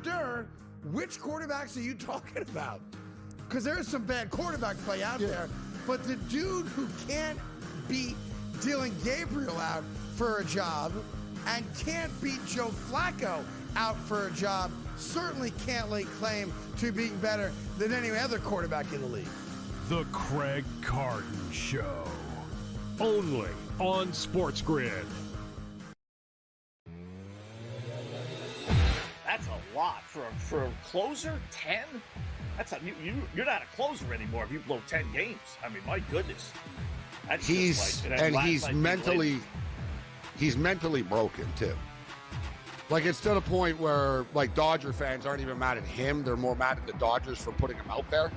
Stern, which quarterbacks are you talking about? Because there's some bad quarterback play out there, but the dude who can't beat Dylan Gabriel out for a job and can't beat Joe Flacco out for a job certainly can't lay claim to being better than any other quarterback in the league. The Craig Carton Show, only on SportsGrid. That's a lot for a closer. 10. That's you're not a closer anymore if you blow 10 games. I mean, my goodness. That's he's mentally broken too. Like, it's to the point where, like, Dodger fans aren't even mad at him; they're more mad at the Dodgers for putting him out there.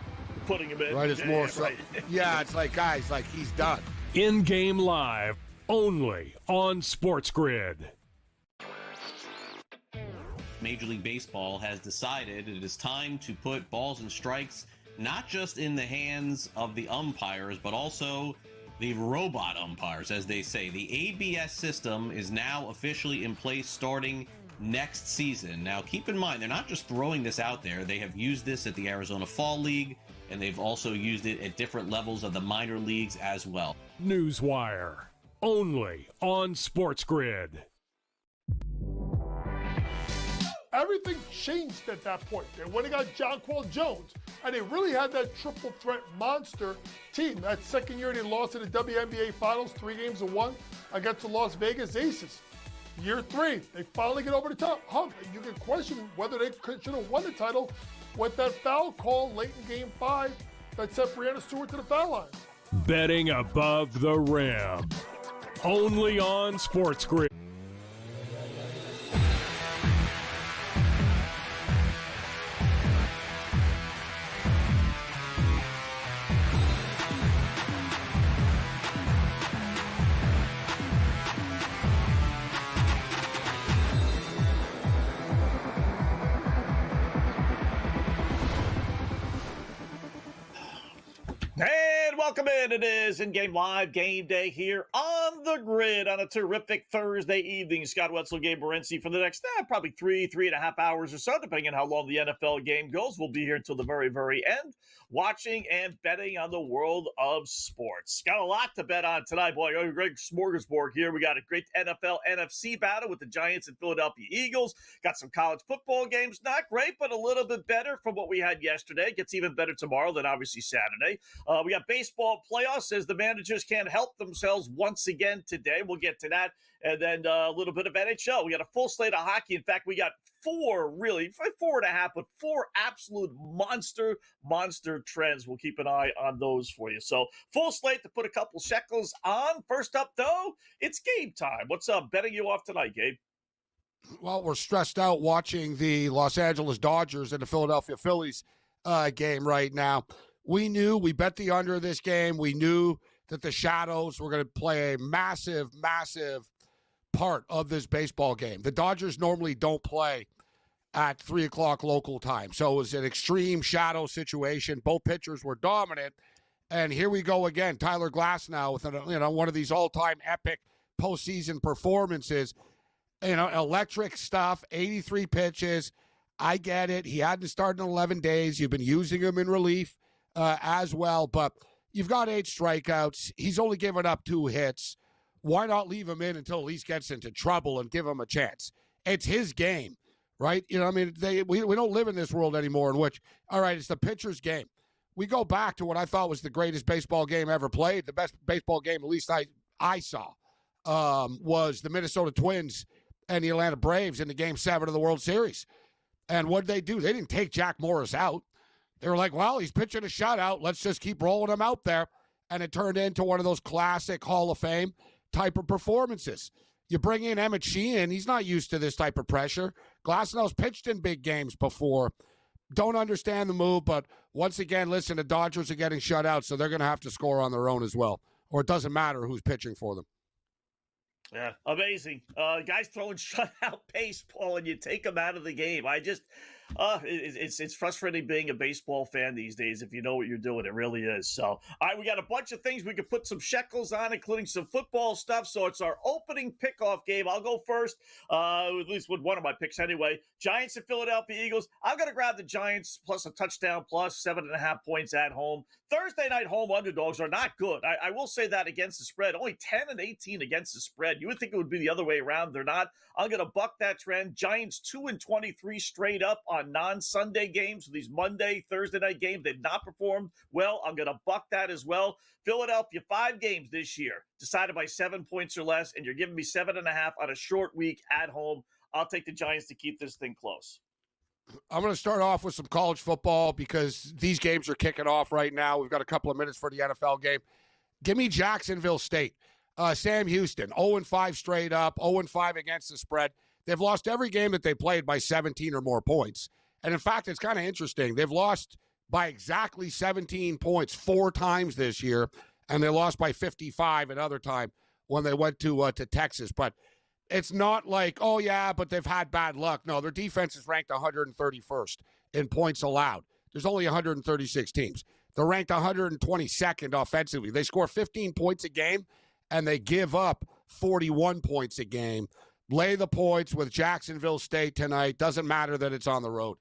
Putting him in, right? It's more so. Right. Yeah, it's like, guys, like, he's done. In-game live, only on SportsGrid. Major League Baseball has decided it is time to put balls and strikes not just in the hands of the umpires, but also the robot umpires, as they say. The ABS system is now officially in place starting next season. Now, keep in mind, they're not just throwing this out there. They have used this at the Arizona Fall League, and they've also used it at different levels of the minor leagues as well. Newswire, only on SportsGrid. Everything changed at that point. They went and got Jonquil Jones, and they really had that triple threat monster team. That second year they lost in the WNBA Finals, 3-1 against the Las Vegas Aces. Year 3, they finally get over the top hump. You can question whether they should have won the title with that foul call late in Game 5 that sent Breanna Stewart to the foul line. Betting above the rim, only on SportsGrid. And welcome in. It is in-game live game day here on the grid on a terrific Thursday evening. Scott Wetzel and Gabriel Morency for the next probably 3.5 hours or so, depending on how long the NFL game goes. We'll be here until the very, very end, watching and betting on the world of sports. Got a lot to bet on tonight, boy. A great smorgasbord here. We got a great NFL NFC battle with the Giants and Philadelphia Eagles. Got some college football games. Not great, but a little bit better from what we had yesterday. Gets even better tomorrow than obviously Saturday. We got baseball playoffs as the managers can't help themselves once again today. We'll get to that. And then a little bit of NHL. We got a full slate of hockey. In fact, we got 4.5, but 4 absolute monster trends. We'll keep an eye on those for you. So full slate to put a couple shekels on. First up, though, it's game time. What's betting you off tonight, Gabe? Well, we're stressed out watching the Los Angeles Dodgers and the Philadelphia Phillies game right now. We bet the under this game. We knew that the Shadows were going to play a massive part of this baseball game. The Dodgers normally don't play at 3 o'clock local time. So it was an extreme shadow situation. Both pitchers were dominant. And here we go again. Tyler Glasnow with one of these all-time epic postseason performances. Electric stuff, 83 pitches. I get it. He hadn't started in 11 days. You've been using him in relief as well. But you've got 8 strikeouts. He's only given up 2 hits. Why not leave him in until at least gets into trouble and give him a chance? It's his game, right? We don't live in this world anymore in which, all right, it's the pitcher's game. We go back to what I thought was the greatest baseball game ever played. The best baseball game, at least I saw, was the Minnesota Twins and the Atlanta Braves in the Game 7 of the World Series. And what did they do? They didn't take Jack Morris out. They were like, well, he's pitching a shutout. Let's just keep rolling him out there. And it turned into one of those classic Hall of Fame type of performances. You bring in Emmett Sheehan. He's not used to this type of pressure. Glasnow's pitched in big games before. Don't understand the move, but once again, listen, the Dodgers are getting shut out, so they're going to have to score on their own as well. Or it doesn't matter who's pitching for them. Yeah, amazing. Guys throwing shutout baseball, and you take them out of the game. It's frustrating being a baseball fan these days if you know what you're doing. It really is. So, all right, we got a bunch of things we could put some shekels on, including some football stuff. So it's our opening pickoff game. I'll go first, at least with one of my picks anyway. Giants and Philadelphia Eagles. I'm going to grab the Giants plus a touchdown plus 7.5 points at home. Thursday night home underdogs are not good. I will say that against the spread. Only 10 and 18 against the spread. You would think it would be the other way around. They're not. I'm going to buck that trend. Giants 2 and 23 straight up on non-Sunday games. So these Monday, Thursday night games, they've not performed well. I'm going to buck that as well. Philadelphia, 5 games this year, decided by 7 points or less, and you're giving me 7.5 on a short week at home. I'll take the Giants to keep this thing close. I'm going to start off with some college football because these games are kicking off right now. We've got a couple of minutes for the NFL game. Give me Jacksonville State. Sam Houston, 0-5 straight up, 0-5 against the spread. They've lost every game that they played by 17 or more points. And in fact, it's kind of interesting. They've lost by exactly 17 points 4 times this year, and they lost by 55 another time when they went to Texas. But it's not like, oh, yeah, but they've had bad luck. No, their defense is ranked 131st in points allowed. There's only 136 teams. They're ranked 122nd offensively. They score 15 points a game, and they give up 41 points a game. Lay the points with Jacksonville State tonight. Doesn't matter that it's on the road.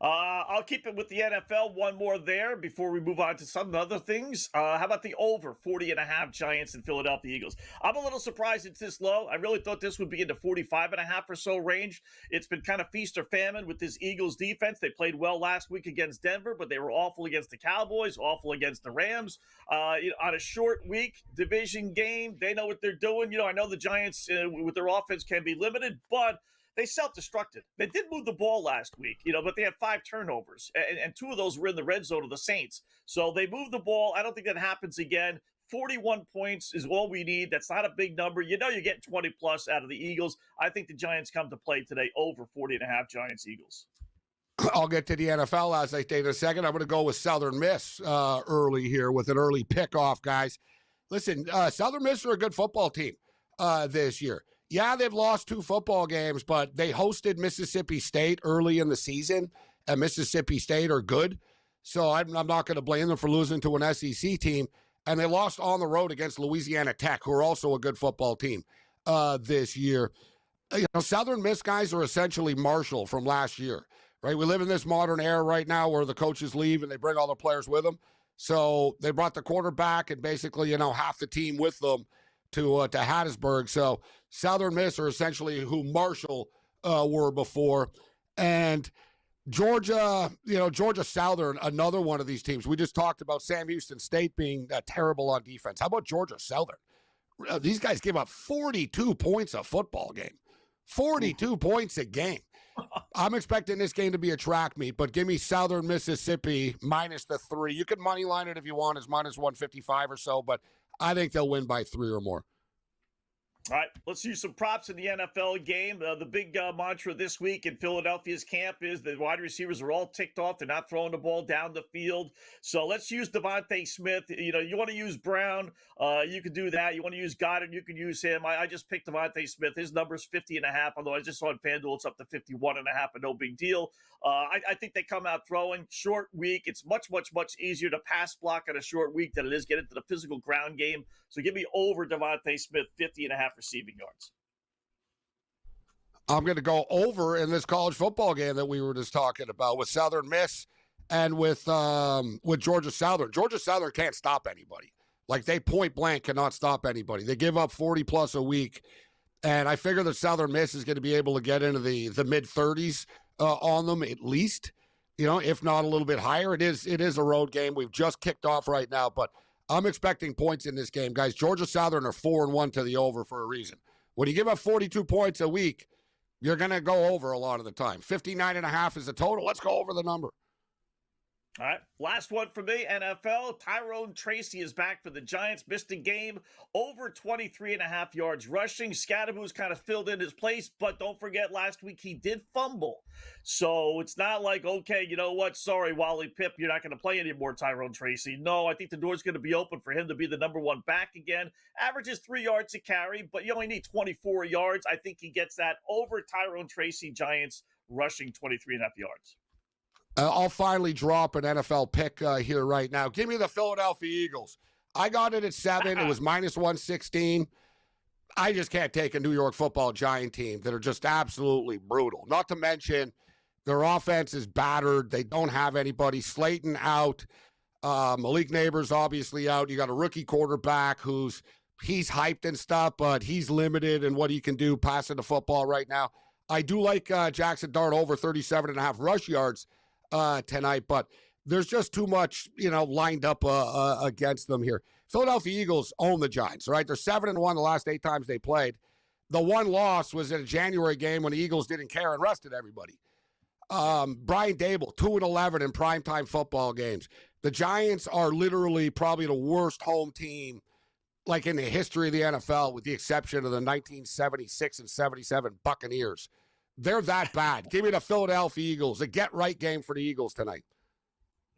I'll keep it with the NFL. One more there before we move on to some other things. How about the over 40.5 Giants and Philadelphia Eagles? I'm a little surprised it's this low. I really thought this would be in the 45.5 or so range. It's been kind of feast or famine with this Eagles defense. They played well last week against Denver, but they were awful against the Cowboys, awful against the Rams. On a short week division game, they know what they're doing. I know the Giants with their offense can be limited, but they self-destructed. They did move the ball last week, but they had 5 turnovers, and 2 of those were in the red zone of the Saints. So they moved the ball. I don't think that happens again. 41 points is all we need. That's not a big number. You're getting 20-plus out of the Eagles. I think the Giants come to play today over 40.5 Giants-Eagles. I'll get to the NFL as I state in a second. I'm going to go with Southern Miss early here with an early pickoff, guys. Listen, Southern Miss are a good football team this year. Yeah, they've lost 2 football games, but they hosted Mississippi State early in the season, and Mississippi State are good. So I'm not going to blame them for losing to an SEC team. And they lost on the road against Louisiana Tech, who are also a good football team this year. Southern Miss guys are essentially Marshall from last year, right? We live in this modern era right now where the coaches leave and they bring all the players with them. So they brought the quarterback and basically, half the team with them to Hattiesburg. So Southern Miss are essentially who Marshall were before. And Georgia Southern, another one of these teams. We just talked about Sam Houston State being terrible on defense. How about Georgia Southern? These guys give up 42 points a football game. 42 points a game. I'm expecting this game to be a track meet, but give me Southern Mississippi minus the 3. You can money line it if you want as minus 155 or so, but I think they'll win by 3 or more. All right, let's use some props in the NFL game. The big mantra this week in Philadelphia's camp is the wide receivers are all ticked off. They're not throwing the ball down the field. So let's use Devontae Smith. You want to use Brown, you can do that. You want to use Goddard, you can use him. I just picked Devontae Smith. His number's 50.5, although I just saw on FanDuel it's up to 51.5, and no big deal. I think they come out throwing. Short week. It's much, much, much easier to pass block on a short week than it is get into the physical ground game. So give me over Devontae Smith, 50.5 receiving yards. I'm going to go over in this college football game that we were just talking about with Southern Miss and with Georgia Southern. Georgia Southern can't stop anybody. Like, they point blank cannot stop anybody. They give up 40-plus a week, and I figure that Southern Miss is going to be able to get into the mid-30s on them at least, if not a little bit higher. It is a road game. We've just kicked off right now, but I'm expecting points in this game, guys. Georgia Southern are 4-1 to the over for a reason. When you give up 42 points a week, you're going to go over a lot of the time. 59.5 is the total. Let's go over the number. All right, last one for me, NFL. Tyrone Tracy is back for the Giants. Missed a game, over 23.5 yards rushing. Scadaboo's kind of filled in his place, but don't forget last week he did fumble. So it's not like, okay, you know what, sorry, Wally Pipp, you're not going to play anymore, Tyrone Tracy. No, I think the door's going to be open for him to be the number 1 back again. Averages 3 yards a carry, but you only need 24 yards. I think he gets that over Tyrone Tracy, Giants, rushing 23.5 yards. I'll finally drop an NFL pick here right now. Give me the Philadelphia Eagles. I got it at 7. It was minus 116. I just can't take a New York football Giant team that are just absolutely brutal. Not to mention their offense is battered. They don't have anybody. Slayton out. Malik Neighbors obviously out. You got a rookie quarterback he's hyped and stuff, but he's limited in what he can do passing the football right now. I do like Jackson Dart over 37.5 rush yards tonight, but there's just too much, lined up against them here. Philadelphia Eagles own the Giants, right? They're 7-1 the last 8 times they played. The one loss was in a January game when the Eagles didn't care and rested everybody. Brian Dable, 2-11 in primetime football games. The Giants are literally probably the worst home team like in the history of the NFL, with the exception of the 1976 and 77 Buccaneers. They're that bad. Give me the Philadelphia Eagles. A get-right game for the Eagles tonight.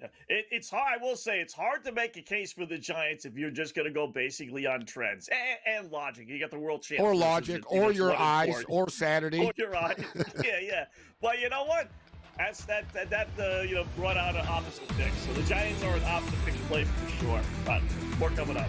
Yeah. It's hard. I will say it's hard to make a case for the Giants if you're just going to go basically on trends and logic. You got the world champ. Or logic, or your eyes, or sanity. Or your eyes. Yeah. But you know what? That's brought out an opposite pick. So the Giants are an opposite pick play for sure. But more coming up.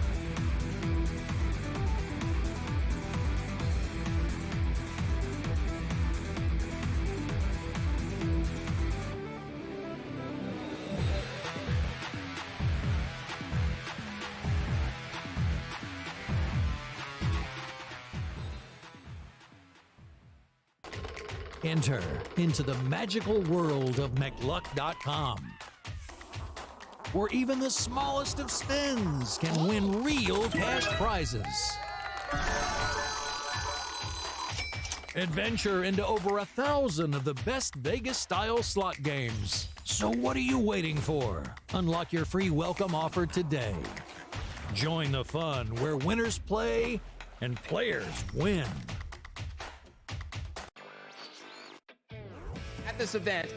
Enter into the magical world of McLuck.com, where even the smallest of spins can win real cash prizes. Adventure into over 1,000 of the best Vegas-style slot games. So what are you waiting for? Unlock your free welcome offer today. Join the fun where winners play and players win. At this event,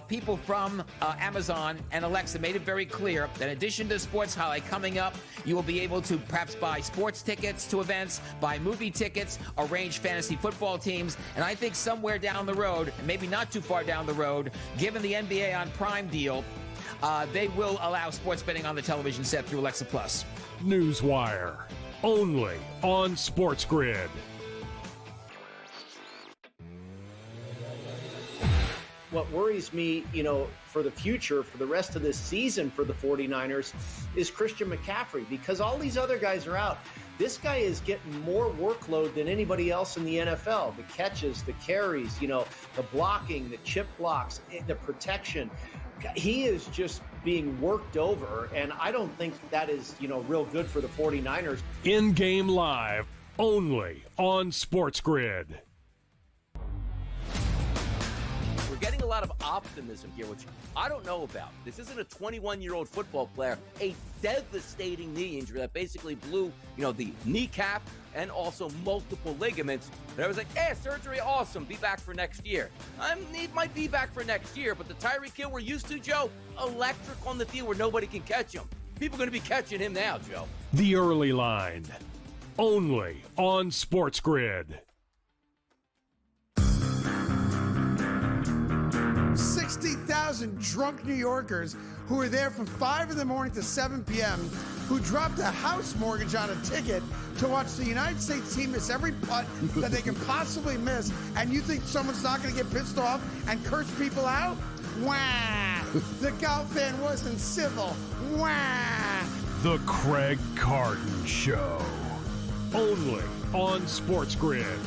people from Amazon and Alexa made it very clear that in addition to Sports Highlight coming up, you will be able to perhaps buy sports tickets to events, buy movie tickets, arrange fantasy football teams, and I think somewhere down the road, maybe not too far down the road, given the NBA on Prime deal, they will allow sports betting on the television set through Alexa Plus. Newswire, only on SportsGrid. What worries me, for the future, for the rest of this season for the 49ers, is Christian McCaffrey, because all these other guys are out. This guy is getting more workload than anybody else in the NFL. The catches, the carries, the blocking, the chip blocks, the protection. He is just being worked over, and I don't think that is, real good for the 49ers. In-game live, only on SportsGrid. We're getting a lot of optimism here, which I don't know about. This isn't a 21-year-old football player, a devastating knee injury that basically blew, the kneecap and also multiple ligaments. And I was like, surgery, awesome, be back for next year. He might be back for next year, but the Tyreek Hill we're used to, Joe, electric on the field where nobody can catch him. People are going to be catching him now, Joe. The Early Line, only on SportsGrid. 60,000 drunk New Yorkers who were there from 5 in the morning to 7 p.m., who dropped a house mortgage on a ticket to watch the United States team miss every putt that they can possibly miss, and you think someone's not going to get pissed off and curse people out? Wah! The golf fan wasn't civil. Wah! The Craig Carton Show, only on SportsGrid.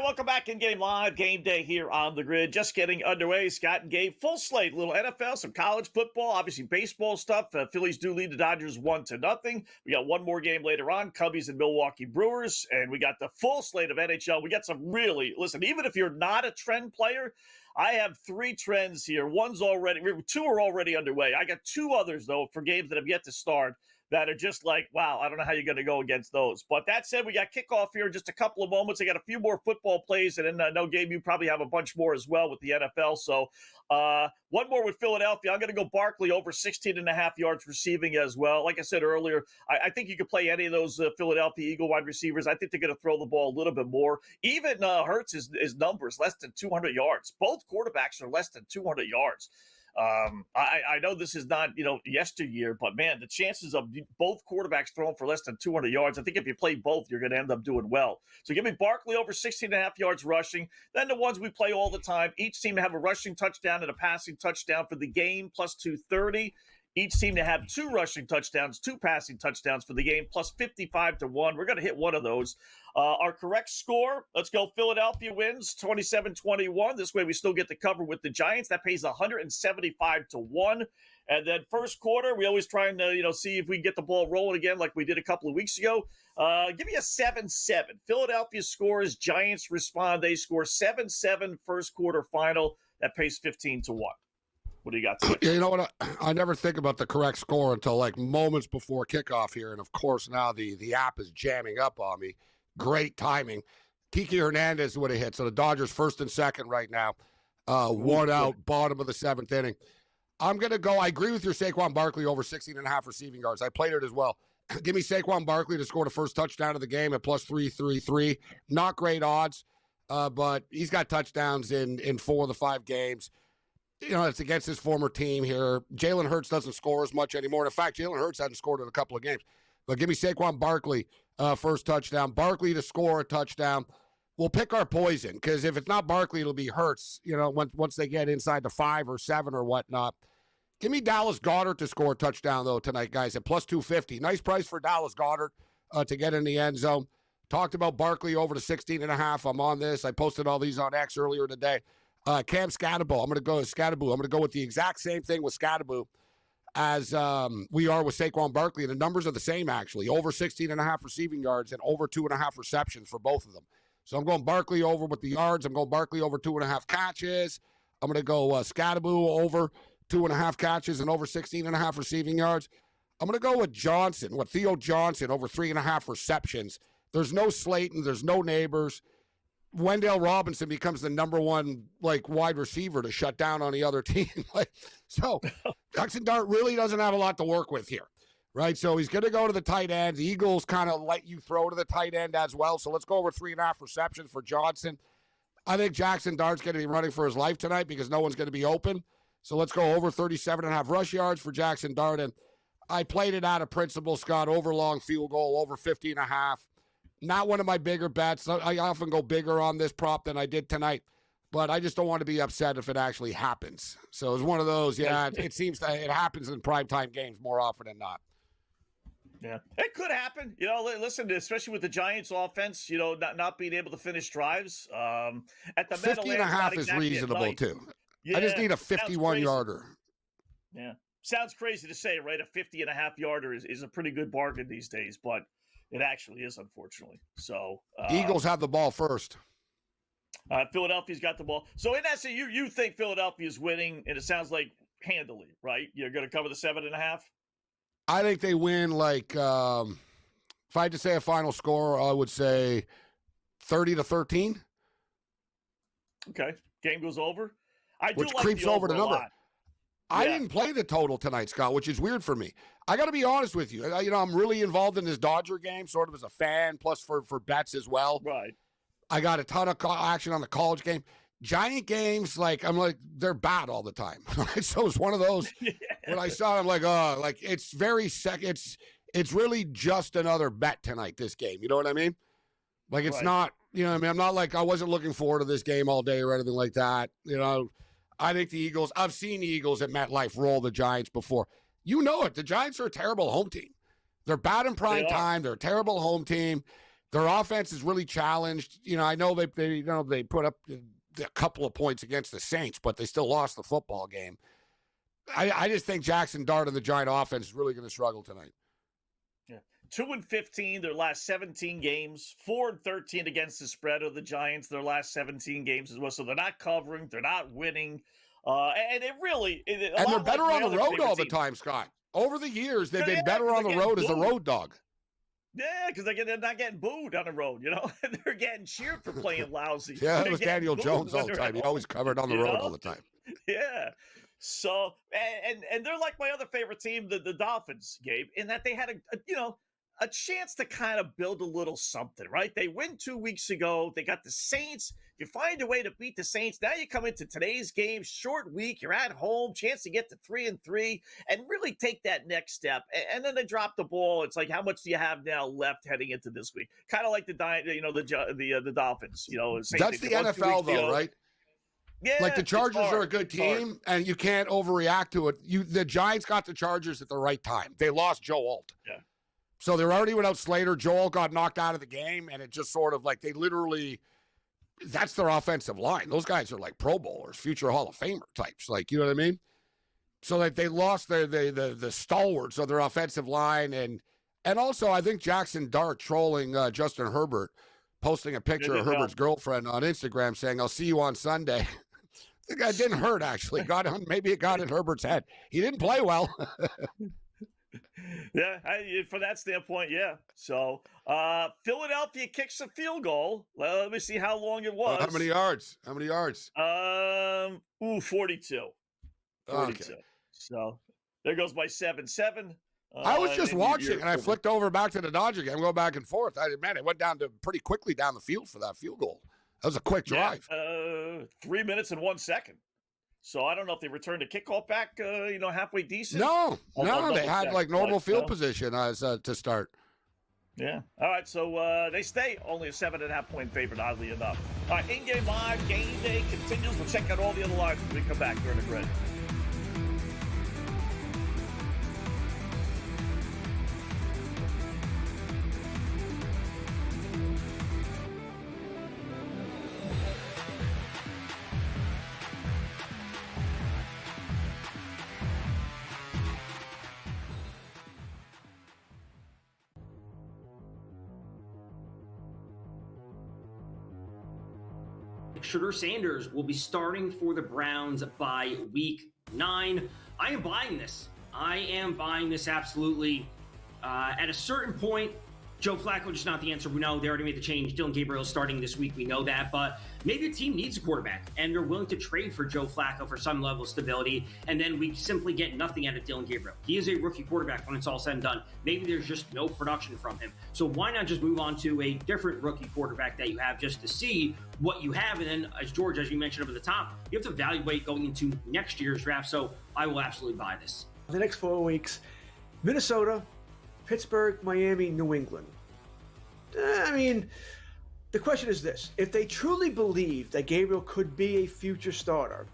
Welcome back in Game Live, Game Day here on the Grid. Just getting underway. Scott and Gabe, full slate, little NFL, some college football, obviously baseball stuff. Phillies do lead the Dodgers 1-0. We got one more game later on, Cubbies and Milwaukee Brewers, and we got the full slate of NHL. We got some really, listen, even if you're not a trend player, I have 3 trends here. 2 are already underway. I got 2 others, though, for games that have yet to start that are just like, wow, I don't know how you're going to go against those. But that said, we got kickoff here in just a couple of moments. I got a few more football plays, and then I know, Gabe, you probably have a bunch more as well with the NFL. So one more with Philadelphia. I'm going to go Barkley over 16.5 yards receiving as well. Like I said earlier, I think you could play any of those Philadelphia Eagle wide receivers. I think they're going to throw the ball a little bit more. Even Hurts is numbers, less than 200 yards. Both quarterbacks are less than 200 yards. I know this is not, yesteryear, but man, the chances of both quarterbacks throwing for less than 200 yards, I think if you play both, you're going to end up doing well. So give me Barkley over 16.5 yards rushing. Then the ones we play all the time, each team to have a rushing touchdown and a passing touchdown for the game, plus 230. Each team to have 2 rushing touchdowns, 2 passing touchdowns for the game, plus 55 to 1. We're going to hit one of those. Our correct score, let's go Philadelphia wins 27-21. This way we still get the cover with the Giants. That pays 175 to 1. And then first quarter, we always try and see if we can get the ball rolling again like we did a couple of weeks ago. Give me a 7-7. Philadelphia scores, Giants respond. They score 7-7 first quarter final. That pays 15 to 1. What do you got today? Yeah, you know what? I never think about the correct score until like moments before kickoff here. And of course, now the app is jamming up on me. Great timing. Kiki Hernandez would have hit. So the Dodgers first and second right now. One out, bottom of the 7th inning. I'm going to go. I agree with your Saquon Barkley over 16.5 receiving yards. I played it as well. Give me Saquon Barkley to score the first touchdown of the game at plus 333. Not great odds, but he's got touchdowns in 4 of the 5 games. It's against his former team here. Jalen Hurts doesn't score as much anymore. In fact, Jalen Hurts hasn't scored in a couple of games. But give me Saquon Barkley first touchdown. Barkley to score a touchdown. We'll pick our poison because if it's not Barkley, it'll be Hurts, once they get inside the 5 or 7 or whatnot. Give me Dallas Goedert to score a touchdown, though, tonight, guys, at plus 250. Nice price for Dallas Goedert to get in the end zone. Talked about Barkley over to 16.5. I'm on this. I posted all these on X earlier today. Cam Scatterbo. I'm going to go with Scatterbo. I'm going to go with the exact same thing with Scatterbo as we are with Saquon Barkley. And the numbers are the same, actually. Over 16.5 receiving yards and over 2.5 receptions for both of them. So I'm going Barkley over with the yards. I'm going Barkley over 2.5 catches. I'm going to go Scatterbo over 2.5 catches and over 16.5 receiving yards. I'm going to go with Theo Johnson over 3.5 receptions. There's no Slayton. There's no Neighbors. Wendell Robinson becomes the number one wide receiver to shut down on the other team. So Jackson Dart really doesn't have a lot to work with here, right? So he's going to go to the tight end. The Eagles kind of let you throw to the tight end as well. So let's go over 3.5 receptions for Johnson. I think Jackson Dart's going to be running for his life tonight because no one's going to be open. So let's go over 37.5 rush yards for Jackson Dart. And I played it out of principle, Scott, over long field goal, over 50.5. Not one of my bigger bets. I often go bigger on this prop than I did tonight, but I just don't want to be upset if it actually happens. So it's one of those, it seems that it happens in primetime games more often than not. Yeah, it could happen. Listen, especially with the Giants offense, not being able to finish drives. At the 50.5 is reasonable, too. Yeah, I just need a 51-yarder. Yeah. Sounds crazy to say, right? A 50.5-yarder is a pretty good bargain these days, but it actually is, unfortunately. So Eagles have the ball first. Philadelphia's got the ball. So in essence, you think Philadelphia's winning, and it sounds like handily, right? You're going to cover the 7.5? I think they win if I had to say a final score, I would say 30-13. Okay. Game goes over. Which creeps over the number. I didn't play the total tonight, Scott, which is weird for me. I got to be honest with you. I'm really involved in this Dodger game, sort of as a fan, plus for bets as well. Right. I got a ton of action on the college game. Giant games, they're bad all the time. So it's one of those. When I saw it, I'm like, it's very it's really just another bet tonight, this game. You know what I mean? It's not, I'm not I wasn't looking forward to this game all day or anything like that. I think the Eagles, I've seen the Eagles at MetLife roll the Giants before. You know it. The Giants are a terrible home team. They're bad in prime time. They're a terrible home team. Their offense is really challenged. I know they put up a couple of points against the Saints, but they still lost the football game. I just think Jackson Dart and the Giant offense is really going to struggle tonight. Yeah. 2-15 their last 17 games, 4-13 against the spread of the Giants their last 17 games as well. So they're not covering, they're not winning, and it really. And they're better on the road all the time, Scott. Over the years, they've been Yeah, better 'cause on the they're road getting as a booed. road dog. Yeah, because they're not getting booed on the road, They're getting cheered for playing lousy. Yeah, it They're was getting Daniel booed Jones when all the they're at time. He home, always covered on the you road know? all the time. Yeah. So, and they're like my other favorite team, the Dolphins, Gabe, in that they had a chance to kind of build a little something, right? They win 2 weeks ago. They got the Saints. You find a way to beat the Saints. Now you come into today's game, short week. You're at home, chance to get to 3-3 and really take that next step. And then they drop the ball. It's like, how much do you have now left heading into this week? Kind of like the Dolphins. Same That's thing. the They won 2 NFL, weeks though, ago. right? Yeah, Like the it's Chargers hard. are a good It's hard. team, and you can't overreact to it. The Giants got the Chargers at the right time. They lost Joe Alt. Yeah. So they're already without Slater. Joel got knocked out of the game, and it just sort of like they literally – that's their offensive line. Those guys are like Pro Bowlers, future Hall of Famer types. Like, you know what I mean? So like they lost the stalwarts of their offensive line. And also I think Jackson Dart trolling Justin Herbert, posting a picture of Herbert's girlfriend on Instagram saying, "I'll see you on Sunday." The guy didn't hurt, actually. Maybe it got in Herbert's head. He didn't play well. Yeah, from that standpoint, yeah. So Philadelphia kicks a field goal. Let me see how long it was. How many yards? 42. 42. Okay. So there goes my 7-7. I was just watching, and I flicked over back to the Dodger game, going back and forth. It went down to pretty quickly down the field for that field goal. That was a quick drive. 3 minutes and 1 second. So I don't know if they returned the kickoff back, halfway decent. No, I'll they had double-check, like normal but, field position as to start. Yeah. All right. So they stay only a 7.5-point favorite, oddly enough. All right. In-game live game day continues. We'll check out all the other lines when we come back during the grid. Shedeur Sanders will be starting for the Browns by week 9. I am buying this. Absolutely. At a certain point, Joe Flacco just not the answer. We know they already made the change. Dylan Gabriel is starting this week. We know that. But maybe a team needs a quarterback, and they're willing to trade for Joe Flacco for some level of stability, and then we simply get nothing out of Dylan Gabriel. He is a rookie quarterback when it's all said and done. Maybe there's just no production from him. So why not just move on to a different rookie quarterback that you have just to see what you have? And then, as George, as you mentioned over the top, you have to evaluate going into next year's draft. So I will absolutely buy this. The next 4 weeks, Minnesota, Pittsburgh, Miami, New England. I mean, the question is this. If they truly believe that Gabriel could be a future starter,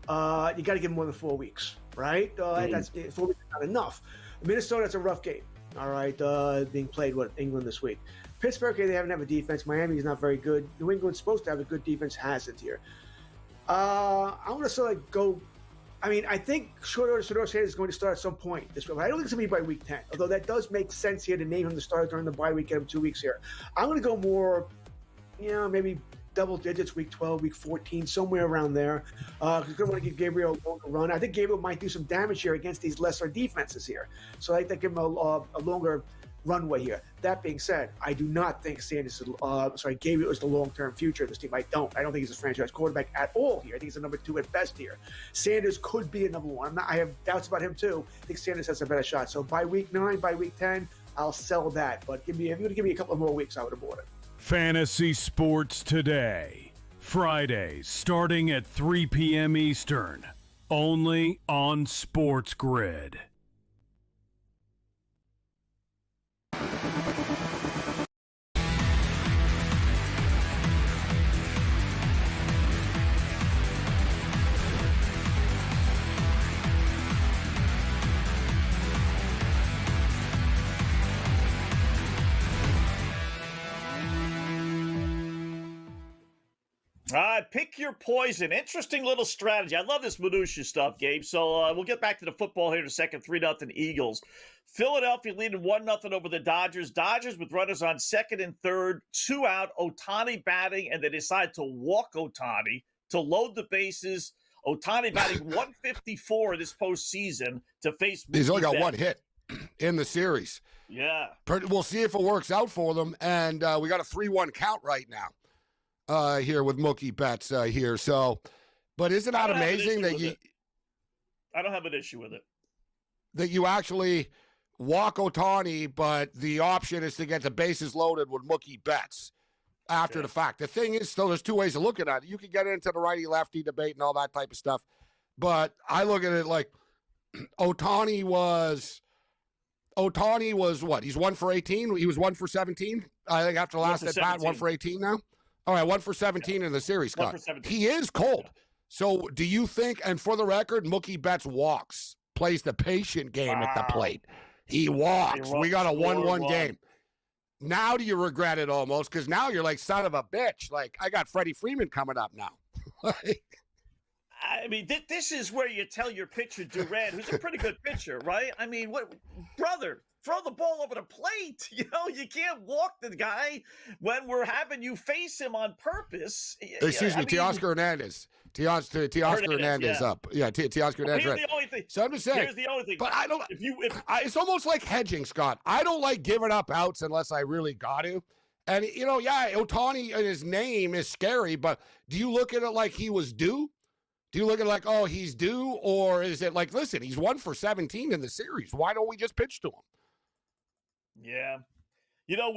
you got to give him more than 4 weeks, right? That's 4 weeks is not enough. Minnesota, it's a rough game, all right, being played with England this week. Pittsburgh, they haven't have a defense. Miami is not very good. New England's supposed to have a good defense, hasn't here. I want to sort of go. I mean, I think Shedeur Sanders is going to start at some point this week. But I don't think it's going to be by week 10, although that does make sense here to name him the starter during the bye week, get him 2 weeks here. I'm going to go more, maybe double digits, week 12, week 14, somewhere around there. Because I'm going to want to give Gabriel a longer run. I think Gabriel might do some damage here against these lesser defenses here. So I think give him a longer runway here. That being said, I do not think Gabriel is the long-term future of this team. I don't think he's a franchise quarterback at all here. I think he's a number 2 at best here. Sanders could be a number 1. I have doubts about him too. I think Sanders has a better shot. So by week 9, by week 10, I'll sell that. But if you're going to give me a couple more weeks, I would have bought it. Fantasy Sports Today, Fridays starting at 3 p.m. Eastern, only on SportsGrid. Pick your poison. Interesting little strategy. I love this minutia stuff, Gabe. So we'll get back to the football here in a second. 3-0 Eagles. Philadelphia leading 1-0 over the Dodgers. Dodgers with runners on second and third, 2 out. Ohtani batting, and they decide to walk Ohtani to load the bases. Ohtani batting 154 this postseason to face Mookie He's only got Betts. one hit in the series. Yeah. We'll see if it works out for them. And we got a 3-1 count right now here with Mookie Betts here. So, but isn't that amazing that I don't have an issue with it. That you actually walk Ohtani, but the option is to get the bases loaded with Mookie Betts after the fact. The thing is, though, there's two ways of looking at it. You can get into the righty-lefty debate and all that type of stuff, but I look at it like Ohtani was what? He's 1 for 18? He was 1 for 17? I think after last at bat, 1 for 18 now? All right, 1 for 17 in the series, Scott. He is cold. So do you think, and for the record, Mookie Betts walks, plays the patient game at the plate. He walks. We got a 1-1 game. Now do you regret it almost? Because now you're like, son of a bitch. Like, I got Freddie Freeman coming up now. I mean, this is where you tell your pitcher, Durant, who's a pretty good pitcher, right? I mean, brother, throw the ball over the plate. You know, you can't walk the guy when we're having you face him on purpose. Excuse me, Teoscar Hernandez. Teoscar Hernandez up. Yeah, Teoscar Hernandez. Here's the only thing. So I'm just saying. Here's the only thing. But I don't. It's almost like hedging, Scott. I don't like giving up outs unless I really got to. And, you know, yeah, Ohtani and his name is scary, but do you look at it like he was due? Do you look at it like, oh, he's due? Or is it like, listen, he's 1 for 17 in the series. Why don't we just pitch to him? Yeah. You know,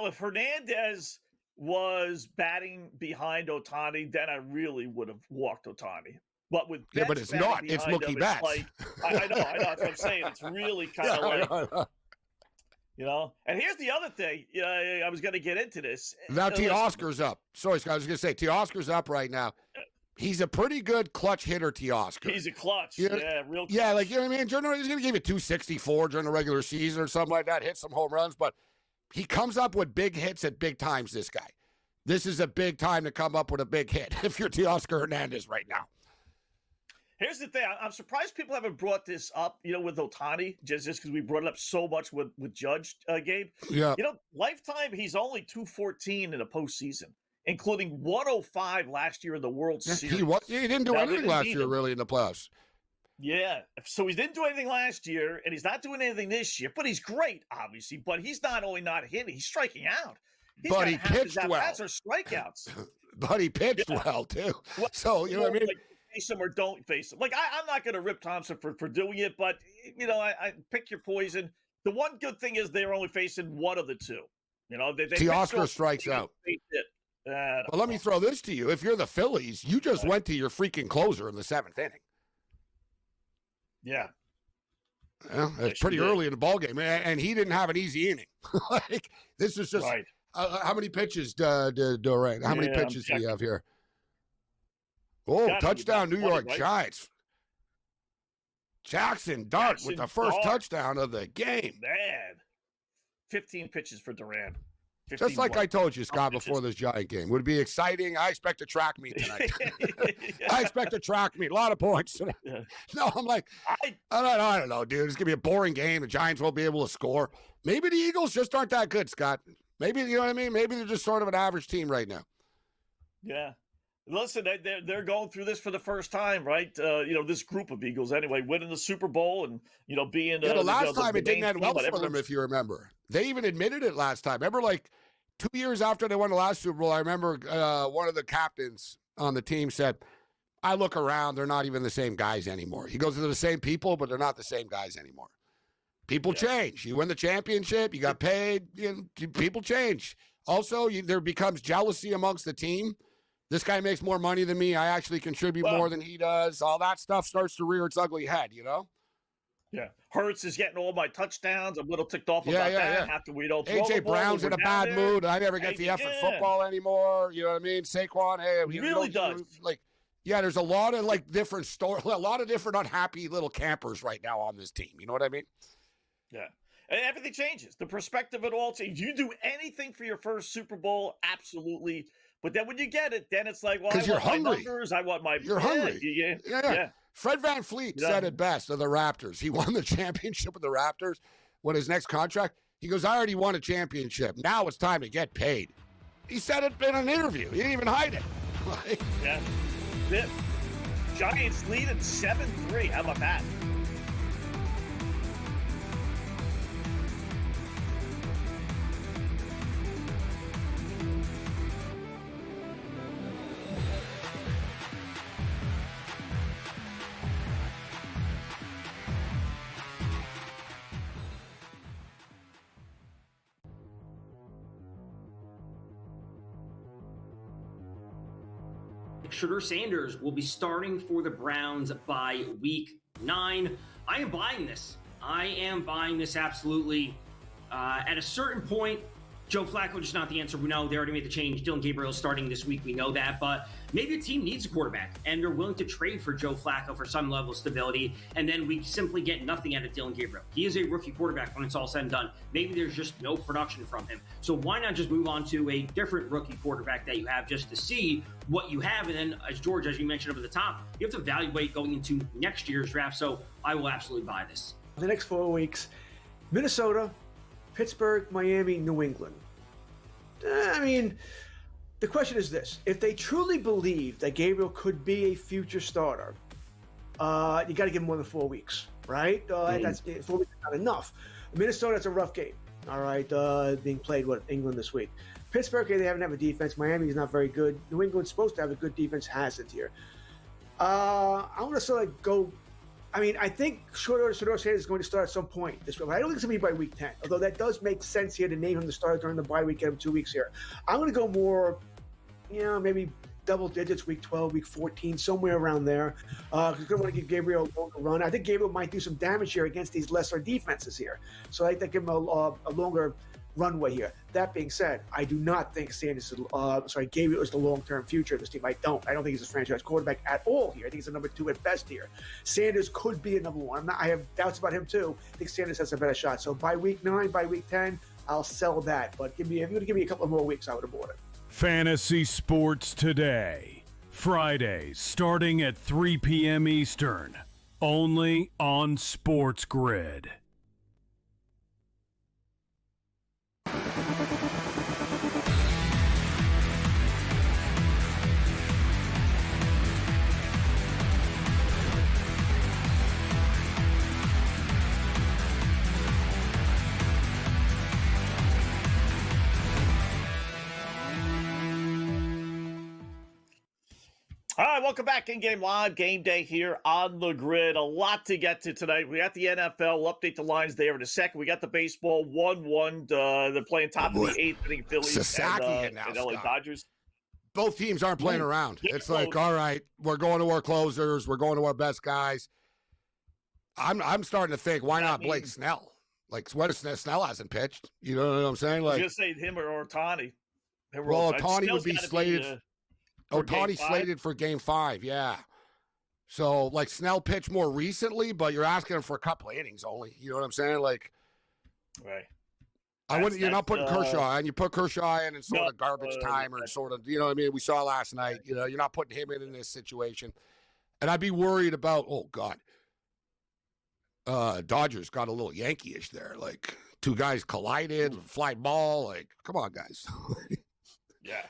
if Hernandez was batting behind Ohtani, then I really would have walked Ohtani. But with Betts but it's not. It's Mookie Betts. Like, I know. That's what I'm saying. It's really kind of you know. And here's the other thing. I was going to get into this. Now Teoscar's up. Sorry, Scott. I was going to say Teoscar's up right now. He's a pretty good clutch hitter, Teoscar. He's a clutch. You know, yeah, real clutch. Yeah, like, you know what I mean? Generally, he's going to give you 264 during the regular season or something like that, hit some home runs, but he comes up with big hits at big times, this guy. This is a big time to come up with a big hit if you're Teoscar Hernandez right now. Here's the thing. I'm surprised people haven't brought this up, you know, with Ohtani, just because we brought it up so much with Judge, Gabe. Yeah. You know, lifetime, he's only 214 in the postseason, including 105 last year in the World Series. He didn't do anything last year, really, in the playoffs. Yeah. So he didn't do anything last year, and he's not doing anything this year. But he's great, obviously. But he's not only not hitting, he's striking out. But he pitched well. That's our strikeouts. But he pitched well, too. Well, so, you know what I mean? Like, face him or don't face him. Like, I'm not going to rip Thompson for doing it, but, you know, I pick your poison. The one good thing is they're only facing one of the two. You know, Teoscar strikes out. Well, let me throw this to you. If you're the Phillies, you just went to your freaking closer in the 7th inning. Yeah. Well, it's pretty early in the ballgame, and he didn't have an easy inning. Like, this is just how many pitches, Durant? How many pitches do you have here? Oh, touchdown, New York Giants. Jackson Dart with the first touchdown of the game. Man. 15 pitches for Durant. Just like I told you, Scott, before this Giant game. Would it be exciting? I expect a track meet tonight. I expect a track meet. A lot of points tonight. Yeah. No, I'm like, I don't know, dude. It's going to be a boring game. The Giants won't be able to score. Maybe the Eagles just aren't that good, Scott. Maybe, you know what I mean? Maybe they're just sort of an average team right now. Yeah. Listen, they're going through this for the first time, right? You know, this group of Eagles, anyway, winning the Super Bowl and, you know, being the last time it didn't end well for them, if you remember. They even admitted it last time. Remember, like 2 years after they won the last Super Bowl, I remember one of the captains on the team said, I look around, they're not even the same guys anymore. He goes, they're the same people, but they're not the same guys anymore. People change. You win the championship, you got paid, people change. Also, there becomes jealousy amongst the team. This guy makes more money than me. I actually contribute more than he does. All that stuff starts to rear its ugly head, you know? Yeah. Hurts is getting all my touchdowns. I'm a little ticked off about that. After we don't throw A.J. Brown's in a bad mood. I never get the effort football anymore. You know what I mean? Saquon, he really does. Like, yeah, there's a lot of like different stories, a lot of different unhappy little campers right now on this team. You know what I mean? Yeah. And everything changes. The perspective of it all changes. You do anything for your first Super Bowl, absolutely. But then when you get it, then it's like, well, I want my numbers. I want my... You're hungry. Yeah. Fred VanVleet said it best of the Raptors. He won the championship with the Raptors. What his next contract? He goes, I already won a championship. Now it's time to get paid. He said it in an interview. He didn't even hide it. Yeah. Giants lead at 7-3. How about that? Shedeur Sanders will be starting for the Browns by week 9. I am buying this. I am buying this absolutely. At a certain point, Joe Flacco just not the answer. We know they already made the change. Dylan Gabriel is starting this week. We know that. But maybe a team needs a quarterback, and they're willing to trade for Joe Flacco for some level of stability, and then we simply get nothing out of Dylan Gabriel. He is a rookie quarterback when it's all said and done. Maybe there's just no production from him. So why not just move on to a different rookie quarterback that you have just to see what you have? And then, as George, as you mentioned over the top, you have to evaluate going into next year's draft. So I will absolutely buy this. The next 4 weeks, Minnesota, Pittsburgh, Miami, New England. I mean, the question is this. If they truly believe that Gabriel could be a future starter, you got to give him more than 4 weeks, right? That's 4 weeks is not enough. Minnesota, that's a rough game, all right, being played with England this week. Pittsburgh, they haven't have a defense. Miami is not very good. New England's supposed to have a good defense, hasn't here. I want to sort of go. I mean, I think Shedeur Sanders is going to start at some point this week. I don't think it's going to be by week 10, although that does make sense here to name him the starter during the bye week, get him 2 weeks here. I'm going to go more, maybe double digits, week 12, week 14, somewhere around there. Because I'm going to want to give Gabriel a longer run. I think Gabriel might do some damage here against these lesser defenses here. So I think give him a longer runway here. That being said, I do not think Gabriel is the long-term future of this team. I don't think he's a franchise quarterback at all here. I think he's a number 2 at best here. Sanders could be a number 1. I have doubts about him too. I think Sanders has a better shot. So by week 9, by week 10, I'll sell that. But if you're going to give me a couple more weeks, I would have bought it. Fantasy Sports Today, Fridays starting at 3 p.m. Eastern, only on SportsGrid. All right, welcome back in Game Live. Game Day here on the grid. A lot to get to tonight. We got the NFL. We'll update the lines there in a second. We got the baseball 1-1. They're playing top of the 8th inning Phillies and LA Dodgers. Both teams aren't playing around. It's like, all right, we're going to our closers. We're going to our best guys. I'm starting to think, why not Blake Snell? Like, what if Snell hasn't pitched? You know what I'm saying? Like, I was going to say him or Ohtani. Well, Ohtani would be slated. Ohtani slated for Game 5, yeah. So, like, Snell pitched more recently, but you're asking him for a couple of innings only. You know what I'm saying? Like, right. You're not putting Kershaw in. You put Kershaw in sort of garbage time or sort of, you know what I mean? We saw last night. You know, you're not putting him in this situation. And I'd be worried about, oh, God. Dodgers got a little Yankee-ish there. Like, 2 guys collided, fly ball. Like, come on, guys. Yeah.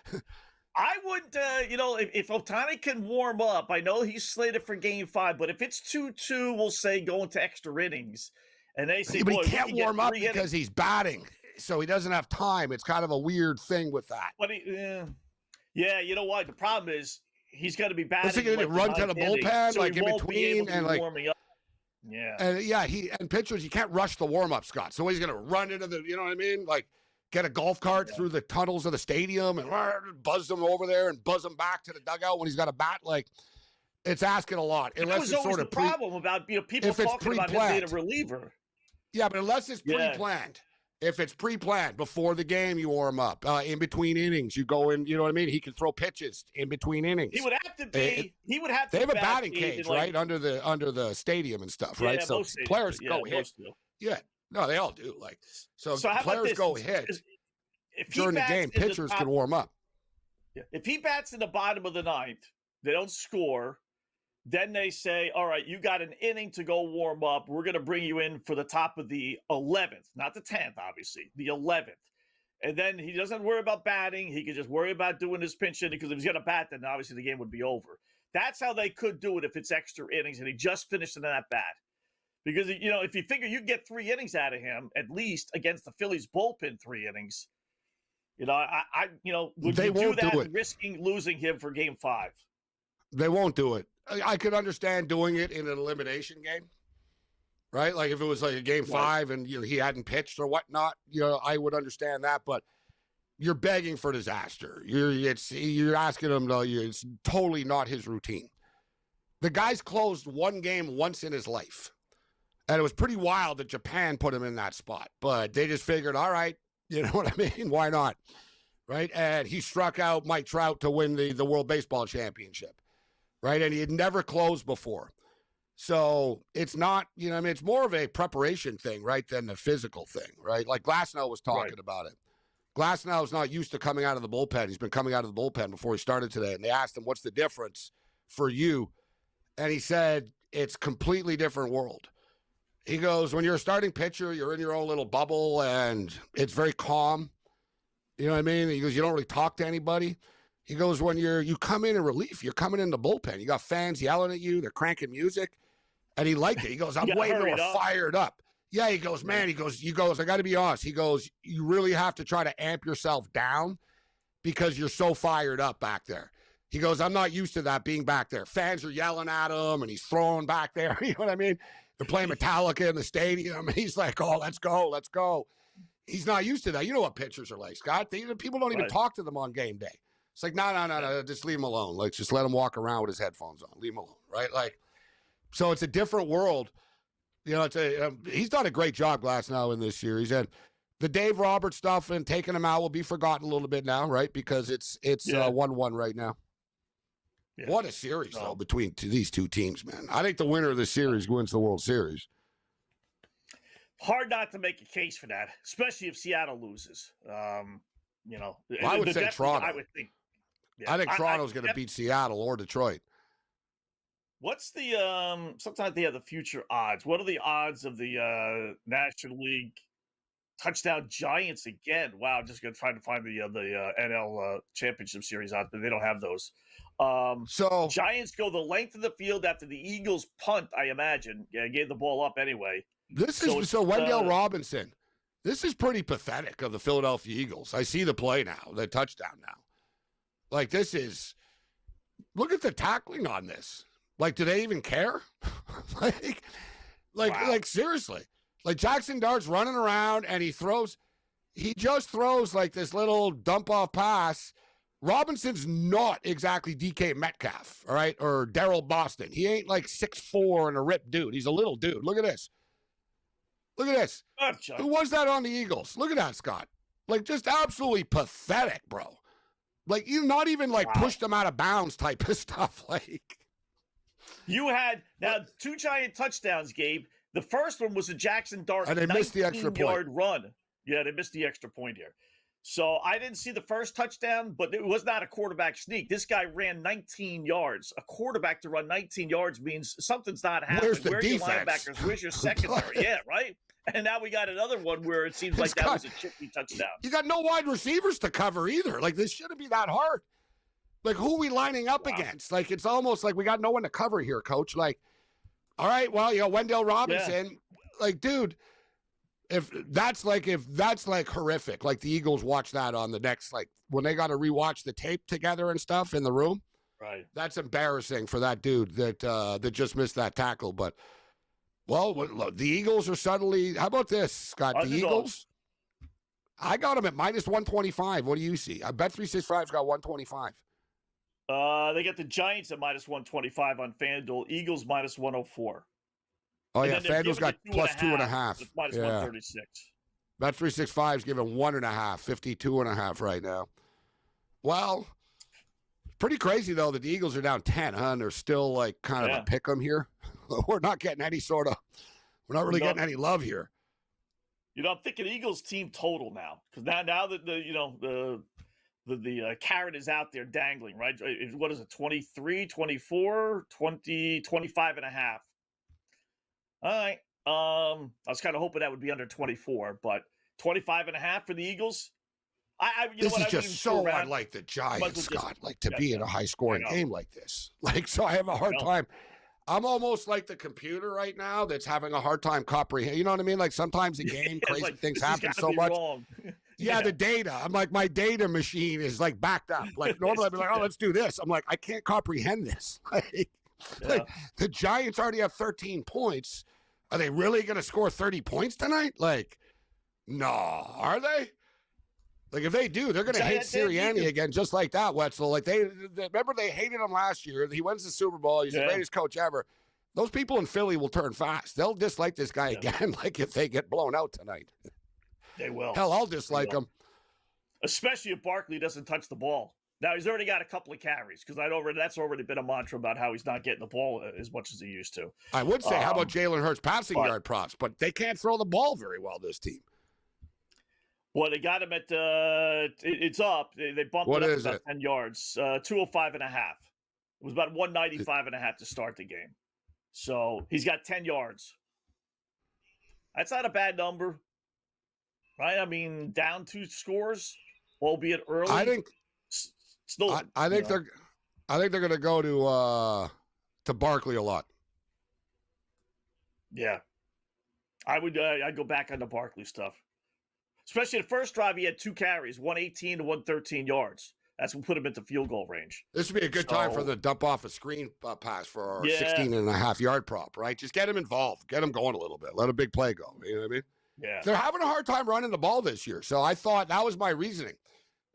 I would, if Ohtani can warm up, I know he's slated for Game 5, but if it's 2-2, we'll say going to extra innings, and they say, but he can't warm up because he's batting, so he doesn't have time. It's kind of a weird thing with that. But yeah, you know what? The problem is he's got to be batting. Let's say he run to the bullpen, so like in between, and like warming up. Yeah, and pitchers, you can't rush the warm up, Scott. So he's going to run into the, you know what I mean, like. Get a golf cart through the tunnels of the stadium and buzz them over there and buzz them back to the dugout when he's got a bat. Like, it's asking a lot. Unless it's sort of problem about people talking about him being a reliever. Yeah, but unless it's pre-planned. If it's pre-planned before the game, you warm up. In between innings, you go in. You know what I mean? He can throw pitches in between innings. He would have to be. They have a batting cage right under the stadium and stuff, right? So players go hit. Yeah. No, they all do. Like, so players go hit during the game. Pitchers can warm up. If he bats in the bottom of the 9th, they don't score. Then they say, all right, you got an inning to go warm up. We're going to bring you in for the top of the 11th, not the 10th, obviously, the 11th. And then he doesn't worry about batting. He can just worry about doing his pinch inning because if he's going to bat, then obviously the game would be over. That's how they could do it if it's extra innings and he just finished in that bat. Because, if you figure you get 3 innings out of him, at least against the Phillies bullpen 3 innings, would They you do won't that do it. risking losing him for Game 5? They won't do it. I could understand doing it in an elimination game, right? Like if it was like a Game 5 and he hadn't pitched or whatnot, I would understand that. But you're begging for disaster. You're asking him to. It's totally not his routine. The guy's closed 1 game once in his life. And it was pretty wild that Japan put him in that spot. But they just figured, all right, you know what I mean? Why not? Right? And he struck out Mike Trout to win the World Baseball Championship. Right? And he had never closed before. So it's not, it's more of a preparation thing, right, than the physical thing, right? Like Glasnow was talking about it. Glasnow's not used to coming out of the bullpen. He's been coming out of the bullpen before he started today. And they asked him, what's the difference for you? And he said, it's completely different world. He goes, when you're a starting pitcher, you're in your own little bubble, and it's very calm. You know what I mean? He goes, you don't really talk to anybody. He goes, when you come in relief, you're coming in the bullpen. You got fans yelling at you. They're cranking music. And he liked it. He goes, I'm way more fired up. Yeah, he goes, man, he goes, I got to be honest. He goes, you really have to try to amp yourself down because you're so fired up back there. He goes, I'm not used to that being back there. Fans are yelling at him, and he's throwing back there. You know what I mean? They're playing Metallica in the stadium, and he's like, oh, let's go, let's go. He's not used to that. You know what pitchers are like, Scott. People don't even talk to them on game day. It's like, no, just leave him alone. Like, just let him walk around with his headphones on. Leave him alone, right? Like, so it's a different world. He's done a great job, Glasnow, in this series. And the Dave Roberts stuff and taking him out will be forgotten a little bit now, right? Because it's 1-1 right now. Yeah. What a series, though, between these two teams, man. I think the winner of the series wins the World Series. Hard not to make a case for that, especially if Seattle loses. I would say Toronto. I would think. I think Toronto's going to beat Seattle or Detroit. What's the sometimes they have the future odds? What are the odds of the National League touchdown Giants again? Wow, just going to try to find the NL Championship Series odds, but they don't have those. So Giants go the length of the field after the Eagles punt, I imagine. Yeah, gave the ball up anyway. So Wendell Robinson. This is pretty pathetic of the Philadelphia Eagles. I see the play now, the touchdown now. Like, this is, look at the tackling on this. Like, do they even care? like seriously. Like, Jackson Dart's running around and he just throws like this little dump off pass. Robinson's not exactly DK Metcalf, all right, or Daryl Boston. He ain't like 6'4" and a ripped dude. He's a little dude. Look at this. Look at this. Who was that on the Eagles? Look at that, Scott. Like, just absolutely pathetic, bro. Like, you not even like pushed them out of bounds type of stuff. Like, you had now 2 Giant touchdowns, Gabe. The first one was a Jackson Dart, and they missed the extra point. 19-yard run. Yeah, they missed the extra point here. So I didn't see the first touchdown, but it was not a quarterback sneak. This guy ran 19 yards. A quarterback to run 19 yards means something's not happening. Where's the defense? Your linebackers? Where's your secondary? Yeah, right? And now we got another one where it seems like that was a chippy touchdown. You got no wide receivers to cover either. Like, this shouldn't be that hard. Like, who are we lining up against? Like, it's almost like we got no one to cover here, coach. Like, all right, well, Wendell Robinson, like, dude, if that's horrific, like the Eagles watch that on the next, like when they got to rewatch the tape together and stuff in the room, right? That's embarrassing for that dude that just missed that tackle. But, well, the Eagles are suddenly, how about this, Scott? The Eagles, I got them at -125. What do you see? I bet 365's got 125. They got the Giants at -125 on FanDuel. Eagles -104. Oh, yeah, FanDuel's got +2.5. It's -136. Bet 365's giving 1.5, 52.5 right now. Well, pretty crazy, though, that the Eagles are down 10, huh? And they're still, like, kind of a pick 'em here. We're not getting any we're not really getting any love here. I'm thinking Eagles team total now. Because now that the carrot is out there dangling, right? What is it, 23, 24, 20, 25.5? All right. I was kind of hoping that would be under 24, but 25.5 for the Eagles. This is just so unlike the Giants, Scott, like to be in a high-scoring game like this. Like, so I have a hard time. I'm almost like the computer right now that's having a hard time comprehending. You know what I mean? Like sometimes a game, crazy things happen so much. Yeah, the data. I'm like, my data machine is like backed up. Like normally I'd be like, oh, let's do this. I'm like, I can't comprehend this. Like the Giants already have 13 points. Are they really going to score 30 points tonight? Like, no, are they? Like, if they do, they're going to hate Sirianni again, just like that, Wetzel. Like, remember they hated him last year. He wins the Super Bowl. He's the greatest coach ever. Those people in Philly will turn fast. They'll dislike this guy again, like if they get blown out tonight. They will. Hell, I'll dislike him. Especially if Barkley doesn't touch the ball. Now, he's already got a couple of carries because that's already been a mantra about how he's not getting the ball as much as he used to. I would say, how about Jalen Hurts passing yard props? But they can't throw the ball very well, this team. Well, they got him at it's up. They bumped it up about 10 yards, 205.5. It was about 195.5 to start the game. So he's got 10 yards. That's not a bad number, right? I mean, down 2 scores, albeit early. I think still. I think they're going to go to Barkley a lot. Yeah, I'd go back on the Barkley stuff. Especially the first drive, he had 2 carries, 118 to 113 yards. That's what put him into field goal range. This would be a good time for the dump off a screen pass for our 16.5-yard prop, right? Just get him involved. Get him going a little bit. Let a big play go. You know what I mean? Yeah. They're having a hard time running the ball this year. So I thought that was my reasoning.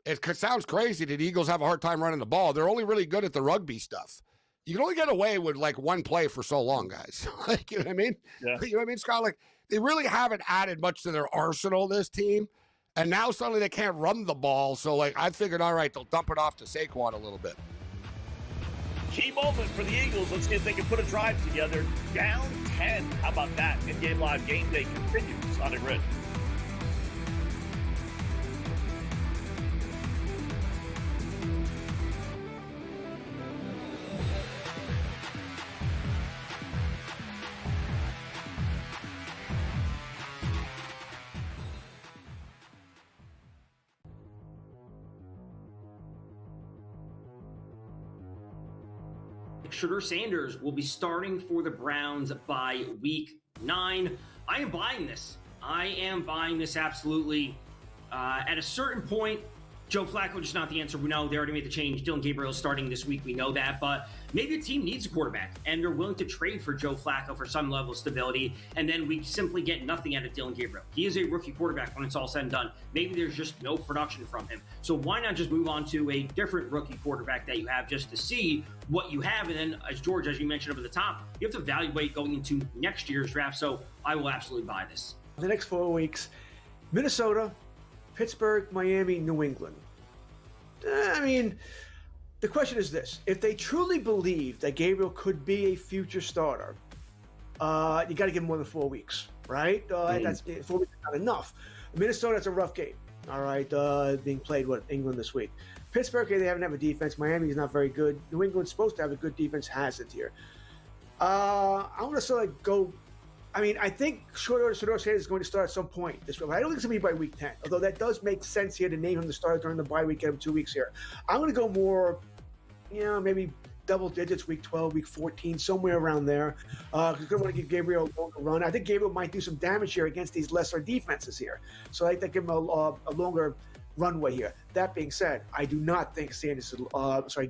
It sounds crazy that Eagles have a hard time running the ball. They're only really good at the rugby stuff. You can only get away with like one play for so long, guys. Like, you know what I mean? Yeah. You know what I mean, Scott? Like, they really haven't added much to their arsenal, this team. And now suddenly they can't run the ball. So, like, I figured, all right, they'll dump it off to Saquon a little bit. Key moment for the Eagles. Let's see if they can put a drive together. Down 10. How about that? In-game live game day continues on the grid. Shedeur Sanders will be starting for the Browns by week 9. I am buying this. I am buying this absolutely. At a certain point, Joe Flacco just not the answer. We know they already made the change. Dylan Gabriel is starting this week. We know that. But maybe a team needs a quarterback, and they're willing to trade for Joe Flacco for some level of stability, and then we simply get nothing out of Dylan Gabriel. He is a rookie quarterback when it's all said and done. Maybe there's just no production from him. So why not just move on to a different rookie quarterback that you have just to see what you have? And then, as George, as you mentioned up at the top, you have to evaluate going into next year's draft. So I will absolutely buy this. The next 4 weeks, Minnesota, Pittsburgh, Miami, New England. I mean, the question is this. If they truly believe that Gabriel could be a future starter, you got to give him more than 4 weeks, right? That's 4 weeks is not enough. Minnesota, it's a rough game, all right, being played, England this week. Pittsburgh, they haven't have a defense. Miami is not very good. New England's supposed to have a good defense, hasn't here. I'm going to sort of go. I mean, I think Shedeur Sanders is going to start at some point this week. I don't think it's going to be by week 10, although that does make sense here to name him the starter during the bye week, get him 2 weeks here. I'm going to go more, maybe double digits, week 12, week 14, somewhere around there. Because I want to give Gabriel a longer run. I think Gabriel might do some damage here against these lesser defenses here. So I think they give him a longer runway here. That being said, I do not think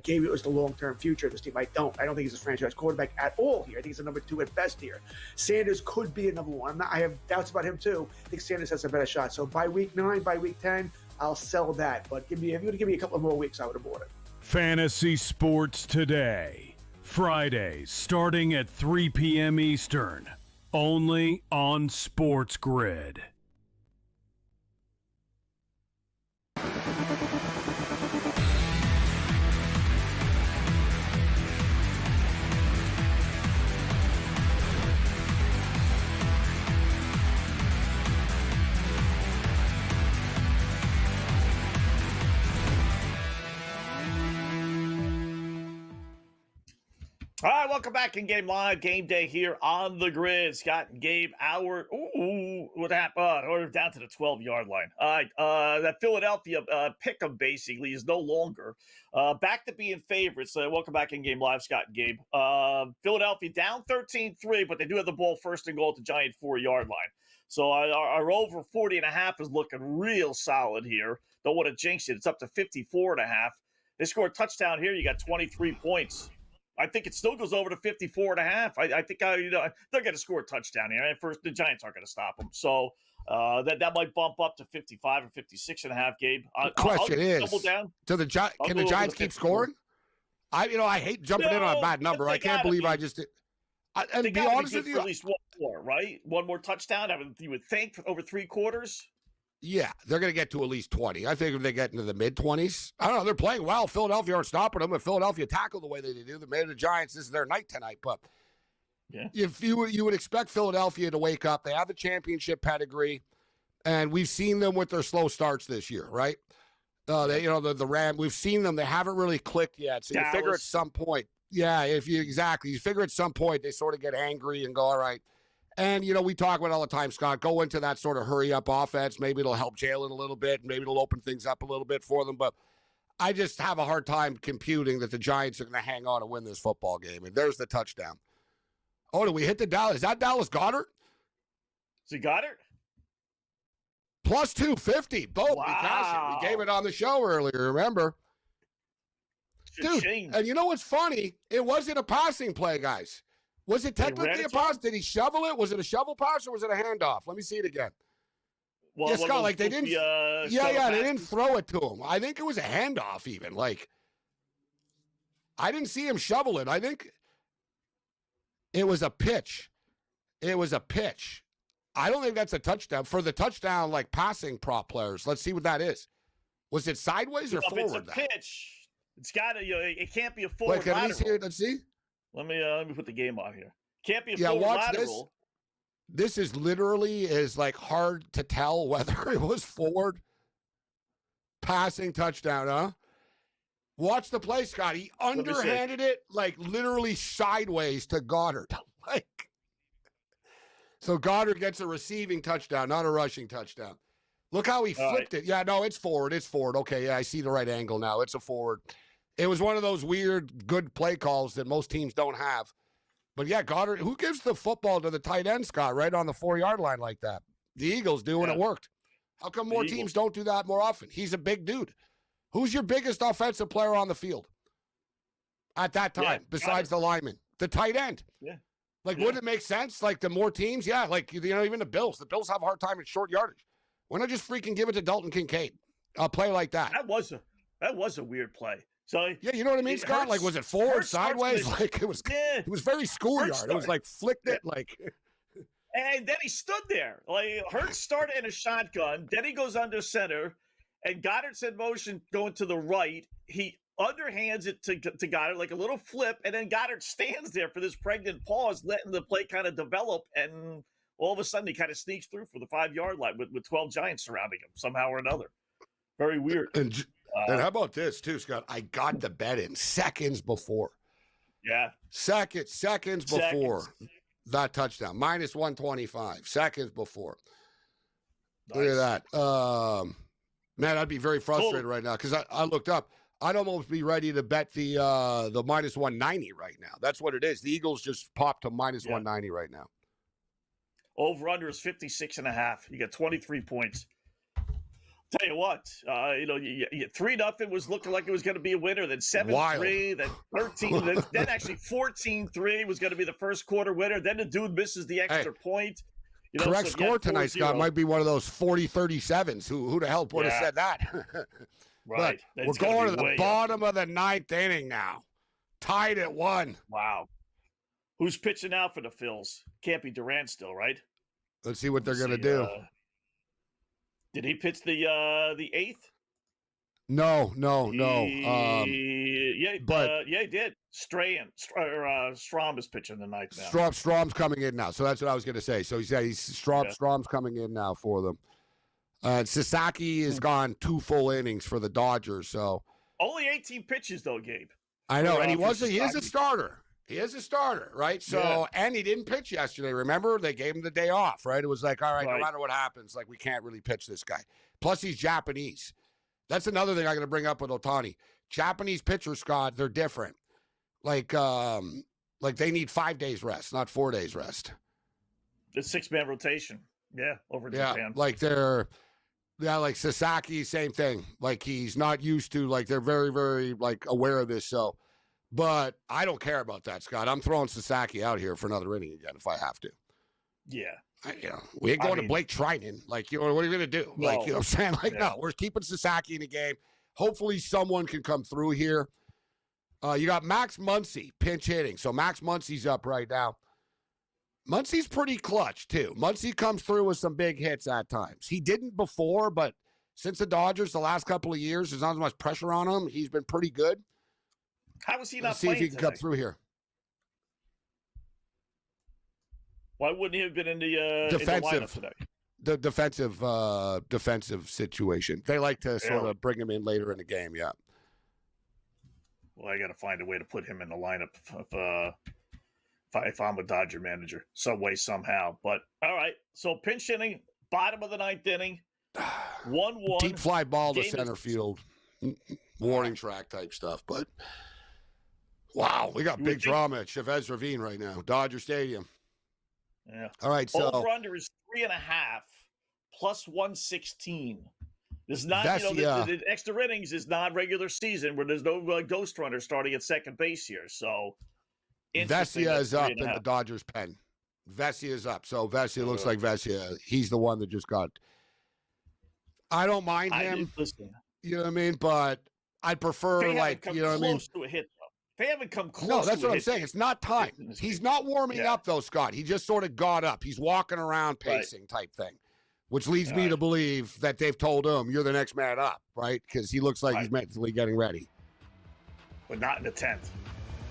Gabriel is the long-term future of this team. I don't think he's a franchise quarterback at all here. I think he's a number 2 at best here. Sanders could be a number 1. I have doubts about him too. I think Sanders has a better shot. So by week 9, by week 10, I'll sell that. But if you were to give me a couple of more weeks, I would have bought it. Fantasy Sports Today. Fridays starting at 3 p.m. Eastern. Only on SportsGrid. All right, welcome back in Game Live. Game Day here on the grid. Scott and Gabe, what happened? We're down to the 12-yard line. All right, that Philadelphia pick-em basically is no longer back to being favorites. Welcome back in Game Live, Scott and Gabe. Philadelphia down 13-3, but they do have the ball first and goal at the Giant 4-yard line. So our over 40.5 is looking real solid here. Don't want to jinx it. It's up to 54.5. They score a touchdown here. You got 23 points. I think it still goes over to 54.5. I think they're going to score a touchdown here. And first, the Giants aren't going to stop them. So that might bump up to 55 or 56.5. Gabe. The question is, double down. Can the Giants keep scoring? I hate jumping in on a bad number. I can't believe I just did. And be honest with you, at least one more, right? One more touchdown. You would think over 3 quarters. Yeah, they're going to get to at least 20. I think if they get into the mid-20s, I don't know. They're playing well. Philadelphia aren't stopping them. If Philadelphia tackle the way they do, maybe the Giants, this is their night tonight. But if you would expect Philadelphia to wake up, they have the championship pedigree, and we've seen them with their slow starts this year, right? The Ram, we've seen them. They haven't really clicked yet. So you figure at some point, you figure at some point they sort of get angry and go, all right. And, we talk about it all the time, Scott, go into that sort of hurry-up offense. Maybe it'll help Jalen a little bit. Maybe it'll open things up a little bit for them. But I just have a hard time computing that the Giants are going to hang on and win this football game. And there's the touchdown. Oh, did we hit the Dallas? Is that Dallas Goedert? Is he Goedert? Plus 250. Boom. Wow. We cashed it. We gave it on the show earlier, remember? Dude, and you know what's funny? It wasn't a passing play, guys. Was it technically a pass? Did he shovel it? Was it a shovel pass or was it a handoff? Let me see it again. Well, Scott, they didn't. They didn't throw it to him. I think it was a handoff, even. I didn't see him shovel it. I think it was a pitch. It was a pitch. I don't think that's a touchdown. For the touchdown, passing prop players, let's see what that is. Was it sideways or forward? It's a pitch. It's got to. It can't be a forward. Let's see. Let me put the game on here. Can't be a forward lateral. This is literally hard to tell whether it was forward passing touchdown, huh? Watch the play, Scott. He underhanded it literally sideways to Goddard. So Goddard gets a receiving touchdown, not a rushing touchdown. Look how he flipped it. Yeah, no, it's forward. It's forward. Okay, yeah, I see the right angle now. It's a forward. It was one of those weird, good play calls that most teams don't have. But, yeah, Goddard, who gives the football to the tight end, Scott, right on the 4-yard line like that? The Eagles do, and it worked. How come more teams don't do that more often? He's a big dude. Who's your biggest offensive player on the field at that time besides the lineman? The tight end. Yeah. Wouldn't it make sense? The more teams? Yeah, even the Bills. The Bills have a hard time at short yardage. Why not just freaking give it to Dalton Kincaid? A play like that. That was a weird play. So yeah, you know what I mean, Scott? Was it forward, sideways? It was very schoolyard. It was flicked it And then he stood there. Hurts started in a shotgun. Then he goes under center, and Goddard's in motion going to the right. He underhands it to Goddard a little flip, and then Goddard stands there for this pregnant pause, letting the play kind of develop, and all of a sudden he kind of sneaks through for the 5-yard line with 12 Giants surrounding him somehow or another. Very weird. And how about this, too, Scott? I got the bet in seconds before. Yeah. Seconds before that touchdown. Minus 125. Seconds before. Nice. Look at that. Man, I'd be very frustrated right now because I looked up. I'd almost be ready to bet the minus 190 right now. That's what it is. The Eagles just popped to minus 190 right now. Over-under is 56.5. You got 23 points. Tell you what, 3-0 was looking like it was going to be a winner. Then 7-3, then 13, then actually 14-3 was going to be the first quarter winner. Then the dude misses the extra point. Correct score tonight, Scott. Might be one of those 40-37s. Who the hell would have said that? Right. We're going to the bottom of the 9th inning now. Tied at 1. Wow. Who's pitching out for the Phils? Can't be Durant still, right? Let's see what they're going to do. Did he pitch the 8th? No. He did. Strom is pitching the 9th now. Strom's coming in now. So that's what I was going to say. So Strom's coming in now for them. Sasaki has gone 2 full innings for the Dodgers. So only 18 pitches though, Gabe. I know, and he is a starter. He is a starter, right? So, and he didn't pitch yesterday. Remember, they gave him the day off, right? It was like, all right, no matter what happens, like we can't really pitch this guy. Plus, he's Japanese. That's another thing I'm going to bring up with Ohtani. Japanese pitchers, Scott, they're different. Like they need 5 days rest, not 4 days rest. The 6-man rotation. Yeah, over in Japan. Like like Sasaki, same thing. Like he's not used to, like they're very, very like aware of this. So, but I don't care about that, Scott. I'm throwing Sasaki out here for another inning again if I have to. Yeah. We ain't going to Blake Trinan. Like, what are you going to do? No. Like, what I'm saying? Like, no, we're keeping Sasaki in the game. Hopefully someone can come through here. You got Max Muncy pinch hitting. So Max Muncy's up right now. Muncy's pretty clutch, too. Muncy comes through with some big hits at times. He didn't before, but since the Dodgers the last couple of years, there's not as much pressure on him. He's been pretty good. How was he not Let's see playing if he can today? come through here. Why wouldn't he have been in the Defensive. lineup today? The defensive situation. They like to sort of bring him in later in the game, yeah. Well, I got to find a way to put him in the lineup if I'm a Dodger manager, some way, somehow. But, all right, so pinch inning, bottom of the 9th inning, 1-1. Deep fly ball to Game center field. Warning track type stuff. But, wow, we got big drama at Chavez Ravine right now. Dodger Stadium. Yeah. All right, so. Over-under is 3.5 plus 116. This is not, the extra innings is not regular season where there's no ghost runner starting at second base here. So, Vesia is up in the Dodgers pen. Vesia is up. So, Vesia looks like Vesia. He's the one that just got. I don't mind him. You know what I mean? But I'd prefer, like, you know what I mean? To a hit, though. They haven't come close. No, that's what I'm saying. It's not time. He's not warming up, though, Scott. He just sort of got up. He's walking around pacing type thing, which leads me to believe that they've told him, you're the next man up, right? Because he looks like he's mentally getting ready. But not in the 10th.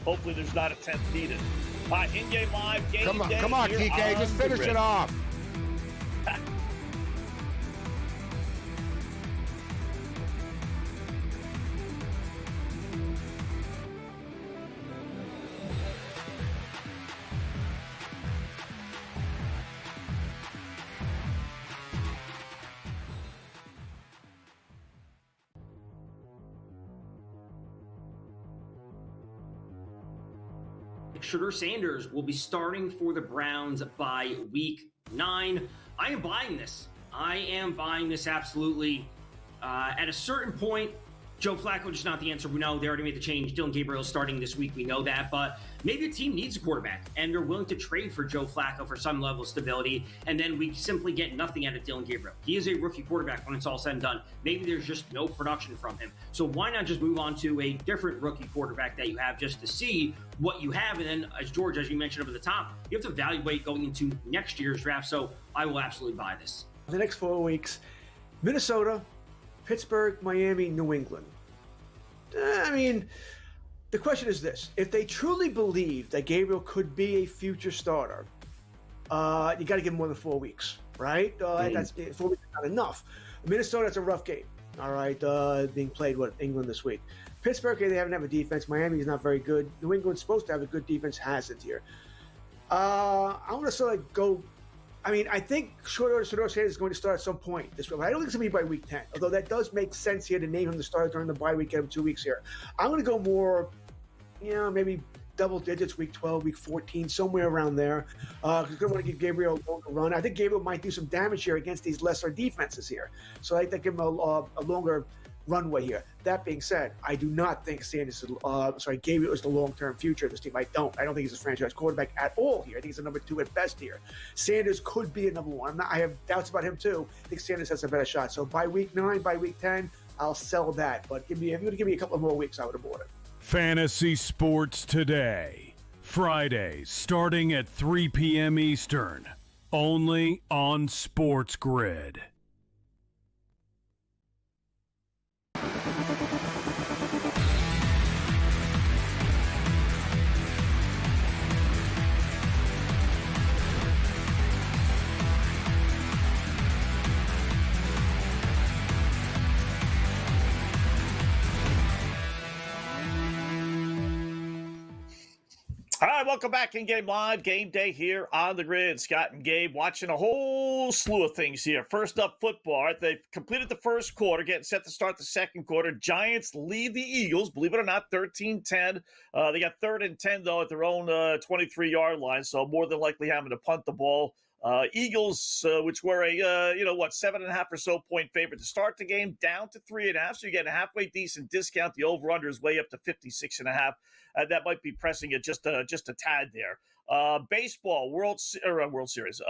Hopefully there's not a 10th needed. All right, in-game live. Game day Come on, Kike. Just finish it off. Shedeur Sanders will be starting for the Browns by week 9. I am buying this. I am buying this absolutely. At a certain point, Joe Flacco just not the answer. We know they already made the change. Dylan Gabriel is starting this week. We know that. But maybe a team needs a quarterback, and they're willing to trade for Joe Flacco for some level of stability, and then we simply get nothing out of Dylan Gabriel. He is a rookie quarterback when it's all said and done. Maybe there's just no production from him. So why not just move on to a different rookie quarterback that you have just to see what you have? And then, as George, as you mentioned up at the top, you have to evaluate going into next year's draft. So I will absolutely buy this. The next 4 weeks, Minnesota, Pittsburgh, Miami, New England. I mean, the question is this. If they truly believe that Gabriel could be a future starter, you got to give him more than 4 weeks, right? That's 4 weeks is not enough. Minnesota, that's a rough game, all right, being played, England this week. Pittsburgh, they haven't have a defense. Miami is not very good. New England's supposed to have a good defense, hasn't here. I'm going to sort of go. I mean, I think Shedeur Sanders is going to start at some point this week. I don't think it's going to be by week 10, although that does make sense here to name him the starter during the bye week, get him 2 weeks here. I'm going to go more, maybe double digits, week 12, week 14, somewhere around there. Because I want to give Gabriel a longer run. I think Gabriel might do some damage here against these lesser defenses here. So I think give him a longer runway here. That being said, I do not think Gabriel is the long-term future of this team. I don't think he's a franchise quarterback at all here. I think he's a number 2 at best here. Sanders could be a number 1. I have doubts about him too. I think Sanders has a better shot. So by week 9, by week 10, I'll sell that. But if you were to give me a couple more weeks, I would have bought it. Fantasy Sports Today. Fridays starting at 3 p.m. Eastern. Only on SportsGrid. All right, welcome back in Game Live. Game Day here on the Grid. Scott and Gabe watching a whole slew of things here. First up, football. All right, they've completed the first quarter, getting set to start the second quarter. Giants lead the Eagles, believe it or not, 13-10. They got 3rd and 10, though, at their own 23-yard line, so more than likely having to punt the ball. Eagles, which were a 7.5 or so point favorite to start the game, down to 3.5. So you get a halfway decent discount. The over/under is way up to 56.5. That might be pressing it just a tad there. Baseball, World Series,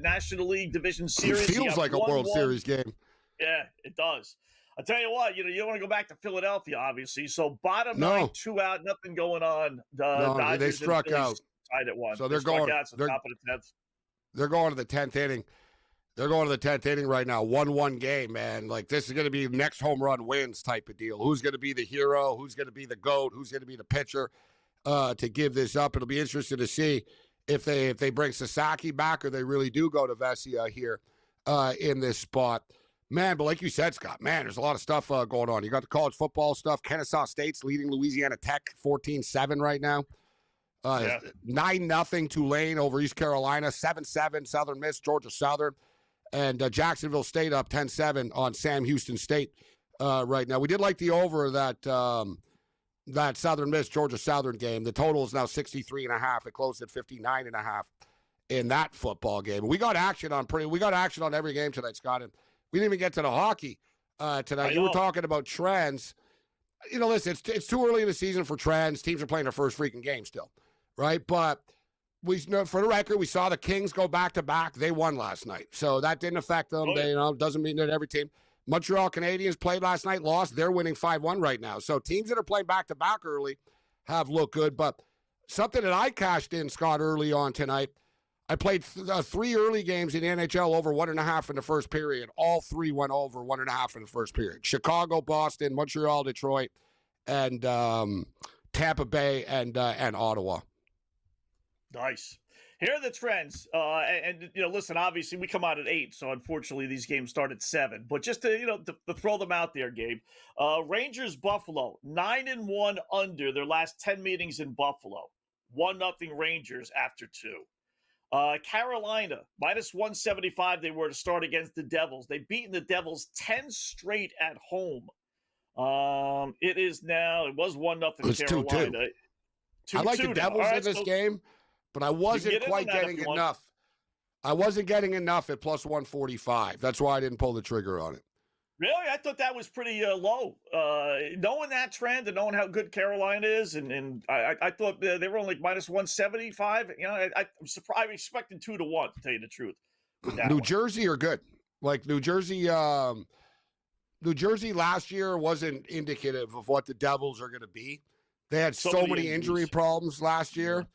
National League Division Series. It feels like a World Series game. Yeah, it does. I'll tell you what, you don't want to go back to Philadelphia, obviously. So bottom line, 2 out, nothing going on. Dodgers they struck out. Tied at 1. So they're going out, so top of the 10th. They're going to the 10th inning. They're going to the 10th inning right now. 1-1 game, man. Like, this is going to be next home run wins type of deal. Who's going to be the hero? Who's going to be the GOAT? Who's going to be the pitcher to give this up? It'll be interesting to see if they bring Sasaki back or they really do go to Vesia here in this spot. Man, but like you said, Scott, man, there's a lot of stuff going on. You got the college football stuff. Kennesaw State's leading Louisiana Tech 14-7 right now. 9-0 Tulane over East Carolina, 7-7 Southern Miss, Georgia Southern, and Jacksonville State up 10-7 on Sam Houston State right now. We did like the over that Southern Miss, Georgia Southern game. The total is now 63.5. It closed at 59.5 in that football game. We got action on every game tonight, Scott, and we didn't even get to the hockey tonight. You were talking about trends. Listen, it's too early in the season for trends. Teams are playing their first freaking game still. Right, but we know for the record, we saw the Kings go back-to-back. They won last night, so that didn't affect them. They, doesn't mean that every team. Montreal Canadiens played last night, lost. They're winning 5-1 right now. So teams that are playing back-to-back early have looked good. But something that I cashed in, Scott, early on tonight, I played 3 early games in the NHL over 1.5 in the first period. All 3 went over 1.5 in the first period. Chicago, Boston, Montreal, Detroit, and Tampa Bay and Ottawa. Nice. Here are the trends. Listen, obviously we come out at 8, so unfortunately these games start at 7. But just to throw them out there, Gabe. Rangers, Buffalo, 9-1 under their last 10 meetings in Buffalo. 1-0 Rangers after 2. Carolina, -175 they were to start against the Devils. They've beaten the Devils 10 straight at home. It was 1-0 Carolina. 2-2. I like the Devils in this game. But I wasn't quite getting enough. I wasn't getting enough at +145. That's why I didn't pull the trigger on it. Really? I thought that was pretty low. Knowing that trend and knowing how good Carolina is, and I thought they were only -175. I'm surprised. I'm expecting 2-1, to tell you the truth. New Jersey are good. Like New Jersey last year wasn't indicative of what the Devils are going to be. They had so many injury problems last year.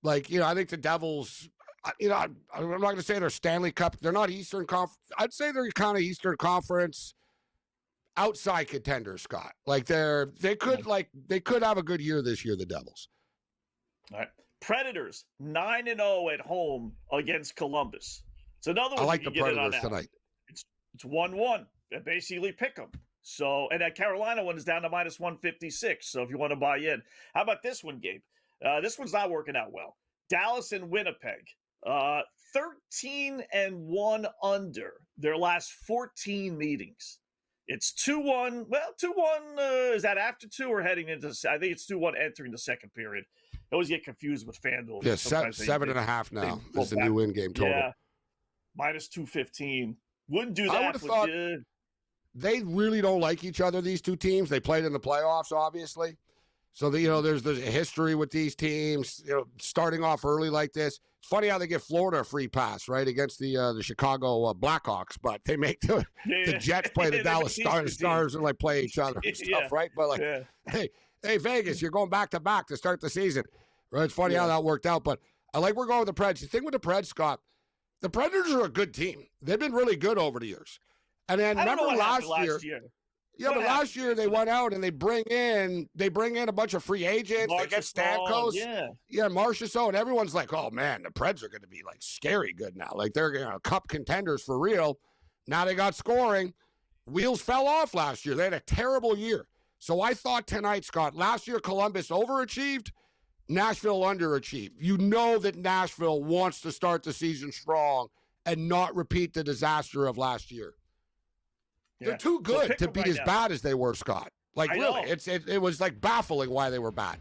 Like, I think the Devils, I'm not going to say they're Stanley Cup. They're not Eastern Conference. I'd say they're kind of Eastern Conference outside contenders, Scott. Like they could have a good year this year, the Devils. All right. Predators, 9-0 at home against Columbus. It's another one. I like the Predators tonight. It's 1-1. They basically pick them. So, and that Carolina one is down to -156. So if you want to buy in. How about this one, Gabe? This one's not working out well. Dallas and Winnipeg, 13-1 under their last 14 meetings. It's 2-1. Well, 2-1, is that after 2 or heading into, I think it's 2-1 entering the second period. I always get confused with FanDuel. Yeah, 7.5 now is the new in-game total. Yeah, -215. Wouldn't do I that. would have thought they really don't like each other, these two teams. They played in the playoffs, obviously. So, there's a history with these teams, starting off early like this. It's funny how they give Florida a free pass, right, against the Chicago Blackhawks, but they make the Jets play the Dallas Stars and, play each other and stuff, right? But, hey, Vegas, you're going back-to-back to start the season. Right? It's funny how that worked out, but I like we're going with the Preds. The thing with the Preds, Scott, the Predators are a good team. They've been really good over the years. And then remember last year. Yeah, but last year they went out and they bring in a bunch of free agents. They get Stamkos, Marchessault, and everyone's like, "Oh man, the Preds are going to be scary good now. Like they're cup contenders for real." Now they got scoring. Wheels fell off last year. They had a terrible year. So I thought tonight, Scott. Last year Columbus overachieved. Nashville underachieved. You know that Nashville wants to start the season strong and not repeat the disaster of last year. Yeah. They're too good to be as bad as they were, Scott. Like, really, it was like baffling why they were bad.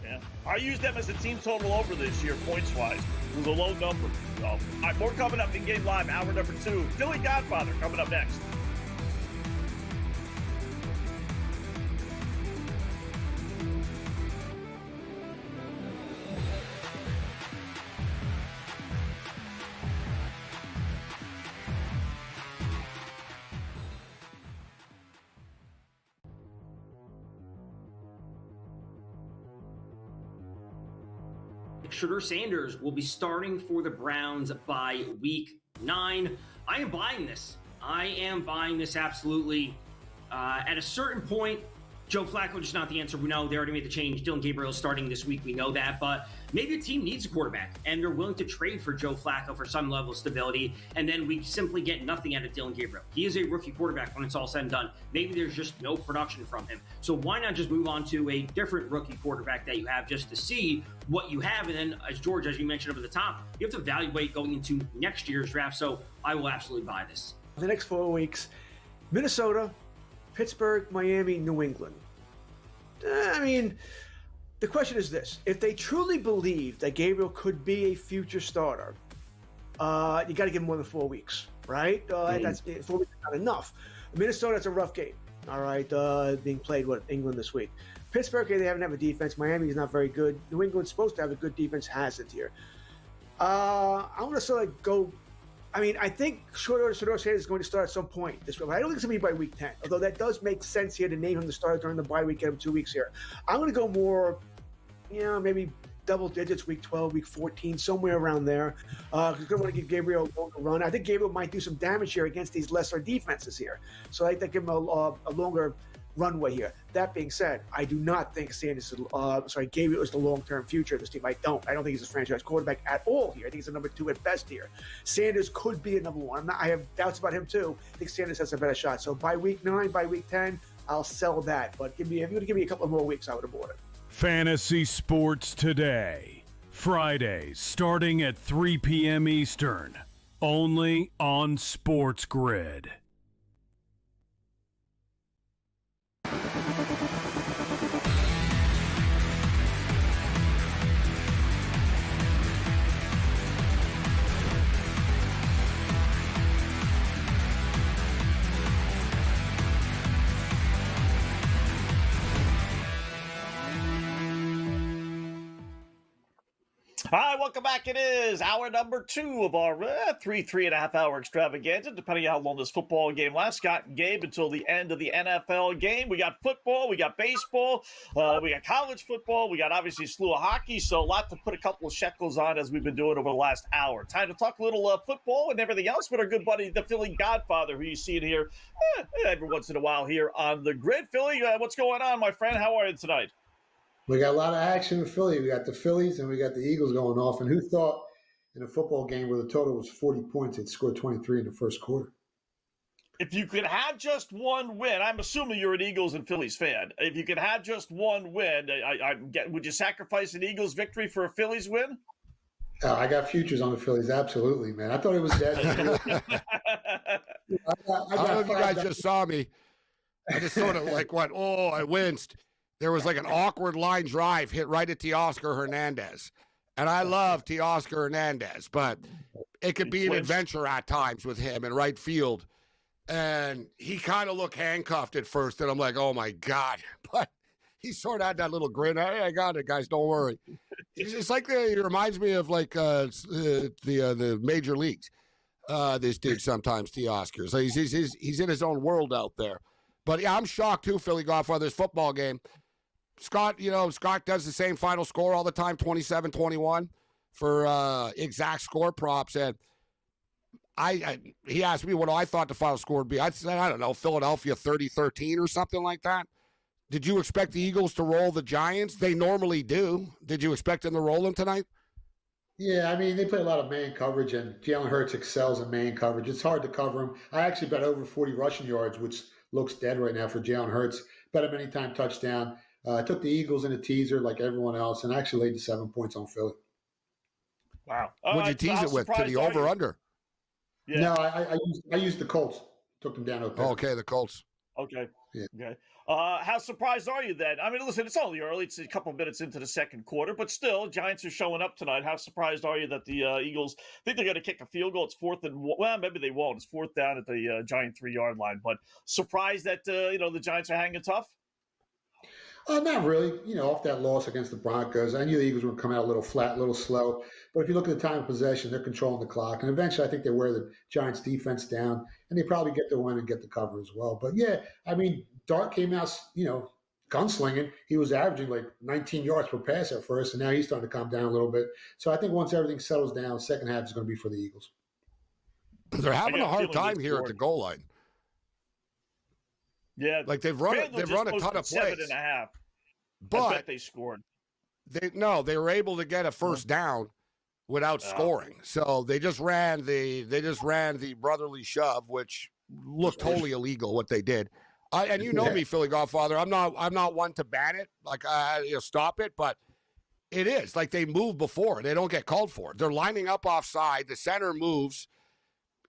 Yeah, I used them as a team total over this year, points-wise. It was a low number. So, all right, more coming up in Game Live, hour number 2. Philly Godfather coming up next. Shedeur Sanders will be starting for the Browns by week 9. I am buying this. I am buying this absolutely. At a certain point, Joe Flacco just not the answer. We know they already made the change. Dylan Gabriel is starting this week. We know that. But maybe a team needs a quarterback, and they're willing to trade for Joe Flacco for some level of stability, and then we simply get nothing out of Dylan Gabriel. He is a rookie quarterback when it's all said and done. Maybe there's just no production from him. So why not just move on to a different rookie quarterback that you have just to see what you have? And then, as George, as you mentioned over the top, you have to evaluate going into next year's draft. So I will absolutely buy this. The next 4 weeks, Minnesota, Pittsburgh, Miami, New England. I mean, the question is this. If they truly believe that Gabriel could be a future starter, you got to give him more than 4 weeks, right? That's 4 weeks is not enough. Minnesota, it's a rough game, all right, being played with England this week. Pittsburgh, they haven't have a defense. Miami is not very good. New England's supposed to have a good defense, hasn't here. I want to sort of go. I mean, I think Shedeur Sanders is going to start at some point this week. I don't think it's going to be by week 10, although that does make sense here to name him the starter during the bye week, get him 2 weeks here. I'm going to go more, maybe double digits, week 12, week 14, somewhere around there. Because I want to give Gabriel a longer run. I think Gabriel might do some damage here against these lesser defenses here. So I like to give him a longer runway here. That being said, I do not think Gabriel is the long-term future of this team. I don't think he's a franchise quarterback at all here. I think he's a number 2 at best here. Sanders could be a number 1. I have doubts about him too. I think Sanders has a better shot. So by week 9, by week 10, I'll sell that. But if you're going to give me a couple more weeks, I would have bought it. Fantasy Sports Today, Fridays starting at 3 p.m. Eastern, only on SportsGrid. Hi, welcome back. It is hour number 2 of our 3.5 hour extravaganza, depending on how long this football game lasts. Scott and Gabe until the end of the NFL game. We got football, we got baseball, we got college football, we got obviously a slew of hockey, so a lot to put a couple of shekels on as we've been doing over the last hour. Time to talk a little football and everything else with our good buddy, the Philly Godfather, who you see it here every once in a while here on the grid. Philly, what's going on, my friend? How are you tonight? We got a lot of action in Philly. We got the Phillies and we got the Eagles going off. And who thought in a football game where the total was 40 points, it scored 23 in the first quarter? If you could have just one win, I'm assuming you're an Eagles and Phillies fan. If you could have just one win, would you sacrifice an Eagles victory for a Phillies win? I got futures on the Phillies. Absolutely, man. I thought it was dead. I don't know if you guys just saw me. I just sort of went, I winced. There was like an awkward line drive hit right at Teoscar Hernandez. And I love Teoscar Hernandez, but it could be an adventure at times with him in right field. And he kind of looked handcuffed at first, and I'm like, oh, my God. But he sort of had that little grin. Hey, I got it, guys. Don't worry. It's like he reminds me of like the major leagues, this dude sometimes, Teoscar. So he's in his own world out there. But, yeah, I'm shocked, too, Philly Godfather, this football game. Scott does the same final score all the time, 27-21 for exact score props. And he asked me what I thought the final score would be. I said, I don't know, Philadelphia 30-13 or something like that. Did you expect the Eagles to roll the Giants? They normally do. Did you expect them to roll them tonight? Yeah, I mean, they play a lot of man coverage, and Jalen Hurts excels in man coverage. It's hard to cover him. I actually bet over 40 rushing yards, which looks dead right now for Jalen Hurts. Bet him anytime touchdown. I took the Eagles in a teaser like everyone else, and actually laid the 7 points on Philly. Wow. What'd you tease it with? To the over/under? Yeah. No, I used the Colts. Took them down to a pick. Okay, the Colts. Okay. Yeah. Okay. How surprised are you then? I mean, listen, it's only early. It's a couple of minutes into the second quarter, but still, Giants are showing up tonight. How surprised are you that the Eagles think they're going to kick a field goal? It's well, maybe they won't. It's fourth down at the Giant 3-yard line. But surprised that the Giants are hanging tough? Not really. Off that loss against the Broncos, I knew the Eagles were coming out a little flat, a little slow. But if you look at the time of possession, they're controlling the clock. And eventually, I think they wear the Giants' defense down, and they probably get the win and get the cover as well. But, yeah, I mean, Dart came out, gunslinging. He was averaging like 19 yards per pass at first, and now he's starting to calm down a little bit. So I think once everything settles down, second half is going to be for the Eagles. They're having a hard time here at the goal line. Yeah, like they've run a ton of plays. 7.5. But I bet they scored. They were able to get a first down without scoring. So they just ran the brotherly shove, which looked totally illegal what they did. And you know me, Philly Godfather. I'm not one to ban it, like stop it, but it is like they move before. They don't get called for it. They're lining up offside. The center moves.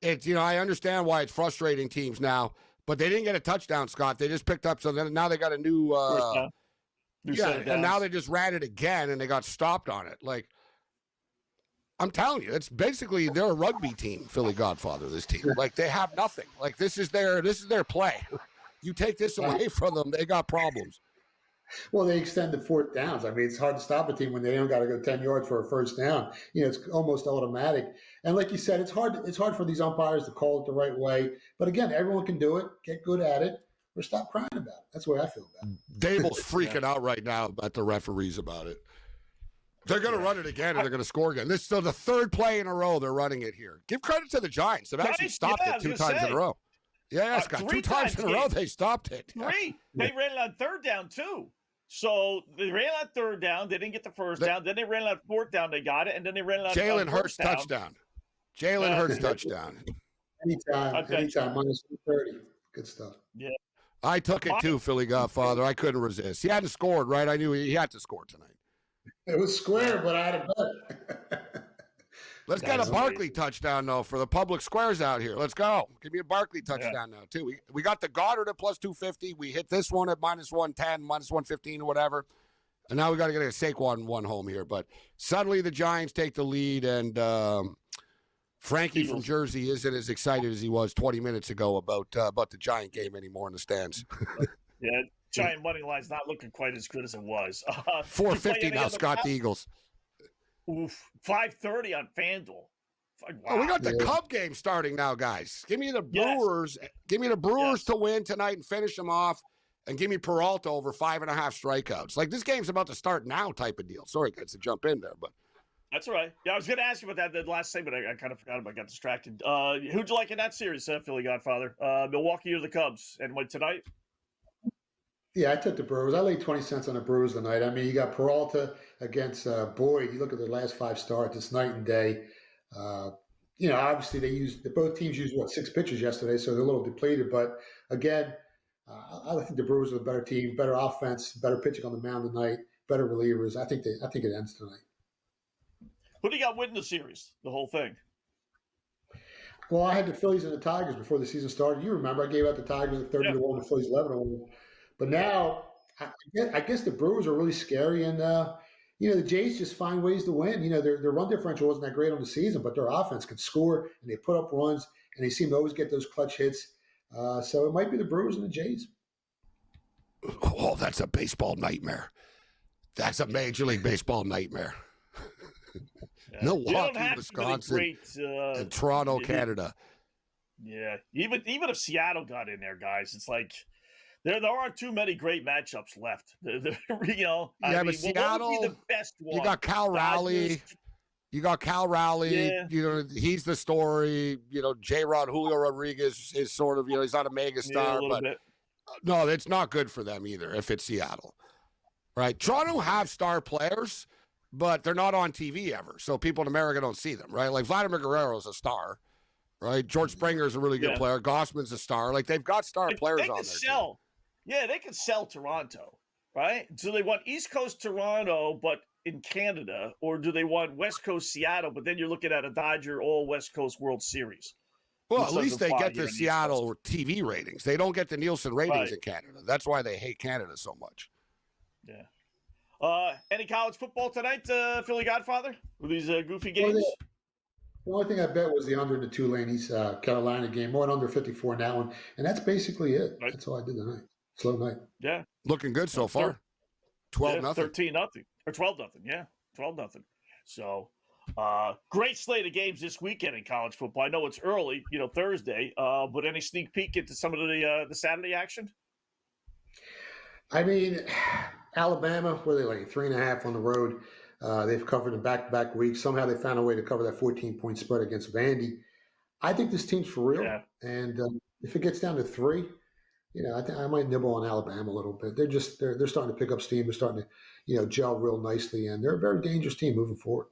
It's I understand why it's frustrating teams now, but they didn't get a touchdown, Scott. They just picked up. So then now they got a new. And now they just ran it again, and they got stopped on it. Like, I'm telling you, it's basically they're a rugby team, Philly Godfather. This team, like they have nothing. Like this is their play. You take this away from them, they got problems. Well, they extended fourth downs. I mean, it's hard to stop a team when they don't got to go 10 yards for a first down. It's almost automatic. And like you said, it's hard for these umpires to call it the right way. But again, everyone can do it. Get good at it. Or stop crying about it. That's the way I feel about it. Dable's freaking out right now about the referees about it. They're going to run it again, and they're going to score again. This is still the third play in a row they're running it here. Give credit to the Giants. They've actually stopped it 2 times in a row. Yeah, Scott, 2 times in a row they stopped it. 3. They ran it on third down, too. So they ran on third down. They didn't get the first down. Then they ran on fourth down. They got it. And then they ran on Jalen Hurts touchdown. Jalen Hurts touchdown. Anytime, minus 130. Good stuff. Yeah. I took it too, Philly Godfather. I couldn't resist. He hadn't scored, right? I knew he had to score tonight. It was square, but I had a bet. Let's get a Barkley touchdown, though, for the public squares out here. Let's go. Give me a Barkley touchdown now, too. We got the Goddard at plus 250. We hit this one at minus 110, minus 115 or whatever. And now we got to get a Saquon one home here. But suddenly the Giants take the lead, and Frankie from Jersey isn't as excited as he was 20 minutes ago about the Giant game anymore in the stands. Yeah, Giant money line's not looking quite as good as it was. 450 now, Scott, the Eagles. Oof, 5:30 on FanDuel. Wow. Oh, we got the Cub game starting now, guys. Give me the Brewers. Yes. Give me the Brewers to win tonight and finish them off, and give me Peralta over 5.5 strikeouts. Like this game's about to start now, type of deal. Sorry, guys, to jump in there, but. That's all right. Yeah, I was going to ask you about that the last segment. I kind of forgot about. Got distracted. Who'd you like in that series, Philly Godfather? Milwaukee or the Cubs? And what tonight? Yeah, I took the Brewers. I laid 20 cents on the Brewers tonight. I mean, you got Peralta against Boyd. You look at their last 5 starts. It's night and day. Obviously both teams used 6 pitchers yesterday, so they're a little depleted. But again, I think the Brewers are the better team, better offense, better pitching on the mound tonight, better relievers. I think it ends tonight. Who do you got winning the series? The whole thing. Well, I had the Phillies and the Tigers before the season started. You remember I gave out the Tigers at 30-1, the Phillies 11-1. But now, I guess the Brewers are really scary, and the Jays just find ways to win. Their run differential wasn't that great on the season, but their offense can score, and they put up runs, and they seem to always get those clutch hits. So it might be the Brewers and the Jays. Oh, that's a baseball nightmare. That's a Major League Baseball nightmare. Milwaukee, Wisconsin, and Toronto, Canada. Yeah, even if Seattle got in there, guys, it's like there aren't too many great matchups left. But Seattle, what would be the best one? You got Cal Raleigh. Yeah. He's the story. J-Rod, Julio Rodriguez is sort of, he's not a mega star, but no, it's not good for them either if it's Seattle. Right? Toronto have star players, but they're not on TV ever, so people in America don't see them, right? Like Vladimir Guerrero is a star, right? George Springer is a really good player. Gossman's a star. Like they've got star players on there. Yeah, they can sell Toronto. right? Do they want East Coast Toronto, but in Canada, or do they want West Coast Seattle, but then you're looking at a Dodger all West Coast World Series? Well, at least they get the Seattle TV ratings. They don't get the Nielsen ratings in Canada. That's why they hate Canada so much. Yeah. Any college football tonight, Philly Godfather? With these goofy games? The only thing I bet was the under in the Tulane East Carolina game. More than under 54 in that one. And that's basically it. Right. That's all I did tonight. Slow night. Yeah. Looking good so far. 12-0. 13-0. Or 12-0. Yeah. 12-0. So, great slate of games this weekend in college football. I know it's early, Thursday, but any sneak peek into some of the Saturday action? I mean, Alabama, where they like 3.5 on the road. They've covered in back-to-back weeks. Somehow they found a way to cover that 14-point spread against Vandy. I think this team's for real. Yeah. And if it gets down to 3, I might nibble on Alabama a little bit. They're starting to pick up steam. They're starting to, gel real nicely, and they're a very dangerous team moving forward.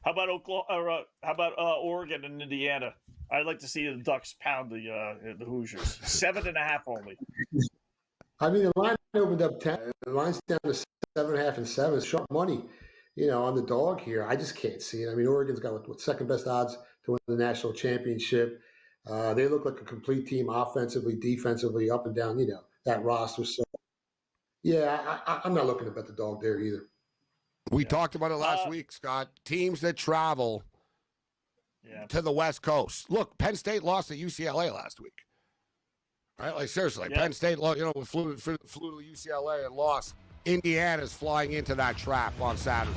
How about Oklahoma? How about Oregon and Indiana? I'd like to see the Ducks pound the Hoosiers. 7.5 only. I mean, the line opened up 10. The line's down to 7.5 and 7. Sharp money, on the dog here. I just can't see it. I mean, Oregon's got what second best odds to win the national championship. They look like a complete team, offensively, defensively, up and down. That roster. So, yeah, I'm not looking to bet the dog there either. We talked about it last week, Scott. Teams that travel to the West Coast. Look, Penn State lost to UCLA last week. Right? Like, seriously, Penn State, flew to UCLA and lost. Indiana's flying into that trap on Saturday.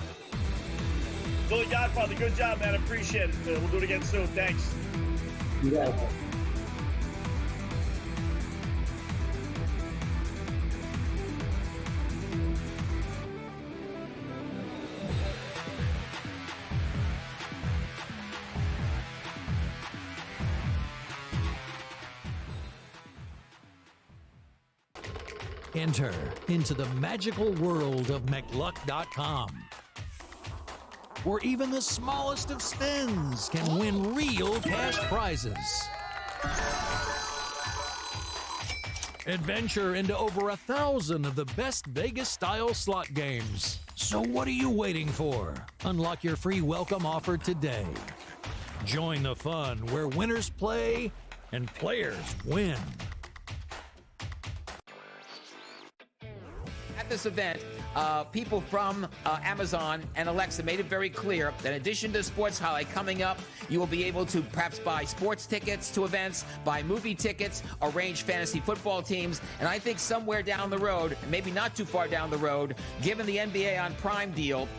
Billy Godfather, good job, man. Appreciate it. We'll do it again soon. Thanks. Yeah. Enter into the magical world of McLuck.com, where even the smallest of spins can win real cash prizes. Adventure into over 1,000 of the best Vegas-style slot games. So what are you waiting for? Unlock your free welcome offer today. Join the fun where winners play and players win. At this event, people from Amazon and Alexa made it very clear that in addition to Sports Highlight coming up, you will be able to perhaps buy sports tickets to events, buy movie tickets, arrange fantasy football teams, and I think somewhere down the road, maybe not too far down the road, given the NBA on Prime deal,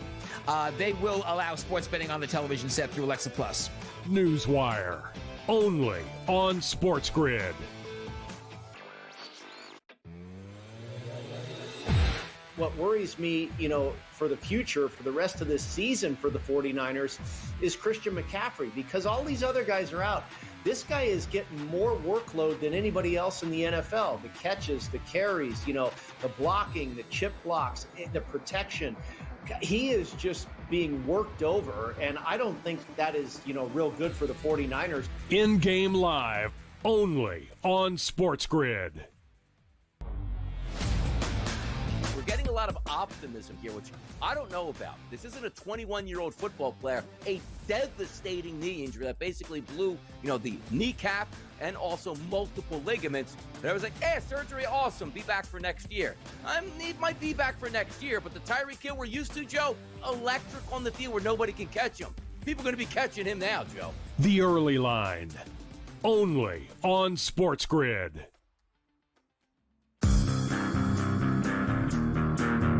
they will allow sports betting on the television set through Alexa Plus. Newswire, only on SportsGrid. What worries me, for the future, for the rest of this season for the 49ers is Christian McCaffrey, because all these other guys are out. This guy is getting more workload than anybody else in the NFL. The catches, the carries, the blocking, the chip blocks, the protection. He is just being worked over, and I don't think that is, real good for the 49ers. In-game live, only on SportsGrid. We're getting a lot of optimism here, which I don't know about. This isn't a 21-year-old football player, a devastating knee injury that basically blew, the kneecap and also multiple ligaments. And I was like, surgery, awesome, be back for next year. He might be back for next year, but the Tyreek Hill we're used to, Joe, electric on the field where nobody can catch him. People are going to be catching him now, Joe. The Early Line, only on SportsGrid.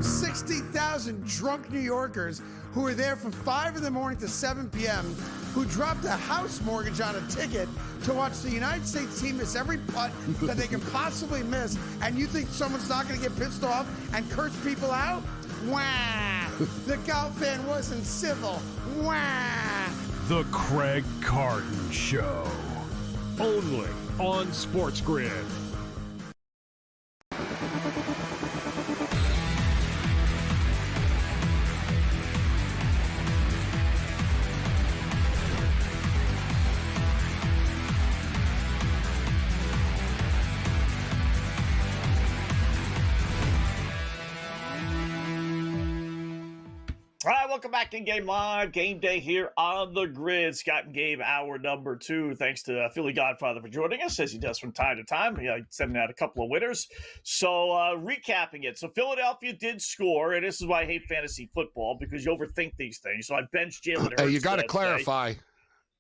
60,000 drunk New Yorkers who were there from 5 in the morning to 7 p.m., who dropped a house mortgage on a ticket to watch the United States team miss every putt that they can possibly miss, and you think someone's not going to get pissed off and curse people out? Wah! The golf fan wasn't civil. Wah! The Craig Carton Show, only on SportsGrid. welcome back in Game Live. Game Day here on the grid. Scott and Gabe, hour number 2. Thanks to Philly Godfather for joining us, as he does from time to time. Sending out a couple of winners. So, recapping it. So, Philadelphia did score, and this is why I hate fantasy football, because you overthink these things. So, I benched Jalen Hurts. You got to clarify.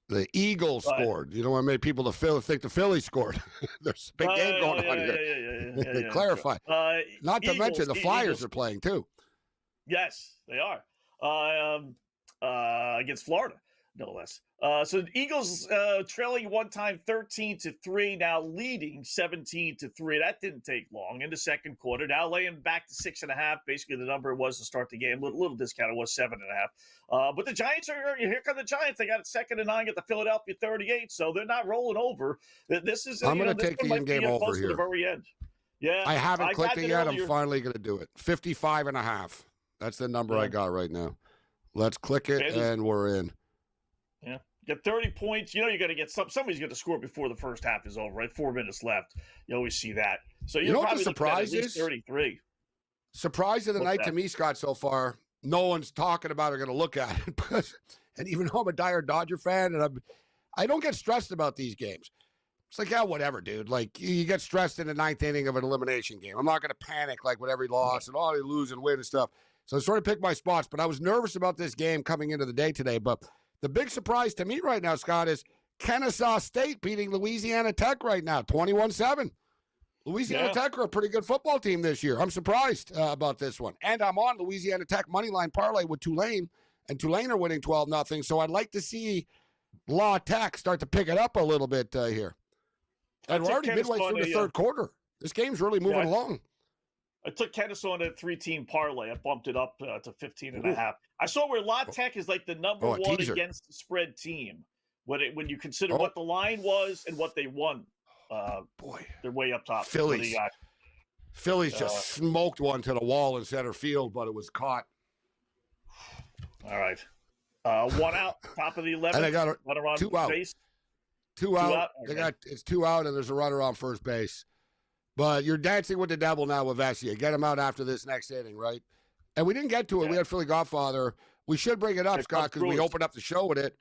The Eagles scored. You don't want to make people think the Phillies scored. There's a big game going on here. Yeah. Clarify. Not to mention the Flyers are playing, too. Yes, they are. Against Florida, no less. So the Eagles trailing one time 13-3, now leading 17-3. That didn't take long in the second quarter. Now laying back to 6.5. Basically, the number was to start the game. Little discount, it was 7.5. But the Giants here come the Giants. They got it 2nd and 9 at the Philadelphia 38, so they're not rolling over. This is. I'm going to take the in-game over here. To the very end. Yeah, I haven't clicked it yet. I'm finally going to do it. 55.5. That's the number I got right now. Let's click it, and we're in. Yeah. Get 30 points. You know you're going to get somebody's going to score before the first half is over, right? 4 minutes left. You always see that. So you know what probably the surprise is? 33. Surprise of the night to me, Scott, so far. No one's talking about or going to look at it. And even though I'm a dire Dodger fan, and I don't get stressed about these games. It's like, yeah, whatever, dude. Like, you get stressed in the 9th inning of an elimination game. I'm not going to panic like with every loss and they lose and win and stuff. So I sort of picked my spots, but I was nervous about this game coming into the day today. But the big surprise to me right now, Scott, is Kennesaw State beating Louisiana Tech right now, 21-7. Louisiana Tech are a pretty good football team this year. I'm surprised about this one. And I'm on Louisiana Tech moneyline parlay with Tulane, and Tulane are winning 12-0. So I'd like to see La Tech start to pick it up a little bit here. And we're already midway through the third quarter. This game's really moving along. I took Kennesaw on a 3-team parlay. I bumped it up to 15.5. I saw where La Tech is like the number one against the spread team when you consider what the line was and what they won. They're way up top. Phillies just smoked one to the wall in center field, but it was caught. All right. One out, top of the 11th. And I got runner on 2 out. base. Two out. Okay. It's 2 out, and there's a runner on first base. But you're dancing with the devil now with Vessia. Get him out after this next inning, right? And we didn't get to it. We had Philly Godfather. We should bring it up, Scott, because we opened up the show with it.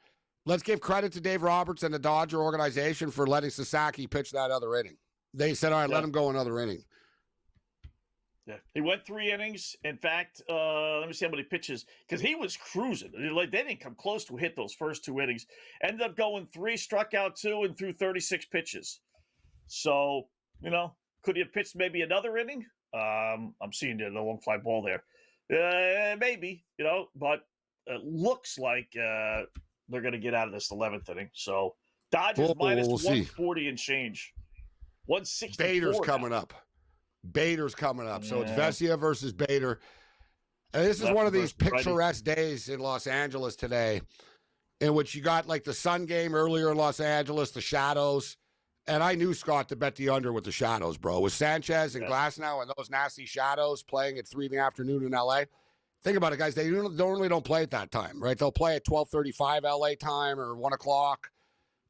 Let's give credit to Dave Roberts and the Dodger organization for letting Sasaki pitch that other inning. They said, all right, let him go another inning. Yeah, he went 3 innings. In fact, let me see how many pitches, because he was cruising. They didn't come close to hit those first 2 innings. Ended up going 3, struck out 2, and threw 36 pitches. So, could he have pitched maybe another inning? I'm seeing the long fly ball there. Maybe, but it looks like they're going to get out of this 11th inning. So Dodgers minus 140 and change. 160. Bader's coming up. So it's Vessia versus Bader. And this is one of these picturesque days in Los Angeles today in which you got like the Sun game earlier in Los Angeles, the shadows. And I knew, Scott, to bet the under with the shadows, bro. With Sanchez and Glasnow and those nasty shadows playing at 3 p.m. in L.A. Think about it, guys. They normally don't play at that time, right? They'll play at 12:35 L.A. time or 1 o'clock.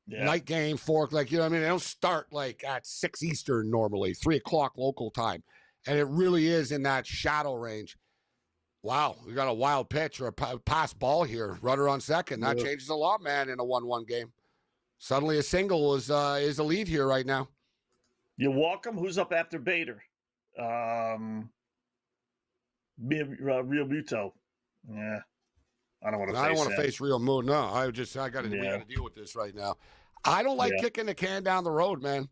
Night game, 4 o'clock. They don't start like at 6 Eastern normally, 3 o'clock local time. And it really is in that shadow range. Wow, we got a wild pitch or a pass ball here. Runner on second. That changes a lot, man, in a 1-1 game. Suddenly a single is a lead here right now. You walk him. Who's up after Bader? Real Muto. Yeah. I don't want to face Real Muto. No, we got to deal with this right now. I don't like kicking the can down the road, man.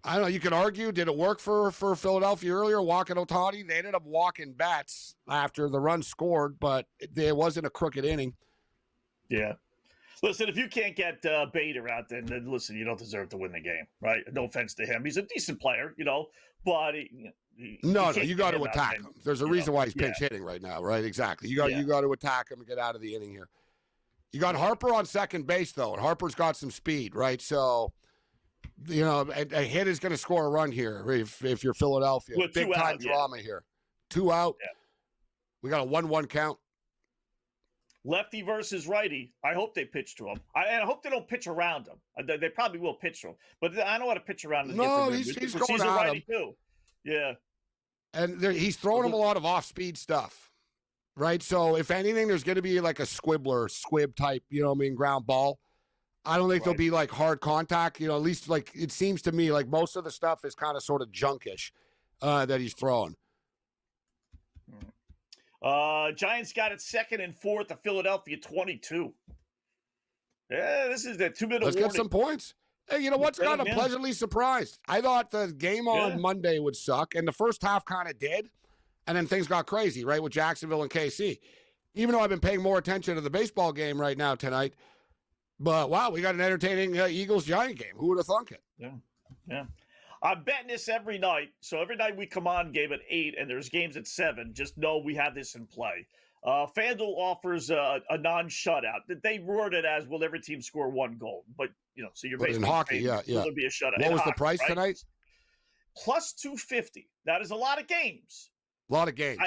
I don't know. You could argue, did it work for Philadelphia earlier, walking Ohtani? They ended up walking Betts after the run scored, but it wasn't a crooked inning. Yeah. Listen, if you can't get Bader out, then listen, you don't deserve to win the game, right? No offense to him. He's a decent player, but you got to attack him. There's a reason why he's pinch hitting right now, right? Exactly. You got to attack him and get out of the inning here. You got Harper on second base, though, and Harper's got some speed, right? So, a hit is going to score a run here if you're Philadelphia. Big-time drama here. 2 out. Yeah. We got a 1-1 count. Lefty versus righty. I hope they pitch to him. I hope they don't pitch around him. They probably will pitch to him, but I don't want to pitch around him. No, he's going a righty too. Yeah, and he's throwing him a lot of off-speed stuff, right? So if anything, there's going to be like a squib type, ground ball. I don't think there'll be like hard contact, at least like it seems to me like most of the stuff is kind of sort of junkish that he's throwing. Giants got it 2nd and 4 to Philadelphia 22. Yeah, this is the 2-minute Let's warning. get some points. Hey, you know what, Scott? I'm pleasantly surprised. I thought the game on Monday would suck, and the first half kind of did, and then things got crazy, right, with Jacksonville and KC. Even though I've been paying more attention to the baseball game right now tonight, but wow, we got an entertaining Eagles-Giant game. Who would have thunk it? Yeah. I'm betting this every night. So every night we come on game at 8 and there's games at 7. Just know we have this in play. FanDuel offers a non-shutout. They word it as, will every team score 1 goal? But, so you're basically in hockey, will there be a shutout? What was hockey, the price tonight? Plus 250. That is a lot of games. A lot of games,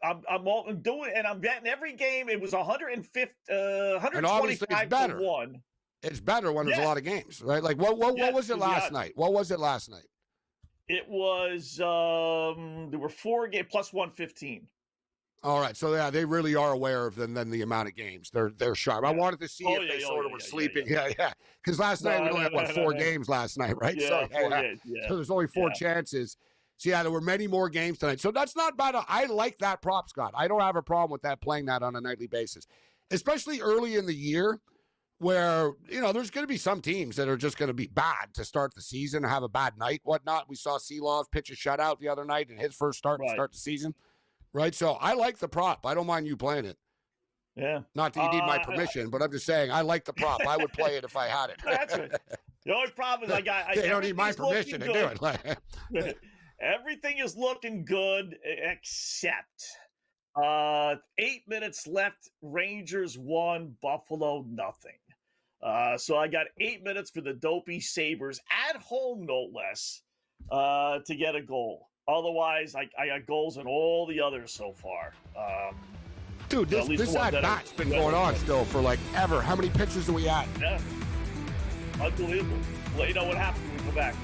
I'm doing, and I'm betting every game. It was 125 better. to 1. It's better when there's a lot of games, right? Like what was it last night? What was it last night? It was there were 4 games plus 115. All right, so yeah, they really are aware of then the amount of games. They're sharp. I wanted to see if they sort of were sleeping. Yeah. Because last night we only had 4 games last night, right? Yeah, So there's only 4 chances. So yeah, there were many more games tonight. So that's not bad. I like that prop, Scott. I don't have a problem with that, playing that on a nightly basis, especially early in the year, where, there's going to be some teams that are just going to be bad to start the season, have a bad night, whatnot. We saw Seelov pitch a shutout the other night in his first start to start the season, right? So I like the prop. I don't mind you playing it. Yeah. Not that you need my permission, but I'm just saying I like the prop. I would play it if I had it. That's right. The only problem is they don't need my permission to do it. Everything is looking good except 8 minutes left. Rangers 1, Buffalo nothing. So I got 8 minutes for the dopey Sabres at home, no less, to get a goal. Otherwise, I got goals in all the others so far. Dude, this at-bat's been going on still for like ever. How many pitches do we add? Yeah. Unbelievable. Let you know what happens when we come back.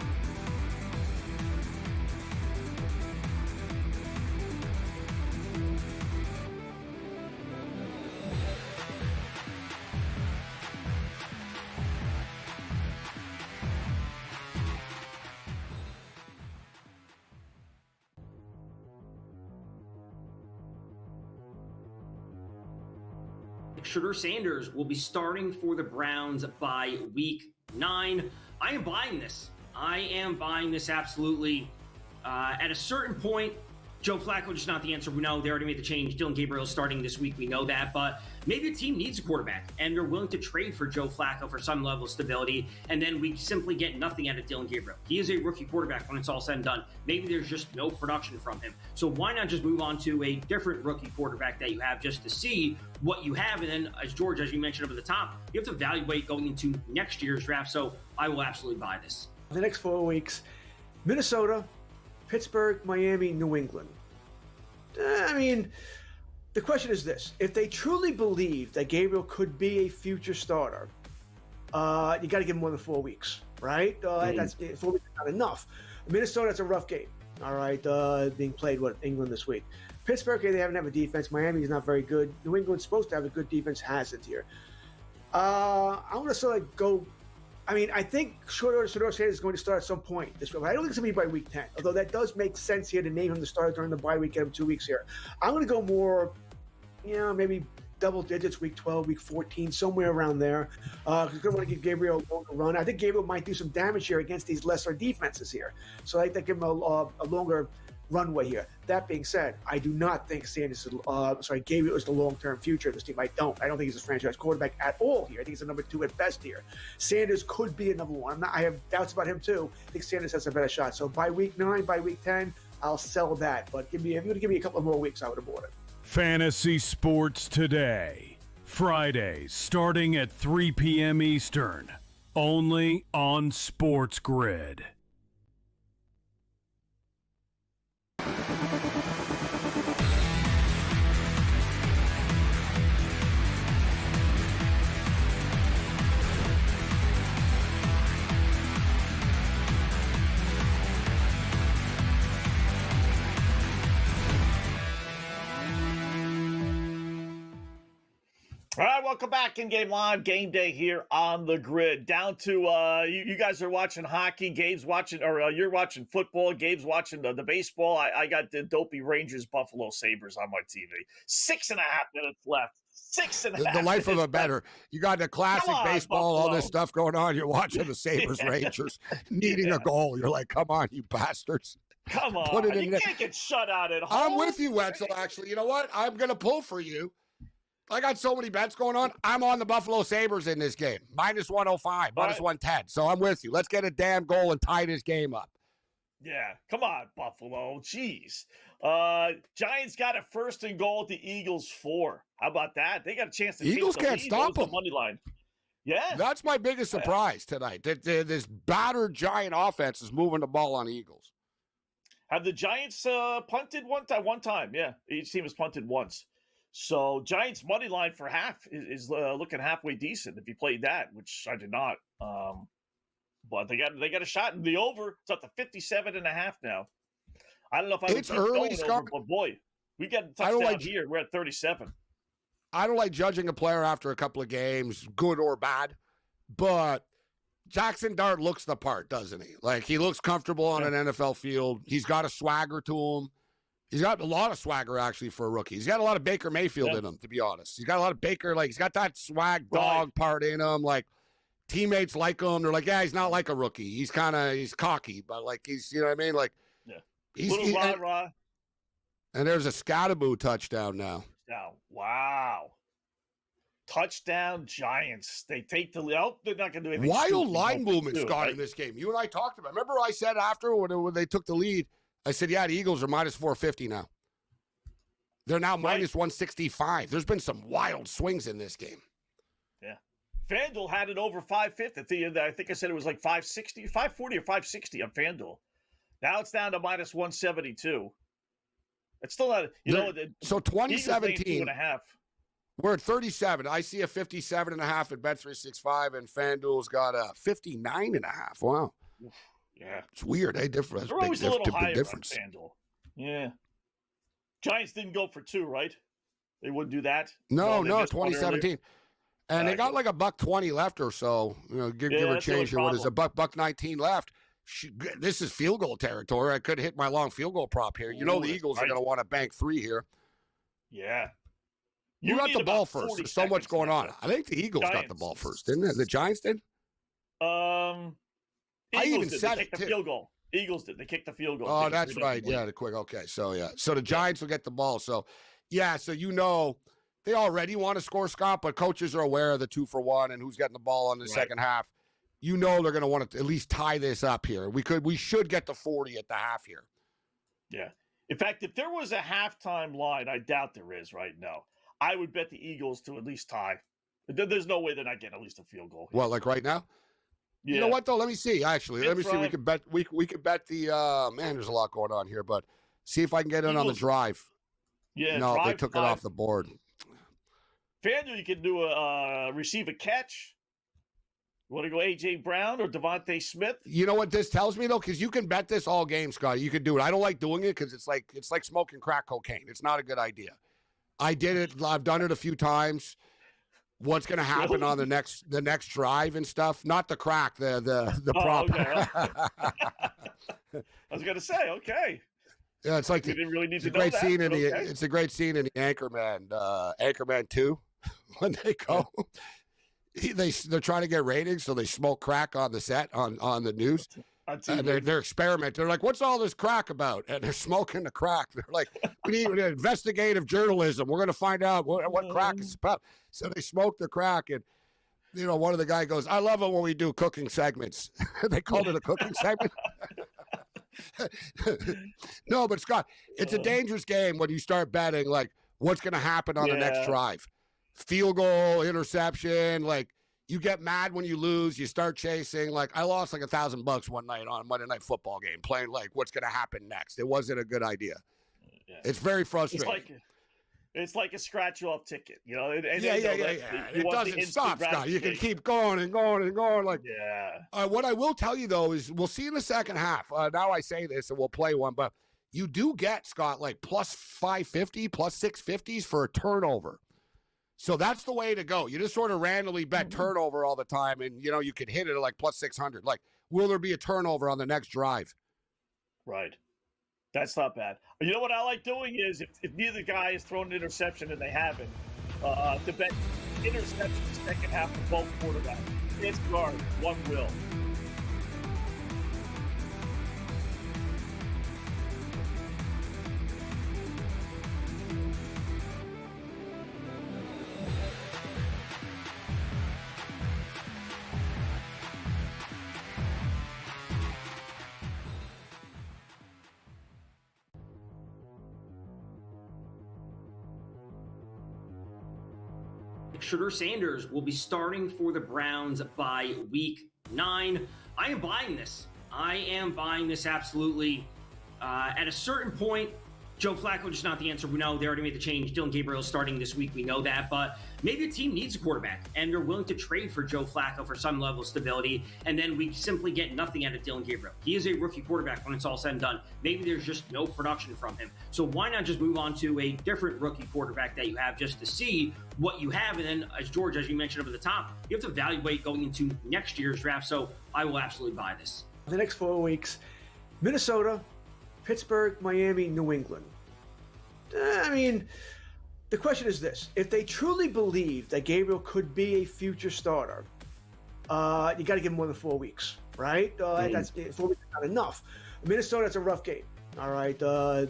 Shedeur Sanders will be starting for the Browns by week 9. I am buying this. Absolutely. At a certain point, Joe Flacco just not the answer. We know they already made the change. Dylan Gabriel is starting this week. We know that. But maybe a team needs a quarterback, and they're willing to trade for Joe Flacco for some level of stability, and then we simply get nothing out of Dylan Gabriel. He is a rookie quarterback when it's all said and done. Maybe there's just no production from him. So why not just move on to a different rookie quarterback that you have just to see what you have? And then, as you mentioned over the top, you have to evaluate going into next year's draft. So I will absolutely buy this. The next 4 weeks, Minnesota, Pittsburgh, Miami, New England. The question is this. If they truly believe that Gabriel could be a future starter, you got to give him more than 4 weeks, right? That's 4 weeks is not enough. Minnesota, that's a rough game, all right, being played with England this week. Pittsburgh, they haven't have a defense. Miami is not very good. New England's supposed to have a good defense, hasn't here. I want to sort of go. I think Shedeur Sanders is going to start at some point this week. I don't think it's going to be by week 10, although that does make sense here to name him the starter during the bye week, get him 2 weeks here. I'm going to go more, maybe double digits, week 12, week 14, somewhere around there. Because I'm going to want to give Gabriel a longer run. I think Gabriel might do some damage here against these lesser defenses here. So I think give him a longer runway here. That being said, I do not think Gabriel is the long-term future of this team. I don't think he's a franchise quarterback at all here. I think he's a number 2 at best here. Sanders could be a number 1. I have doubts about him too. I think Sanders has a better shot. So by week 9, by week 10, I'll sell that. But if you're going to give me a couple more weeks, I would have bought it. Fantasy Sports Today, Fridays starting at 3 p.m. Eastern, only on SportsGrid. welcome back. In Game Live, Game Day here on the Grid. Down to you guys are watching hockey. Gabe's watching, or you're watching football. Gabe's watching the baseball. I got the dopey Rangers Buffalo Sabres on my TV. 6.5 minutes left. 6.5. The life of a better. You got the classic on, baseball, Buffalo. all this stuff going on. You're watching the Sabres Rangers needing a goal. You're like, come on, you bastards. Come on. Put it in You there. can't get shut out at home. I'm with you, Wetzel, actually. You know what? I'm going to pull for you. I got so many bets going on. I'm on the Buffalo Sabres in this game. Minus 105, minus 110. So I'm with you. Let's get a damn goal and tie this game up. Yeah, come on, Buffalo. Jeez. Giants got a first and goal at the Eagles 4. How about that? They got a chance to Eagles take the can't lead. stop That was them. the money line. Yeah. That's my biggest surprise tonight. That this battered Giant offense is moving the ball on the Eagles. Have the Giants punted one time? One time, yeah. Each team has punted once. So Giants money line for half is looking halfway decent if you played that, which I did not. But they got a shot in the over. It's up to 57.5 now. I don't know if I would It's keep early, going Scott. over, but boy, we got a touchdown here. We're at 37. I don't like judging a player after a couple of games, good or bad, but Jackson Dart looks the part, doesn't he? Like, he looks comfortable on an NFL field. He's got a swagger to him. He's got a lot of swagger, actually, for a rookie. He's got a lot of Baker Mayfield in him, to be honest. He's got a lot of Baker, like, he's got that swag dog part in him. Like, teammates like him. They're like, yeah, he's not like a rookie. He's cocky, but, like, he's, you know what I mean? Like, Little rah-rah. And there's a Scattaboo touchdown now. Wow. Touchdown Giants. They take the lead. Oh, they're not going to do anything. Wild stupid. line movement, Right? Scott, in this game. You and I talked about it. Remember I said after when they took the lead, I said, yeah, the Eagles are minus 450 now. They're now minus 165. There's been some wild swings in this game. Yeah. FanDuel had it over 550. I think I said it was like 560, 540 or 560 on FanDuel. Now it's down to minus 172. It's still not, So 2017, 2.5. we're at 37. I see a 57.5 at Bet365, and FanDuel's got a 59.5. Wow. Yeah. It's weird. Different. They're always a little big higher difference. on FanDuel. Yeah. Giants didn't go for 2, right? They wouldn't do that? No, they missed one 2017. earlier. And they got like $1.20 left or so. Give or that's the only change here. What is it? problem. $1.19 left. This is field goal territory. I could hit my long field goal prop here. You know the Ooh, Eagles right. are going to want to bank 3 here. Yeah. You got need the about ball first. 40 There's so much seconds going on. left. I think the Eagles got the Giants. ball first, didn't they? The Giants did? I I even did. said They it, kicked the too. field goal. Eagles did. They kicked the field goal. Oh, Kicked that's it right. late. Yeah, the quick. Okay, so So the Giants will get the ball. So, yeah, so they already want to score, Scott, but coaches are aware of the 2-for-1 and who's getting the ball in the second half. They're going to want to at least tie this up here. We should get to 40 at the half here. Yeah. In fact, if there was a halftime line, I doubt there is right now. I would bet the Eagles to at least tie. There's no way they're not getting at least a field goal. Well, like right now? Yeah. You know what, though? Let me see, actually. Let me see. We Right. could bet we could bet the man, there's a lot going on here, but see if I can get in on the Eagles- drive. Yeah. No, they drive took it five. off the board. FanDuel, you can do receive a catch. You want to go A.J. Brown or Devontae Smith? You know what this tells me, though? Because you can bet this all game, Scott. You can do it. I don't like doing it because it's like smoking crack cocaine. It's not a good idea. I did it. I've done it a few times. What's going to happen Really? on the next drive and stuff? Not the crack, the prop. Okay. I was going to say, okay. Yeah, it's like We didn't really need it's to a know great that, scene in but the. okay. It's a great scene in the Anchorman 2, when they go. They're trying to get ratings, so they smoke crack on the set on the news. And they're experimenting. They're like, "What's all this crack about?" And they're smoking the crack. They're like, "We need investigative journalism. We're going to find out what crack is about." So they smoke the crack, and one of the guy goes, "I love it when we do cooking segments." They called it a cooking segment. No, but Scott, it's a dangerous game when you start betting. Like, what's going to happen on the next drive? Field goal, interception, like. You get mad when you lose. You start chasing. Like, I lost like $1,000 one night on a Monday Night Football game playing like what's going to happen next. It wasn't a good idea. Yeah. It's very frustrating. It's like a scratch-off ticket, Yeah. It doesn't stop, Scott. You can keep going and going and going. Like, what I will tell you, though, is we'll see in the second half. Now I say this, and we'll play one, but you do get, Scott, like plus 550, plus 650s for a turnover. So that's the way to go. You just sort of randomly bet Mm-hmm. turnover all the time, and, you could hit it at like plus 600. Like, will there be a turnover on the next drive? Right. That's not bad. You know what I like doing is if neither guy has thrown an interception and they haven't, to bet interception second half for both quarterbacks. It's guard. One will. Shedeur Sanders will be starting for the Browns by week 9. I am buying this. I am buying this absolutely. At a certain point, Joe Flacco just not the answer. We know they already made the change. Dylan Gabriel is starting this week. We know that. But maybe a team needs a quarterback, and they're willing to trade for Joe Flacco for some level of stability, and then we simply get nothing out of Dylan Gabriel. He is a rookie quarterback when it's all said and done. Maybe there's just no production from him. So why not just move on to a different rookie quarterback that you have just to see what you have? And then, as George, as you mentioned over the top, you have to evaluate going into next year's draft. So I will absolutely buy this. The next 4 weeks, Minnesota, Pittsburgh, Miami, New England. I mean, the question is this. If they truly believe that Gabriel could be a future starter, you got to give him more than 4 weeks, right? That's 4 weeks is not enough. Minnesota, it's a rough game, all right,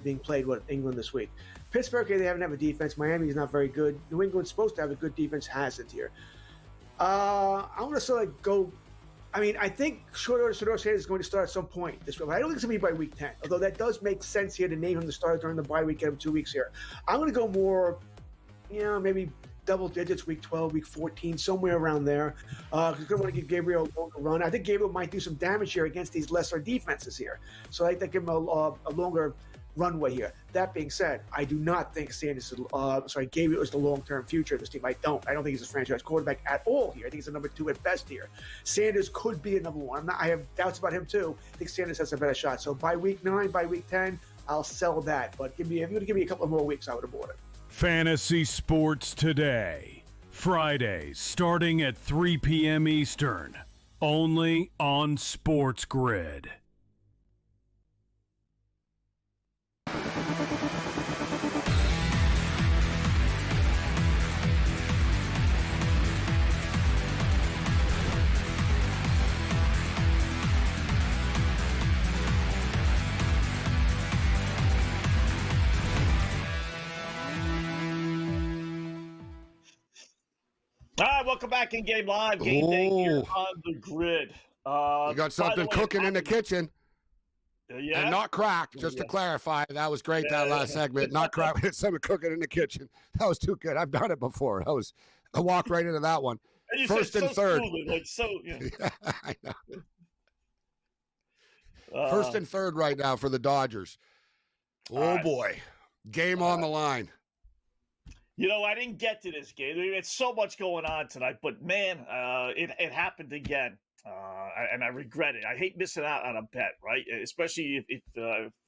being played, England this week. Pittsburgh, they haven't have a defense. Miami is not very good. New England's supposed to have a good defense, hasn't here. I'm going to sort of go. I mean, I think Shedeur Sanders is going to start at some point this week. I don't think it's going to be by week 10, although that does make sense here to name him the starter during the bye week, get him 2 weeks here. I'm going to go more, maybe double digits, week 12, week 14, somewhere around there. Because I want to give Gabriel a longer run. I think Gabriel might do some damage here against these lesser defenses here. So I think they give him a longer runway here. That being said, I do not think Gabriel is the long-term future of this team. I don't think he's a franchise quarterback at all here. I think he's a number 2 at best here. Sanders could be a number 1. I have doubts about him too. I think Sanders has a better shot. So by week 9, by week 10, I'll sell that. But if you were to give me a couple of more weeks, I would have bought it. Fantasy Sports Today. Fridays starting at 3 p.m. Eastern. Only on SportsGrid. All right, welcome back in Game Live. Game Day here on the grid. You got something cooking in the kitchen. Yeah. And not cracked, just to clarify. That was great, that last segment. Not cracked. It's something cooking in the kitchen. That was too good. I've done it before. I walked right into that one. And you First said and so third. smoothly, like so, Yeah, I know. First and third right now for the Dodgers. Oh, boy. Game on the line. I didn't get to this game. It's so much going on tonight, but man, it happened again. And I regret it. I hate missing out on a bet, right? Especially if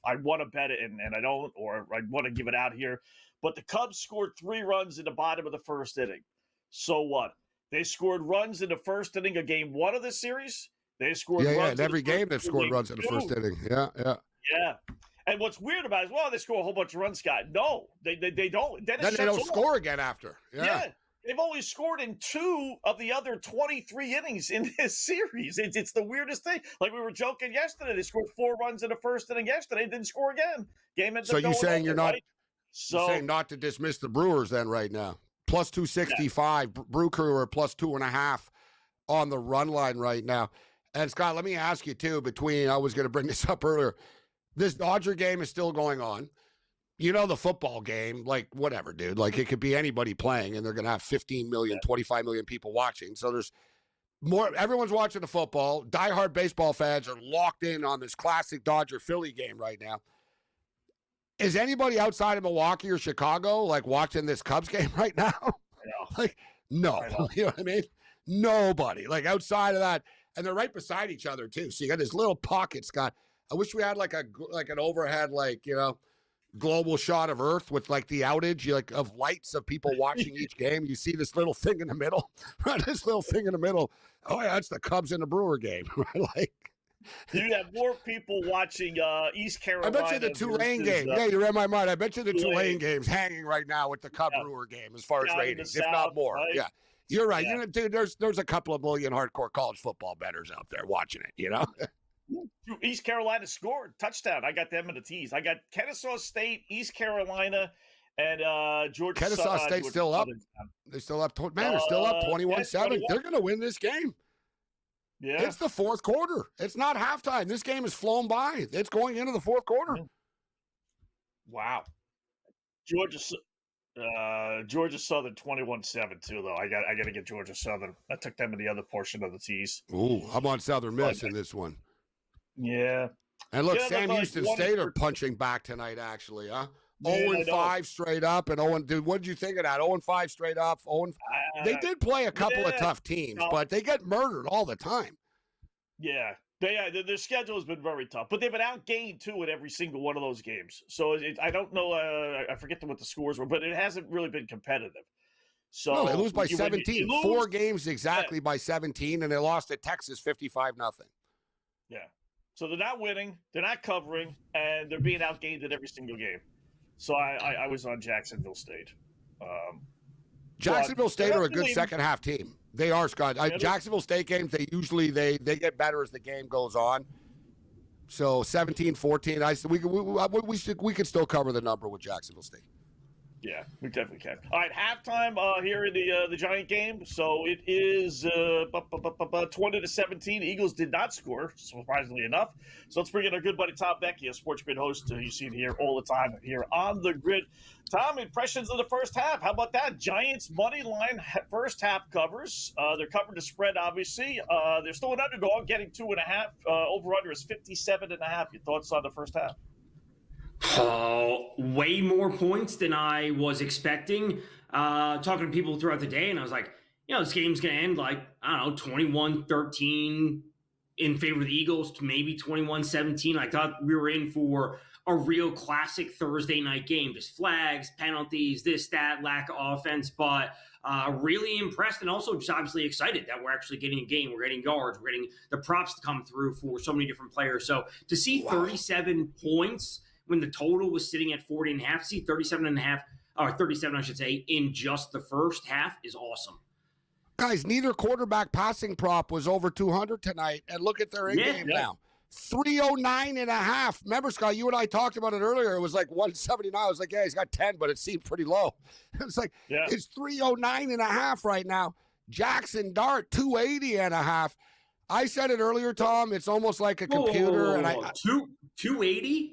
I want to bet it and I don't, or I want to give it out here. But the Cubs scored 3 runs in the bottom of the first inning. So what? They scored runs in the first inning of game 1 of this series. They scored runs in every game they've scored runs in the first inning. Yeah. And what's weird about it is, they score a whole bunch of runs, Scott. No, they don't. Then they don't score again after. Yeah. They've only scored in 2 of the other 23 innings in this series. It's the weirdest thing. Like we were joking yesterday, they scored 4 runs in the first inning yesterday, didn't score again. Game ended so up you're saying over, you're not right? you're saying not to dismiss the Brewers then right now. Plus 265. Yeah. Brew Crew are plus 2.5 on the run line right now. And Scott, let me ask you too, I was going to bring this up earlier. This Dodger game is still going on. The football game, like whatever, dude. Like it could be anybody playing and they're going to have 15 million, 25 million people watching. So there's more. Everyone's watching the football. Diehard baseball fans are locked in on this classic Dodger-Philly game right now. Is anybody outside of Milwaukee or Chicago like watching this Cubs game right now? Like, no. You know what I mean? Nobody. Like outside of that. And they're right beside each other too. So you got this little pocket, Scott. I wish we had like an overhead, global shot of Earth with like the outage, like of lights of people watching each game. You see this little thing in the middle, right? This little thing in the middle. Oh yeah, that's the Cubs and the Brewer game, right? Like you have more people watching East Carolina. I bet you the Tulane game. Yeah, you read my mind. I bet you the Tulane game's hanging right now with the Cub Brewer game as far as ratings, if not more. Right? Yeah. You're right. You know, dude, there's a couple of million hardcore college football bettors out there watching it, you know? East Carolina scored touchdown. I got them in the tees. I got Kennesaw State, East Carolina, and Georgia. Kennesaw State's still up. They're still up. Man, they're still up 21-7. They're going to win this game. Yeah. It's the fourth quarter. It's not halftime. This game has flown by. It's going into the fourth quarter. Wow. Georgia Southern 21-7 too, though. I got to get Georgia Southern. I took them in the other portion of the tees. Ooh, I'm on Southern Miss in this one. Yeah. And look, Sam Houston State are punching back tonight, actually, huh? 0-5 straight up, and 0. Dude, what did you think of that? 0-5 straight up. They did play a couple of tough teams, but they get murdered all the time. Yeah. Their schedule has been very tough, but they've been outgained too in every single one of those games. So I don't know. I forget what the scores were, but it hasn't really been competitive. So no, they lose by 17. 4 games exactly by 17, and they lost at Texas 55-0. Yeah. So they're not winning, they're not covering, and they're being outgained in every single game. So I was on Jacksonville State. Jacksonville State are a good second half team. They are, Scott. Jacksonville State games, they usually they get better as the game goes on. So 17-14, we could still cover the number with Jacksonville State. Yeah, we definitely can. All right, halftime here in the Giant game. So it is 20-17. Eagles did not score, surprisingly enough. So let's bring in our good buddy Tom Vecchia, SportsGrid host. You see him here all the time here on the grid. Tom, impressions of the first half. How about that? Giants money line first half covers. They're covering the spread, obviously. They're still an underdog, getting 2.5. Over-under is 57.5. Your thoughts on the first half? Way more points than I was expecting. Talking to people throughout the day, and I was like, this game's going to end like, I don't know, 21-13 in favor of the Eagles to maybe 21-17. I thought we were in for a real classic Thursday night game. Just flags, penalties, this, that, lack of offense, but really impressed and also just obviously excited that we're actually getting a game. We're getting guards. We're getting the props to come through for so many different players. So to see 37 points when the total was sitting at 40.5, see 37.5, or 37, I should say, in just the first half is awesome. Guys, neither quarterback passing prop was over 200 tonight, and look at their in-game now. 309.5. Remember, Scott, you and I talked about it earlier. It was like 179. I was like, yeah, he's got 10, but it seemed pretty low. It's like, it's 309.5 right now. Jackson Dart, 280.5. I said it earlier, Tom. It's almost like a computer. 280?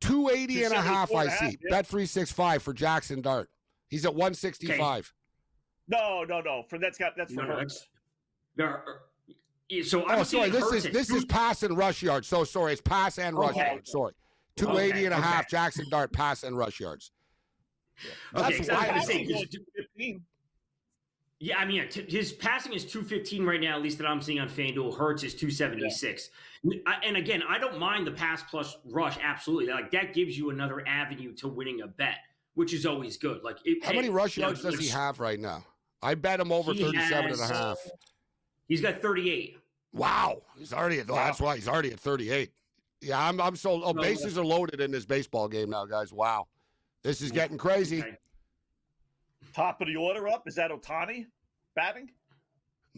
280.5, I see. Bet 365 for Jackson Dart. He's at 165. Okay. No. That's for Hurts. So sorry. This is pass and rush yards. So sorry, it's pass and rush yards. Sorry, 280.5. Jackson Dart pass and rush yards. That's why. Yeah, I mean, his passing is 215 right now, at least that I'm seeing on FanDuel. Hurts is 276. Yeah. And again, I don't mind the pass plus rush, absolutely. Like that gives you another avenue to winning a bet, which is always good. Like, how many rush yards does he have right now? I bet him over 37.5. He's got 38. Wow, he's already at. That's why he's already at 38. Yeah, I'm so. Bases are loaded in this baseball game now, guys. Wow, this is getting crazy. Okay. Top of the order up. Is that Ohtani batting?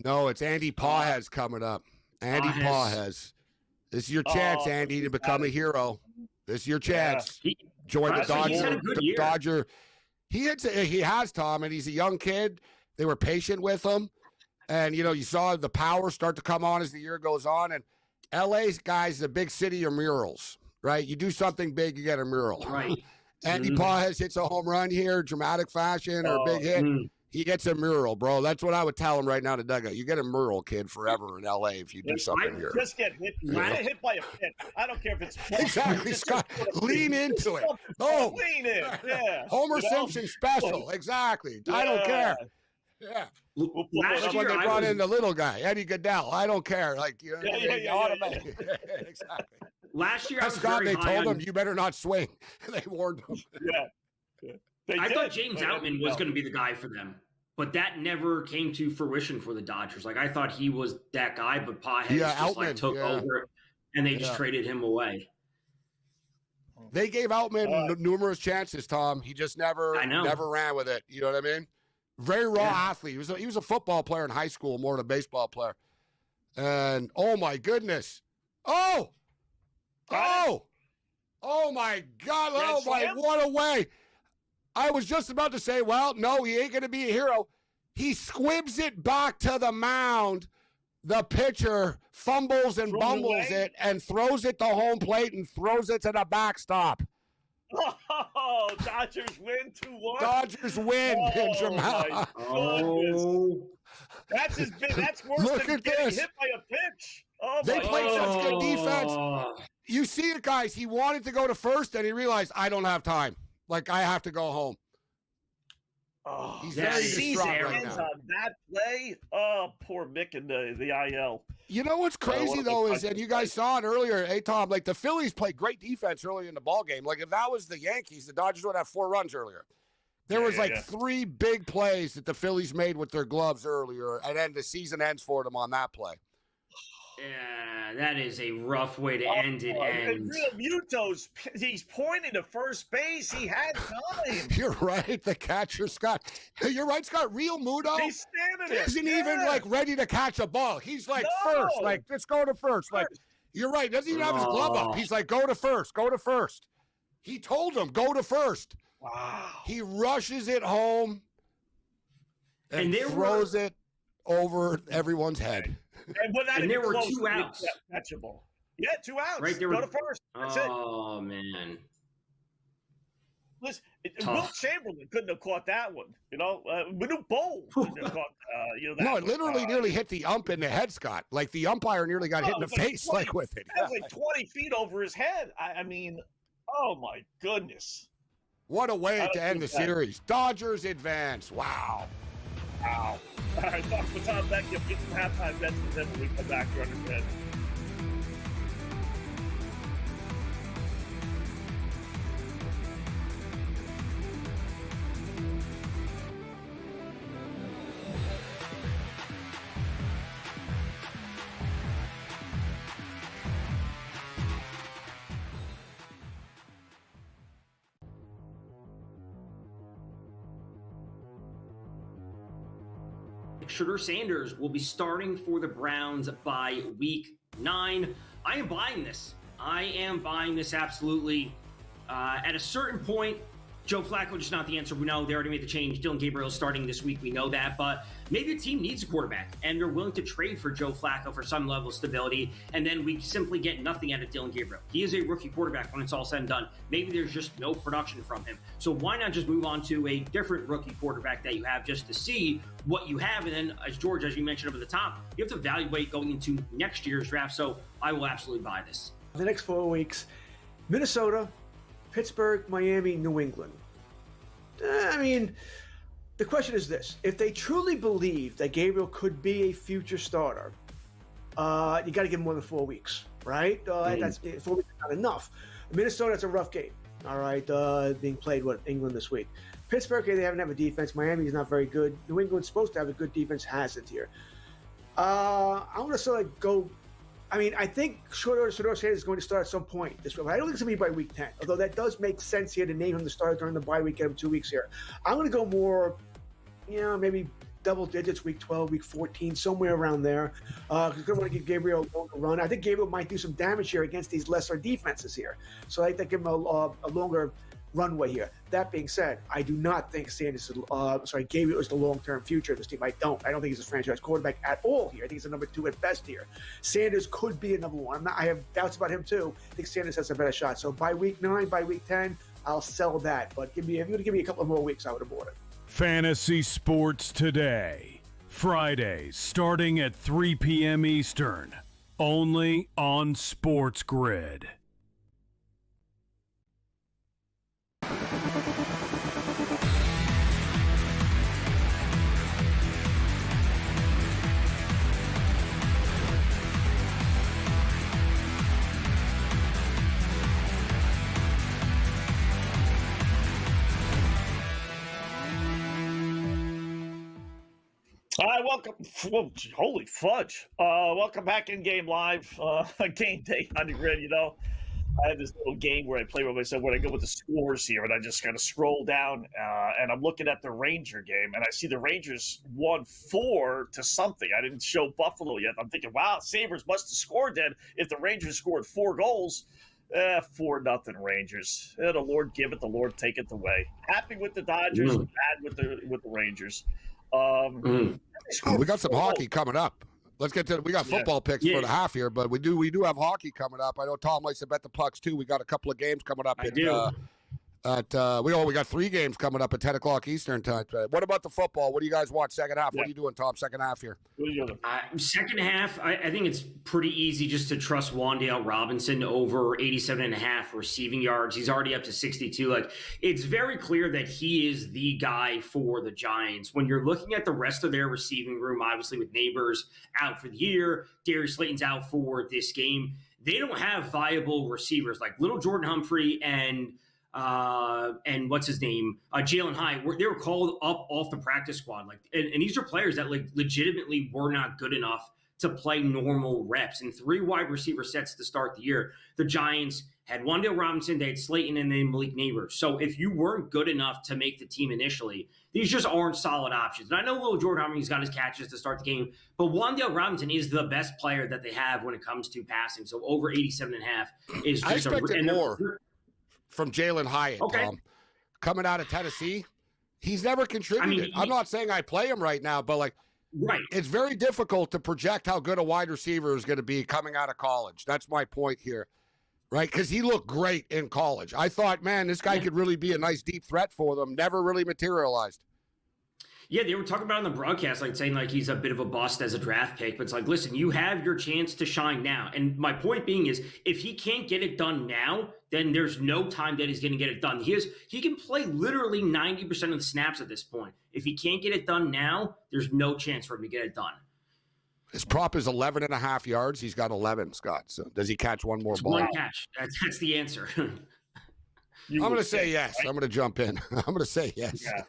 No, it's Andy Pages coming up. Andy Pages. This is your chance, Andy, to become a hero. This is your chance. Join the Dodger. The Dodger. He has, Tom, and he's a young kid. They were patient with him. And, you saw the power start to come on as the year goes on. And LA's, guys, the big city of murals, right? You do something big, you get a mural. Right. Andy Pages hits a home run here, dramatic fashion, or a big hit. He gets a mural, bro. That's what I would tell him right now to dugout. You get a mural, kid, forever in LA if you do something here. Just get hit. Get hit by a pit. I don't care if it's exactly, Scott. Lean into it. Oh, lean in. Yeah. Homer Simpson special. Exactly. I don't care. Yeah. That's when they brought in the little guy, Eddie Goodell. I don't care. Like, automatic. Exactly. Last year, I was Scott, very they high told on. him, you better not swing. They warned him. Yeah. I thought James Outman was going to be the guy for them, but that never came to fruition for the Dodgers. Like I thought he was that guy, but Pajes just like took over, and they just traded him away. They gave Outman numerous chances, Tom. He just never ran with it. You know what I mean? Very raw athlete. He was a football player in high school more than a baseball player. And oh my goodness. Oh my God. Oh my, what a way. I was just about to say, well, no, he ain't going to be a hero. He squibs it back to the mound. The pitcher fumbles and bumbles it and throws it to home plate and throws it to the backstop. Oh, Dodgers win 2-1. Dodgers win in dramatic. That's worse Look than at getting this. hit by a pitch. Oh, They my played God. such good defense. You see it, guys. He wanted to go to first, and he realized, I don't have time. Like, I have to go home. Oh, he's very distraught right now. On that play. Oh, poor Mick in the IL. You know what's crazy, though, is, and you guys saw it earlier, hey, Tom, like the Phillies played great defense early in the ballgame. Like, if that was the Yankees, the Dodgers would have 4 runs earlier. There was 3 big plays that the Phillies made with their gloves earlier, and then the season ends for them on that play. Yeah, that is a rough way to end it. And Real Muto's, he's pointing to first base. He had time. You're right. The catcher, Scott. You're right, Scott. Real Muto He's standing there. isn't even like ready to catch a ball. He's like first. Like, let's go to first. Like, you're right. Doesn't even have his glove up. He's like, go to first. Go to first. He told him, go to first. Wow. He rushes it home and throws it over everyone's head. And there were 2 outs. Catchable. Yeah, 2 outs. Right there. Go to first. That's it. Oh, man. Listen, Will Chamberlain couldn't have caught that one. You know, Manute Bol couldn't have caught. That No, one. it literally nearly hit the ump in the head, Scott. Like the umpire nearly got hit in the face, like with it. That was like 20 feet over his head. I mean, oh my goodness. What a way to end the series. Dodgers advance. Wow. Wow. All right, talk with Tom Beck. Get some halftime bets with him when we come back. You're under 10. Shedeur Sanders will be starting for the Browns by week 9. I am buying this. I am buying this absolutely. At a certain point, Joe Flacco just not the answer. We know they already made the change. Dylan Gabriel is starting this week. We know that. But maybe the team needs a quarterback, and they're willing to trade for Joe Flacco for some level of stability, and then we simply get nothing out of Dylan Gabriel. He is a rookie quarterback when it's all said and done. Maybe there's just no production from him. So why not just move on to a different rookie quarterback that you have just to see what you have? And then, as George, as you mentioned up at the top, you have to evaluate going into next year's draft. So I will absolutely buy this. The next 4 weeks, Minnesota, Pittsburgh, Miami, New England. I mean, the question is this. If they truly believe that Gabriel could be a future starter, you got to give him more than 4 weeks, right? That's 4 weeks is not enough. Minnesota, that's a rough game, all right, being played, England this week. Pittsburgh, they haven't have a defense. Miami is not very good. New England's supposed to have a good defense, hasn't here. I want to sort of go. I mean, I think Shedeur Sanders is going to start at some point this week. I don't think it's going to be by week 10, although that does make sense here to name him the starter during the bye week, get him 2 weeks here. I'm going to go more, maybe double digits, week 12, week 14, somewhere around there. Because I want to give Gabriel a longer run. I think Gabriel might do some damage here against these lesser defenses here. So I think give him a longer runway here. That being said, I do not think Gabriel is the long-term future of this team. I don't think he's a franchise quarterback at all here. I think he's a number 2 at best here. Sanders could be a number 1. I have doubts about him too. I think Sanders has a better shot. So by week 9, by week 10, I'll sell that. But if you're going to give me a couple more weeks, I would have bought it. Fantasy Sports Today. Fridays starting at 3 p.m. Eastern. Only on SportsGrid. Hi, welcome. Whoa, holy fudge. Welcome back in Game Live. Game Day on the Grid. I have this little game where I play with myself where I go with the scores here, and I just kind of scroll down, and I'm looking at the Ranger game, and I see the Rangers won 4 to something. I didn't show Buffalo yet. I'm thinking, wow, Sabres must have scored then if the Rangers scored 4 goals. 4-0 Rangers. The Lord give it, the Lord take it away. Happy with the Dodgers, bad with the Rangers. We got some hockey coming up. Let's get to. We got football picks for the half here, but we do have hockey coming up. I know Tom likes to bet the pucks too. We got a couple of games coming up. We got 3 games coming up at 10 o'clock Eastern time. What about the football? What do you guys want second half? What are you doing, Tom? Second half here. What are you doing? Second half, I think it's pretty easy just to trust Wan'Dale Robinson over 87.5 receiving yards. He's already up to 62. It's very clear that he is the guy for the Giants. When you're looking at the rest of their receiving room, obviously with Neighbors out for the year, Darius Slayton's out for this game, they don't have viable receivers like little Jordan Humphrey and what's his name, Jalen Hyatt. They were called up off the practice squad. And these are players that legitimately were not good enough to play normal reps. In 3 wide receiver sets to start the year, the Giants had Wan'Dale Robinson, they had Slayton, and then Malik Neighbors. So if you weren't good enough to make the team initially, these just aren't solid options. And I know little Jordan Humphrey's got his catches to start the game, but Wan'Dale Robinson is the best player that they have when it comes to passing. So over 87.5 is just I expected more from Jalen Hyatt, Tom. Coming out of Tennessee, he's never contributed. I'm not saying I play him right now, but it's very difficult to project how good a wide receiver is going to be coming out of college. That's my point here, right? Because he looked great in college. I thought, man, this guy could really be a nice deep threat for them. Never really materialized. Yeah, they were talking about on the broadcast, saying he's a bit of a bust as a draft pick. But it's listen, you have your chance to shine now. And my point being is, if he can't get it done now, then there's no time that he's going to get it done. He can play literally 90% of the snaps at this point. If he can't get it done now, there's no chance for him to get it done. His prop is 11.5 yards. He's got 11, Scott. So does he catch one more ball? One catch. That's the answer. I'm going to say yes. Right? I'm going to jump in. I'm going to say yes. Yeah.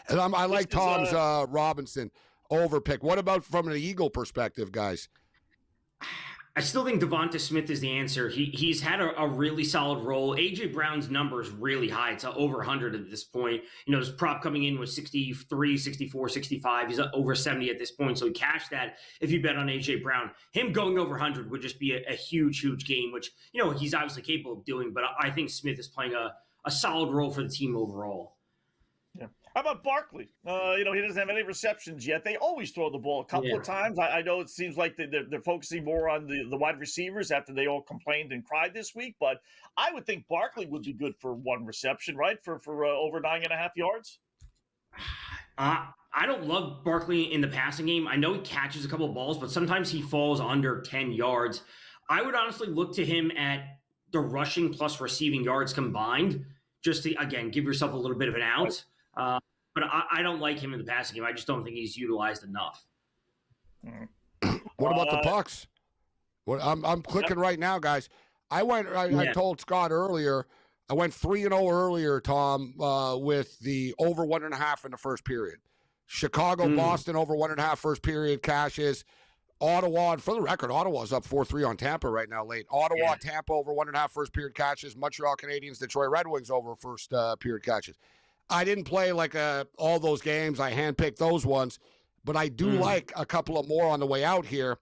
And I like Tom's Robinson over pick. What about from an Eagle perspective, guys? I still think Devonta Smith is the answer. He's had a really solid role. A.J. Brown's number is really high. It's over 100 at this point. His prop coming in was 63, 64, 65. He's over 70 at this point. So he cashed that if you bet on A.J. Brown. Him going over 100 would just be a huge, huge game, which, he's obviously capable of doing. But I think Smith is playing a solid role for the team overall. Yeah. How about Barkley? He doesn't have any receptions yet. They always throw the ball a couple of times. I know it seems like they're focusing more on the wide receivers after they all complained and cried this week. But I would think Barkley would be good for 1 reception, right? For over 9.5 yards. I don't love Barkley in the passing game. I know he catches a couple of balls, but sometimes he falls under 10 yards. I would honestly look to him at the rushing plus receiving yards combined, just to, again, give yourself a little bit of an out. But I don't like him in the passing game. I just don't think he's utilized enough. What about the Bucks? I'm clicking right now, guys. I told Scott earlier, I went 3-0 earlier, Tom, with the over 1.5 in the first period. Chicago, Boston over 1.5 first period cashes. Ottawa, and for the record, Ottawa's up 4-3 on Tampa right now late. Ottawa, Tampa over 1.5 first period catches. Montreal Canadiens, Detroit Red Wings over first period catches. I didn't play all those games. I handpicked those ones, but I do like a couple of more on the way out here.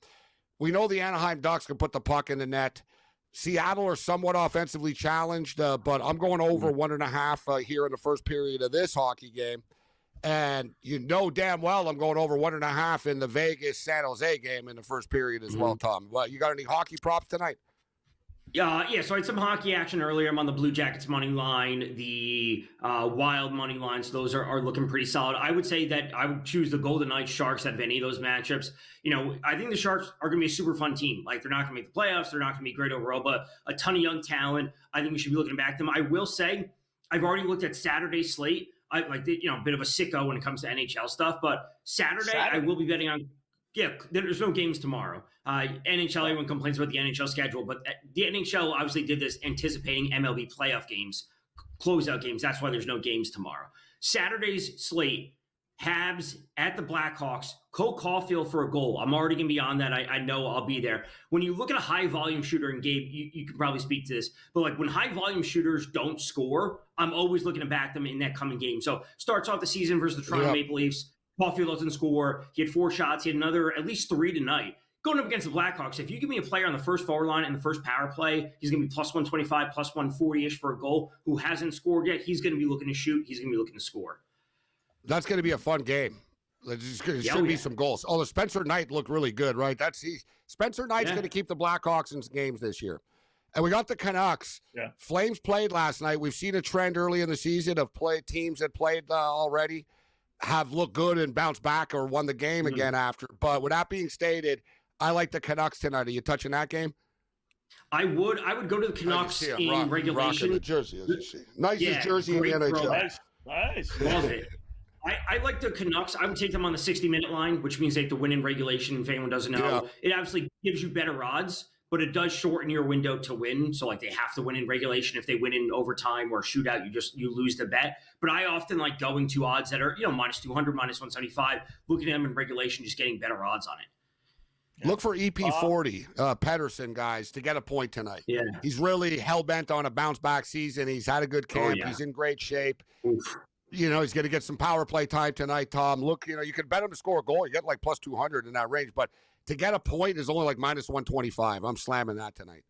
We know the Anaheim Ducks can put the puck in the net. Seattle are somewhat offensively challenged, but I'm going over 1.5 here in the first period of this hockey game. And damn well I'm going over 1.5 in the Vegas San Jose game in the first period as well, Tom. What, you got any hockey props tonight? Yeah, so I had some hockey action earlier. I'm on the Blue Jackets money line, the Wild money line, so those are looking pretty solid. I would say that I would choose the Golden Knights Sharks out of any of those matchups. I think the Sharks are going to be a super fun team. They're not going to make the playoffs. They're not going to be great overall, but a ton of young talent. I think we should be looking back to them. I will say I've already looked at Saturday's slate. I a bit of a sicko when it comes to NHL stuff, but Saturday? I will be betting on. Yeah, there's no games tomorrow. NHL, everyone complains about the NHL schedule, but the NHL obviously did this anticipating MLB playoff games, closeout games. That's why there's no games tomorrow. Saturday's slate Habs at the Blackhawks, Cole Caulfield for a goal. I'm already going to be on that. I know I'll be there. When you look at a high-volume shooter, and Gabe, you can probably speak to this, but like when high-volume shooters don't score, I'm always looking to back them in that coming game. So starts off the season versus the Toronto Maple Leafs. Caulfield doesn't score. He had 4 shots. He had another at least 3 tonight. Going up against the Blackhawks, if you give me a player on the first forward line and the first power play, he's going to be plus 125, plus 140-ish for a goal, who hasn't scored yet. He's going to be looking to shoot. He's going to be looking to score. That's going to be a fun game. There should be some goals. Oh, the Spencer Knight looked really good, right? Spencer Knight's going to keep the Blackhawks in games this year. And we got the Canucks. Yeah. Flames played last night. We've seen a trend early in the season of teams that played already have looked good and bounced back or won the game again after. But with that being stated, I like the Canucks tonight. Are you touching that game? I would go to the Canucks in regulation. The jersey, as you see. Nicest jersey in the NHL. Nice. Love it. I like the Canucks. I would take them on the 60-minute line, which means they have to win in regulation. If anyone doesn't know, it obviously gives you better odds, but it does shorten your window to win. So like they have to win in regulation. If they win in overtime or shootout, you lose the bet. But I often like going to odds that are minus 200, minus 175. Looking at them in regulation, just getting better odds on it. Look for EP40, Pedersen, guys, to get a point tonight. Yeah. He's really hell-bent on a bounce-back season. He's had a good camp. He's in great shape. Oof. He's going to get some power play time tonight, Tom. Look, you can bet him to score a goal. You get like plus 200 in that range. But to get a point is only like minus 125. I'm slamming that tonight.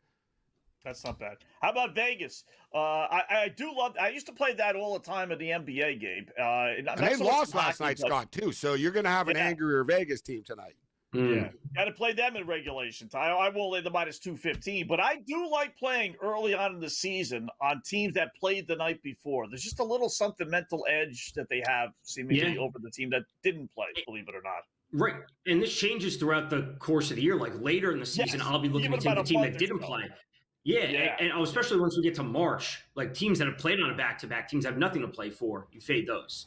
That's not bad. How about Vegas? I do love. I used to play that all the time in the NBA, Gabe. And they lost last night, Scott, too. So you're going to have an angrier Vegas team tonight. Yeah, got to play them in regulation. I won't lay the minus 215, but I do like playing early on in the season on teams that played the night before. There's just a little something mental edge that they have seemingly over the team that didn't play, believe it or not. Right, and this changes throughout the course of the year. Like later in the season, I'll be looking at the team that didn't play. Yeah, and especially once we get to March, like teams that have played on a back-to-back, teams that have nothing to play for, you fade those.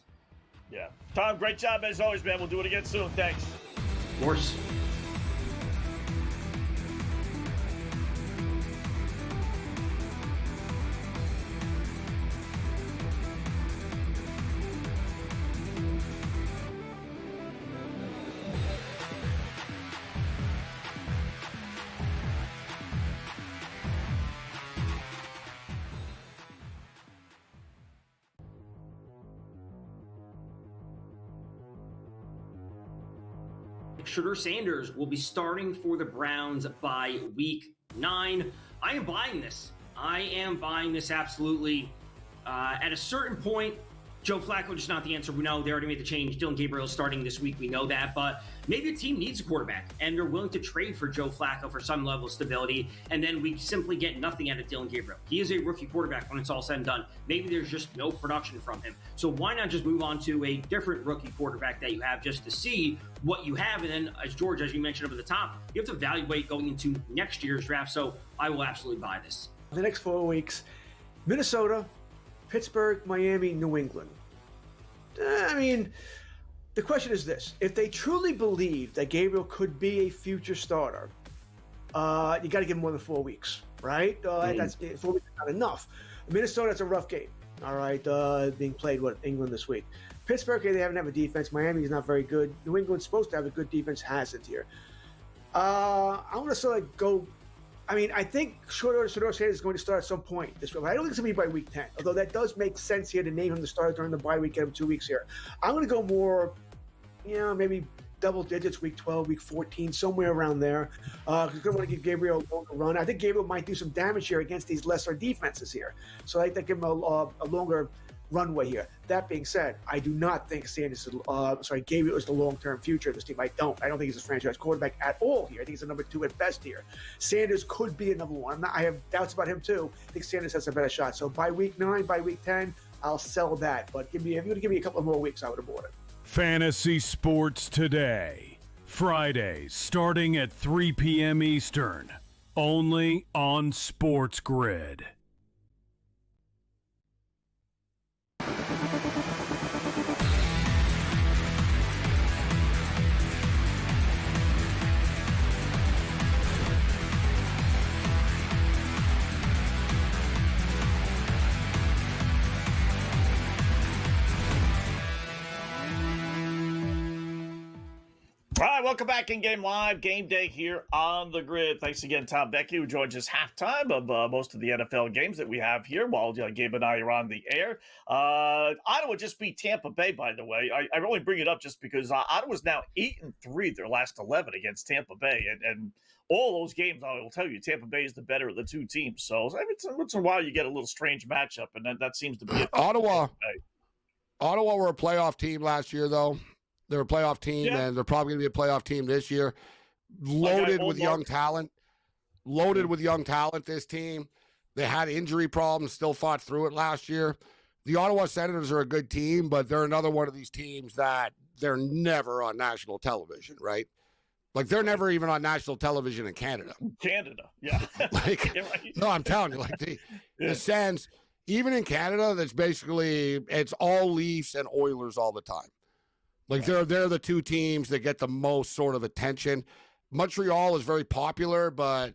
Yeah. Tom, great job as always, man. We'll do it again soon. Thanks. Of course. Shedeur Sanders will be starting for the Browns by week 9. I am buying this. Absolutely. At a certain point, Joe Flacco just not the answer. We know they already made the change. Dylan Gabriel is starting this week. We know that. But maybe a team needs a quarterback, and they're willing to trade for Joe Flacco for some level of stability, and then we simply get nothing out of Dylan Gabriel. He is a rookie quarterback when it's all said and done. Maybe there's just no production from him. So why not just move on to a different rookie quarterback that you have just to see what you have? And then, as you mentioned over the top, you have to evaluate going into next year's draft. So I will absolutely buy this. The next 4 weeks, Minnesota, Pittsburgh, Miami, New England. I mean, the question is this. If they truly believe that Gabriel could be a future starter, you got to give him more than 4 weeks, right? That's 4 weeks is not enough. Minnesota, that's a rough game, all right, being played, England this week. Pittsburgh, they haven't have a defense. Miami is not very good. New England's supposed to have a good defense, hasn't here. I want to sort of go. I mean, I think Shedeur Sanders is going to start at some point this week. I don't think it's going to be by week 10, although that does make sense here to name him the starter during the bye week, get him 2 weeks here. I'm going to go more, maybe double digits, week 12, week 14, somewhere around there. Because I'm going to give Gabriel a longer run. I think Gabriel might do some damage here against these lesser defenses here. So I think give him a longer runway here. That being said, I do not think Gabriel is the long-term future of this team. I don't think he's a franchise quarterback at all here. I think he's a number 2 at best here. Sanders could be a number 1. I have doubts about him too. I think Sanders has a better shot. So by week 9, by week 10, I'll sell that. But if you're going to give me a couple more weeks, I would have bought it. Fantasy Sports Today, Fridays starting at 3 p.m. Eastern, only on SportsGrid. welcome back in Game Live. Game Day here on the Grid. Thanks again, Tom Becky, who joins us halftime of most of the NFL games that we have here while Gabe and I are on the air. Ottawa just beat Tampa Bay, by the way. I only bring it up just because Ottawa's now 8-3 their last 11 against Tampa Bay. And all those games, I will tell you, Tampa Bay is the better of the two teams. So every once in a while you get a little strange matchup, and that seems to be it. Ottawa were a playoff team last year, though. They're a playoff team, and they're probably going to be a playoff team this year. Loaded with young talent. This team. They had injury problems, still fought through it last year. The Ottawa Senators are a good team, but they're another one of these teams that they're never on national television, right? Like, they're never even on national television in Canada. Yeah. No, I'm telling you, like, the Sens, even in Canada, that's basically, it's all Leafs and Oilers all the time. Like, they're the two teams that get the most sort of attention. Montreal is very popular, but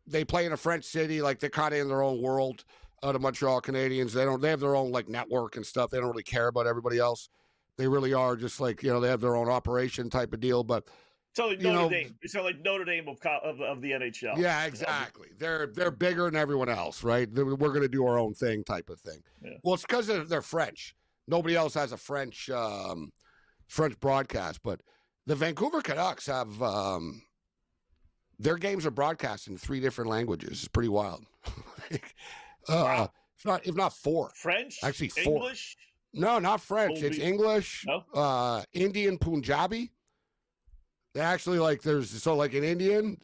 they play in a French city. Like, they're kind of in their own world, the Montreal Canadiens. They have their own, like, network and stuff. They don't really care about everybody else. They really are just like, they have their own operation type of deal. But so like Notre Dame. It's like Notre Dame of the NHL. Yeah, exactly. They're bigger than everyone else, right? We're going to do our own thing type of thing. Yeah. Well, it's because they're French. Nobody else has a French broadcast, but the Vancouver Canucks have their games are broadcast in 3 different languages. It's pretty wild. Wow. If not 4. French? Actually 4. English? No, not French. It's English, Indian, Punjabi. They actually in Indian,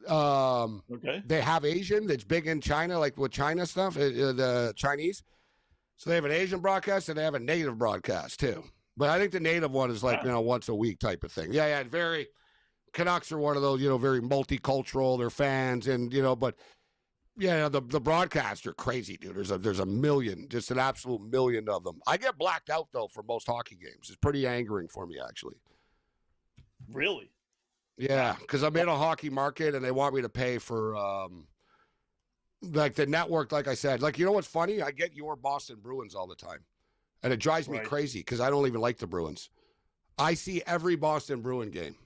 they have Asian that's big in China, like with China stuff, the Chinese. So they have an Asian broadcast and they have a native broadcast too. But I think the native one is like, once a week type of thing. Yeah, Canucks are one of those, very multicultural, they're fans and, but the broadcasts are crazy, dude. There's a million, just an absolute million of them. I get blacked out though for most hockey games. It's pretty angering for me actually. Really? Yeah, because I'm in a hockey market and they want me to pay for like the network, like I said. Like, what's funny? I get your Boston Bruins all the time. And it drives me crazy because I don't even like the Bruins. I see every Boston Bruin game.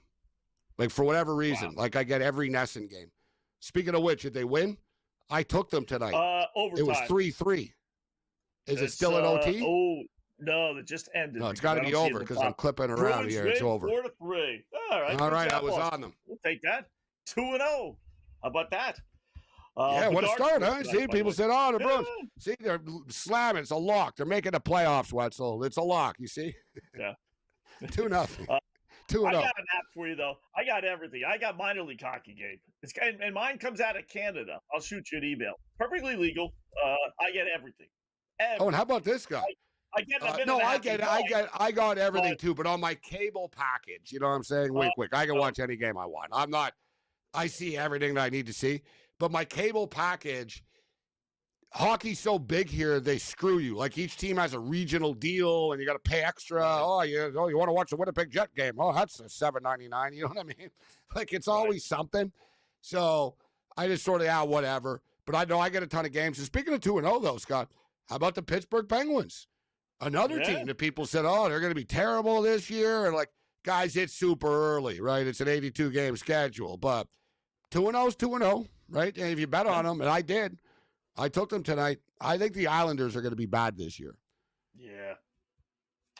Like, for whatever reason. Wow. Like, I get every Nesson game. Speaking of which, did they win? I took them tonight. Overtime. It was 3-3. Is it still an OT? No, it just ended. No, it's got to be over because I'm clipping around here. It's over. 4-3. All right. I was on them. We'll take that. 2-0. How about that? What a start, huh? See, people said, the Bruins. See, they're slamming. It's a lock. They're making the playoffs, Wetzel. It's a lock, you see? Yeah. 2-0. 2-0. I got an app for you, though. I got everything. I got minor league hockey game. And mine comes out of Canada. I'll shoot you an email. Perfectly legal. I get everything. Oh, and how about this guy? I get I got everything too, but on my cable package, you know what I'm saying? Wink, I can watch any game I want. I see everything that I need to see, but my cable package, hockey's so big here, they screw you. Like each team has a regional deal and you got to pay extra. You want to watch the Winnipeg Jet game? Oh, that's $7.99. You know what I mean? Like it's always something. So I just sort of, whatever. But I know I get a ton of games. And speaking of 2-0 though, Scott, how about the Pittsburgh Penguins? Another team that people said, they're going to be terrible this year. And like, guys, it's super early, right? It's an 82-game schedule. But 2-0 is 2-0, right? And if you bet on them, and I did, I took them tonight. I think the Islanders are going to be bad this year. Yeah.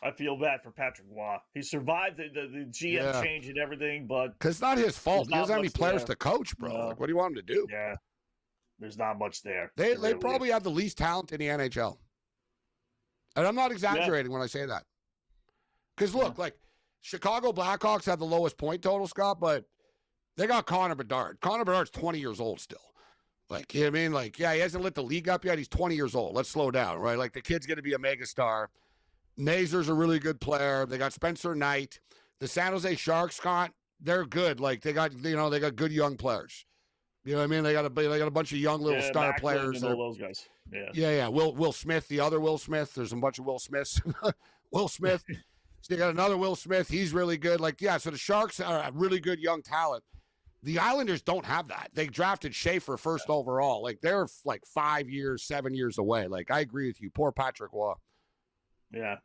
I feel bad for Patrick Waugh. He survived the GM change and everything, but... Because it's not his fault. He doesn't have any players to coach, bro. No. Like, what do you want him to do? Yeah. There's not much there. They probably have the least talent in the NHL. And I'm not exaggerating when I say that. Because, look, like, Chicago Blackhawks have the lowest point total, Scott, but they got Connor Bedard. Connor Bedard's 20 years old still. Like, you know what I mean? Like, he hasn't lit the league up yet. He's 20 years old. Let's slow down, right? Like, the kid's going to be a megastar. Mazur's a really good player. They got Spencer Knight. The San Jose Sharks, Scott, they're good. Like, they got good young players. You know what I mean? They got a bunch of young little star Macklin players. And all those guys. Yeah. Will Smith, the other Will Smith. There's a bunch of Will Smiths. Will Smith. So you got another Will Smith. He's really good. Like, so the Sharks are a really good young talent. The Islanders don't have that. They drafted Schaefer first overall. Like, they're like 5 years, 7 years away. Like, I agree with you. Poor Patrick Waugh. Yeah.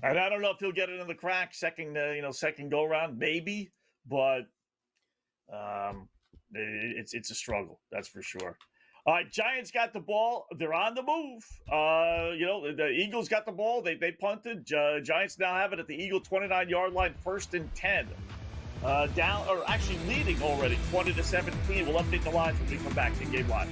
And I don't know if he'll get it in the crack second go around, maybe. But It's a struggle, that's for sure. All right, Giants got the ball. They're on the move. The Eagles got the ball. They punted. Giants now have it at the Eagle 29-yard line, 1st and 10. Leading already, 20-17. We'll update the lines when we come back to Game Live.